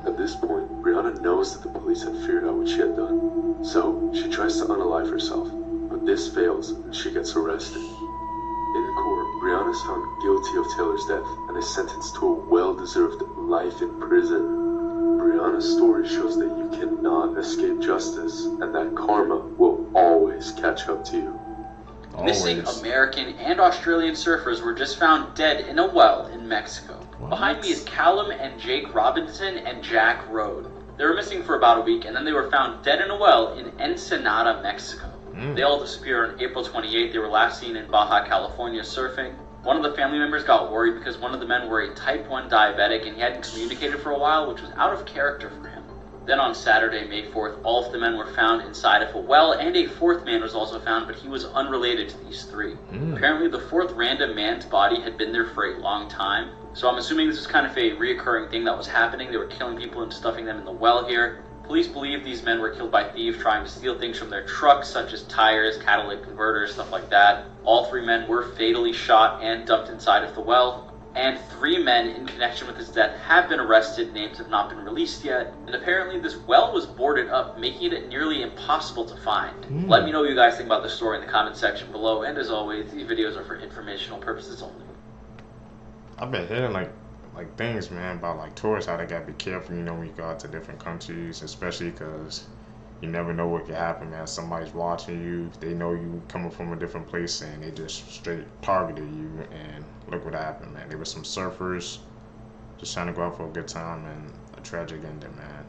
At this point, Briana knows that the police had figured out what she had done, so she tries to unalive herself, but this fails and she gets arrested. In court, Briana is found guilty of Taylor's death and is sentenced to a well-deserved life in prison. Briana's story shows that you cannot escape justice and that karma will always catch up to you. Missing American and Australian surfers were just found dead in a well in Mexico. Behind me is Callum and Jake Robinson and Jack Rode. They were missing for about a week, and then they were found dead in a well in Ensenada, Mexico. They all disappeared on April 28th. They were last seen in Baja California surfing. One of the family members got worried because one of the men were a type 1 diabetic and he hadn't communicated for a while, which was out of character for him. Then on Saturday, May 4th, all of the men were found inside of a well, and a 4th man was also found, but he was unrelated to these 3. Apparently, the 4th random man's body had been there for a long time, so I'm assuming this is kind of a reoccurring thing that was happening. They were killing people and stuffing them in the well here. Police believe these men were killed by thieves trying to steal things from their trucks, such as tires, catalytic converters, stuff like that. All 3 men were fatally shot and dumped inside of the well. And 3 men in connection with his death have been arrested. Names have not been released yet. And apparently this well was boarded up, making it nearly impossible to find. Let me know what you guys think about this story in the comment section below. And as always, these videos are for informational purposes only. I've been hearing like things, man, about like tourists, how they gotta be careful, you know, when you go out to different countries, especially because you never know what could happen, man. Somebody's watching you, they know you coming from a different place, and they just straight targeted you, and look what happened, man. There were some surfers just trying to go out for a good time, and a tragic ending, man.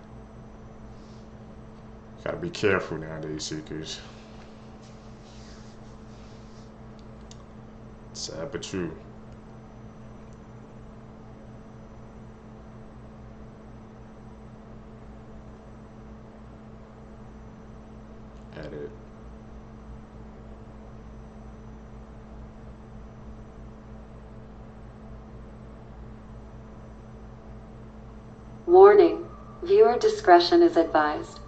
Gotta be careful nowadays, seekers. Sad but true. Edit. Warning, viewer discretion is advised.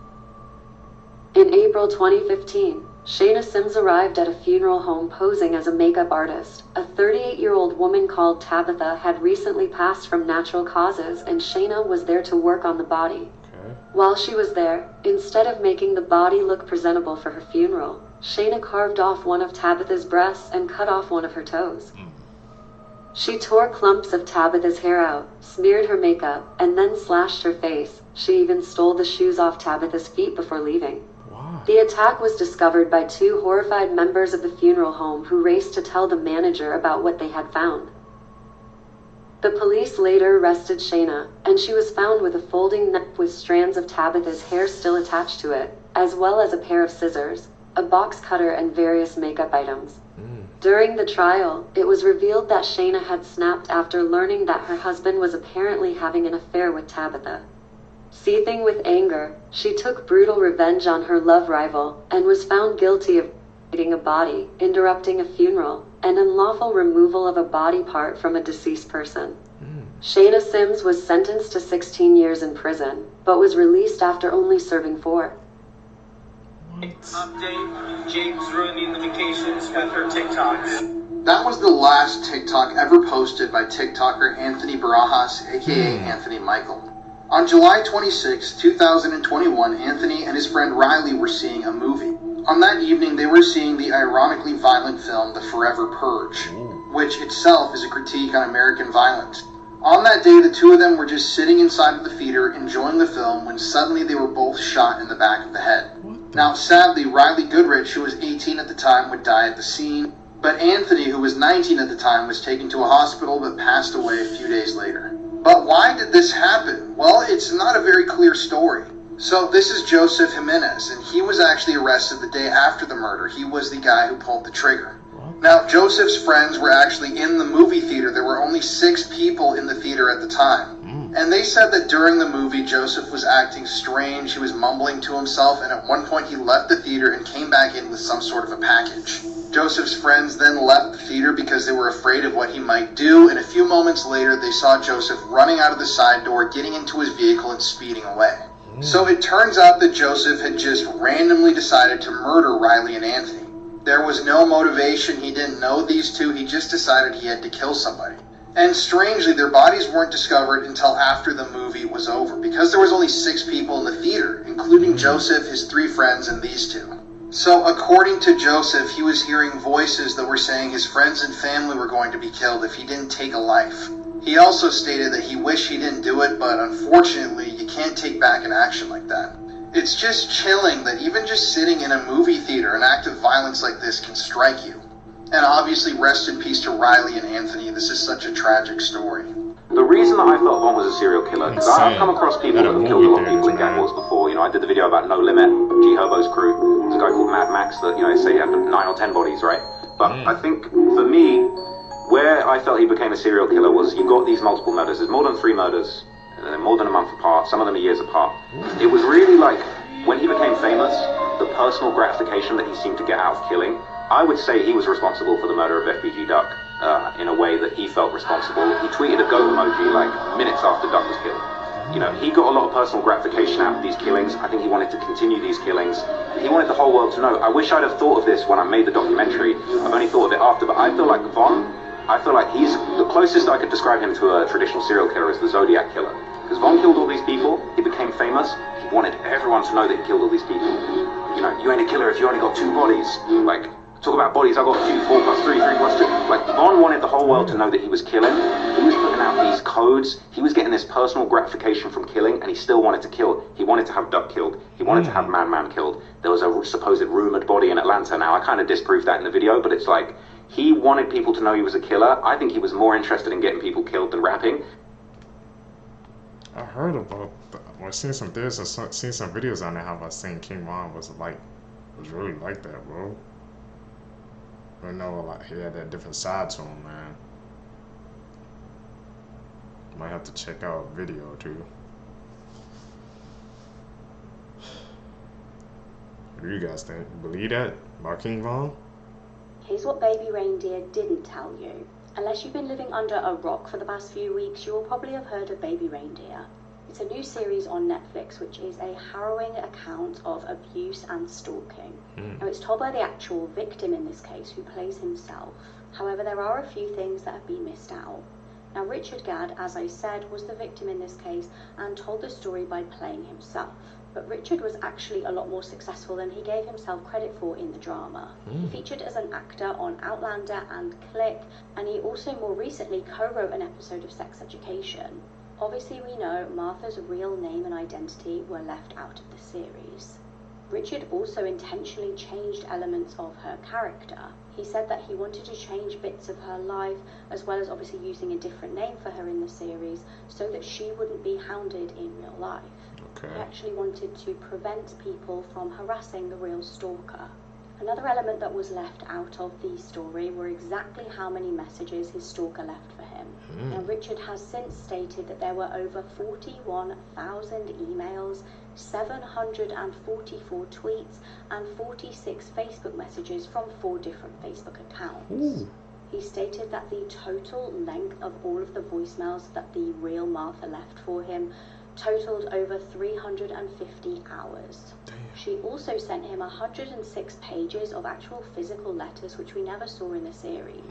In April 2015, Shayna Sims arrived at a funeral home posing as a makeup artist. A 38-year-old woman called Tabitha had recently passed from natural causes, and Shayna was there to work on the body. While she was there, instead of making the body look presentable for her funeral, Shayna carved off one of Tabitha's breasts and cut off one of her toes. She tore clumps of Tabitha's hair out, smeared her makeup, and then slashed her face. She even stole the shoes off Tabitha's feet before leaving. The attack was discovered by 2 horrified members of the funeral home who raced to tell the manager about what they had found. The police later arrested Shayna, and she was found with a folding knife with strands of Tabitha's hair still attached to it, as well as a pair of scissors, a box cutter, and various makeup items. During the trial, it was revealed that Shayna had snapped after learning that her husband was apparently having an affair with Tabitha. Seething with anger, she took brutal revenge on her love rival, and was found guilty of eating a body, interrupting a funeral, and unlawful removal of a body part from a deceased person. Shayna Sims was sentenced to 16 years in prison, but was released after only serving 4. Update, James ruining the vacations with her TikToks. That was the last TikTok ever posted by TikToker Anthony Barajas, aka Anthony Michael. On July 26, 2021, Anthony and his friend Riley were seeing a movie. On that evening, they were seeing the ironically violent film The Forever Purge, which itself is a critique on American violence. On that day, the two of them were just sitting inside of the theater enjoying the film when suddenly they were both shot in the back of the head. Now, sadly, Riley Goodrich, who was 18 at the time, would die at the scene, but Anthony, who was 19 at the time, was taken to a hospital but passed away a few days later. But why did this happen? Well, it's not a very clear story. So this is Joseph Jimenez, and he was actually arrested the day after the murder. He was the guy who pulled the trigger. Now, Joseph's friends were actually in the movie theater. There were only 6 people in the theater at the time. And they said that during the movie, Joseph was acting strange. He was mumbling to himself, and at one point he left the theater and came back in with some sort of a package. Joseph's friends then left the theater because they were afraid of what he might do, and a few moments later they saw Joseph running out of the side door, getting into his vehicle and speeding away. So it turns out that Joseph had just randomly decided to murder Riley and Anthony. There was no motivation, he didn't know these two, he just decided he had to kill somebody. And strangely, their bodies weren't discovered until after the movie was over, because there was only 6 people in the theater, including Joseph, his 3 friends, and these two. So according to Joseph, he was hearing voices that were saying his friends and family were going to be killed if he didn't take a life. He also stated that he wished he didn't do it, but unfortunately, you can't take back an action like that. It's just chilling that even just sitting in a movie theater, an act of violence like this can strike you. And obviously, rest in peace to Riley and Anthony. This is such a tragic story. The reason that I felt Von was a serial killer, because I've come across people that have killed a lot of people in gang wars before. You know, I did the video about No Limit, G Herbo's crew. There's a guy called Mad Max that, you know, they say he had 9 or 10 bodies, right? But I think, for me, where I felt he became a serial killer was you've got these multiple murders. There's more than 3 murders, more than a month apart, some of them are years apart. It was really like, when he became famous, the personal gratification that he seemed to get out of killing, I would say he was responsible for the murder of FBG Duck in a way that he felt responsible. He tweeted a goat emoji like minutes after Duck was killed. You know, he got a lot of personal gratification out of these killings. I think he wanted to continue these killings. He wanted the whole world to know. I wish I'd have thought of this when I made the documentary. I've only thought of it after, but I feel like Von, I feel like he's the closest I could describe him to a traditional serial killer is the Zodiac Killer. Because Von killed all these people, he became famous, he wanted everyone to know that he killed all these people. You know, you ain't a killer if you only got 2 bodies. Like, talk about bodies, I got 2, 4 plus 3, 3 plus 2. Like, Von wanted the whole world to know that he was killing. He was putting out these codes. He was getting this personal gratification from killing, and he still wanted to kill. He wanted to have Duck killed. He wanted to have Man killed. There was a supposed rumored body in Atlanta. Now, I kind of disproved that in the video, but it's like, he wanted people to know he was a killer. I think he was more interested in getting people killed than rapping. I heard about that. Well, I've seen some theories and seen some videos on it, how I seen King Von was really like that, bro. I know, like, he had that different side to him, man. Might have to check out a video or two. What do you guys think? Believe that about King Von? Here's what Baby Reindeer didn't tell you. Unless you've been living under a rock for the past few weeks, you will probably have heard of Baby Reindeer. It's a new series on Netflix, which is a harrowing account of abuse and stalking. Now, it's told by the actual victim in this case, who plays himself. However, there are a few things that have been missed out. Now, Richard Gadd, as I said, was the victim in this case and told the story by playing himself. But Richard was actually a lot more successful than he gave himself credit for in the drama. He featured as an actor on Outlander and Click, and he also more recently co-wrote an episode of Sex Education. Obviously, we know Martha's real name and identity were left out of the series. Richard also intentionally changed elements of her character. He said that he wanted to change bits of her life, as well as obviously using a different name for her in the series, so that she wouldn't be hounded in real life. He actually wanted to prevent people from harassing the real stalker. Another element that was left out of the story were exactly how many messages his stalker left for him. Now, Richard has since stated that there were over 41,000 emails, 744 tweets, and 46 Facebook messages from 4 different Facebook accounts. He stated that the total length of all of the voicemails that the real Martha left for him totaled over 350 hours. Damn. She also sent him 106 pages of actual physical letters, which we never saw in the series.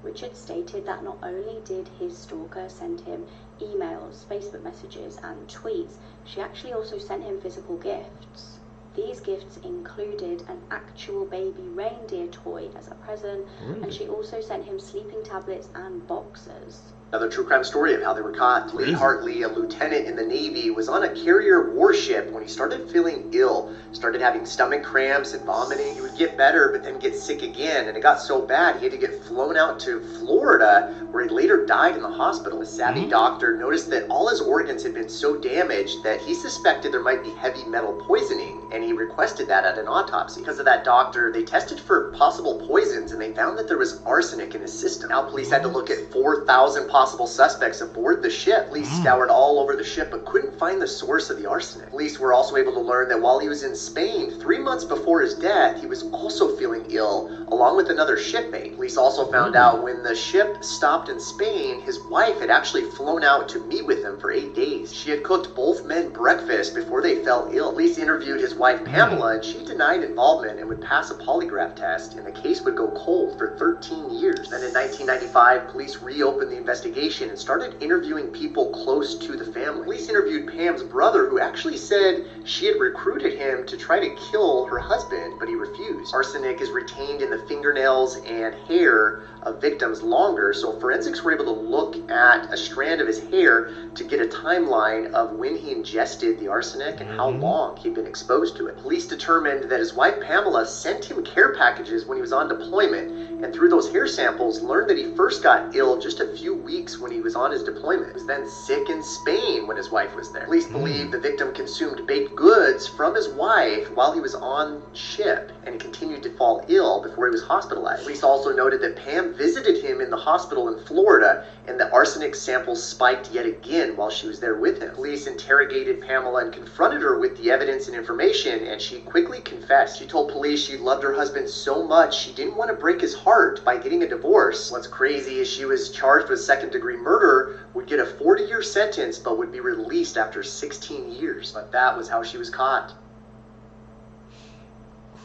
Richard stated that not only did his stalker send him emails, Facebook messages, and tweets, she actually also sent him physical gifts. These gifts included an actual baby reindeer toy as a present, and she also sent him sleeping tablets and boxers. Another true crime story of how they were caught. Lee Hartley, a lieutenant in the Navy, was on a carrier warship when he started feeling ill. Started having stomach cramps and vomiting. He would get better, but then get sick again. And it got so bad, he had to get flown out to Florida, where he later died in the hospital. A savvy doctor noticed that all his organs had been so damaged that he suspected there might be heavy metal poisoning, and he requested that at an autopsy. Because of that doctor, they tested for possible poisons, and they found that there was arsenic in his system. Now police had to look at 4,000 possible suspects aboard the ship. Police scoured all over the ship but couldn't find the source of the arsenic. Police were also able to learn that while he was in Spain 3 months before his death, he was also feeling ill along with another shipmate. Police also found out when the ship stopped in Spain, his wife had actually flown out to meet with him for 8 days. She had cooked both men breakfast before they fell ill. Police interviewed his wife Pamela, and she denied involvement and would pass a polygraph test, and the case would go cold for 13 years. Then in 1995, police reopened the investigation and started interviewing people close to the family. Police interviewed Pam's brother, who actually said she had recruited him to try to kill her husband, but he refused. Arsenic is retained in the fingernails and hair of victims longer, so forensics were able to look at a strand of his hair to get a timeline of when he ingested the arsenic and how long he'd been exposed to it. Police determined that his wife Pamela sent him care packages when he was on deployment, and through those hair samples learned that he first got ill just a few weeks when he was on his deployment. He was then sick in Spain when his wife was there. Police believe the victim consumed baked goods from his wife while he was on ship, and he continued to fall ill before he was hospitalized. Police also noted that Pam visited him in the hospital in Florida, and the arsenic samples spiked yet again while she was there with him. Police interrogated Pamela and confronted her with the evidence and information, and she quickly confessed. She told police she loved her husband so much she didn't want to break his heart by getting a divorce. What's crazy is she was charged with second-degree murder, would get a 40-year sentence, but would be released after 16 years. But that was how she was caught.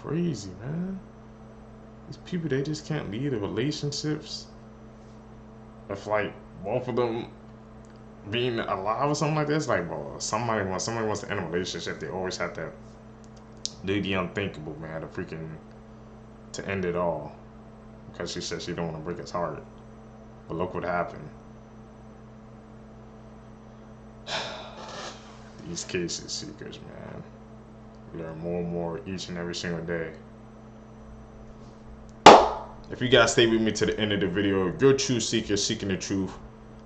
Crazy, man. These people, they just can't lead the relationships if like both of them being alive or something like that. It's like, bro, when somebody wants to end a relationship, they always have to do the unthinkable, man, to end it all, because she said she don't want to break his heart. But look what happened. These cases seekers, man, we learn more and more each and every single day. If you guys stay with me to the end of the video, if you're a truth seeker seeking the truth,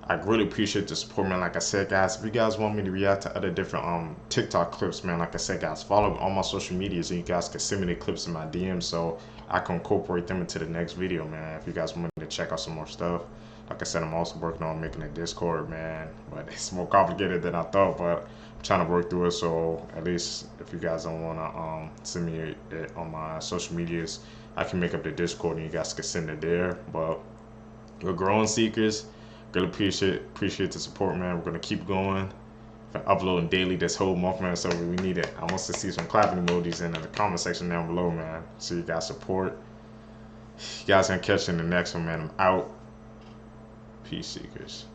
I really appreciate the support, man. Like I said, guys, if you guys want me to react to other different TikTok clips, man, like I said, guys, follow me on my social medias, and you guys can send me the clips in my DMs so I can incorporate them into the next video, man. If you guys want me to check out some more stuff, like I said, I'm also working on making a Discord, man, but it's more complicated than I thought, but I'm trying to work through it. So at least if you guys don't want to send me it on my social medias, I can make up the Discord and you guys can send it there. But we're growing seekers. Really appreciate the support, man. We're gonna keep going. Been uploading daily this whole month, man. So we need it. I want to see some clapping emojis in the comment section down below, man. So you guys support. You guys gonna catch you in the next one, man. I'm out. Peace, seekers.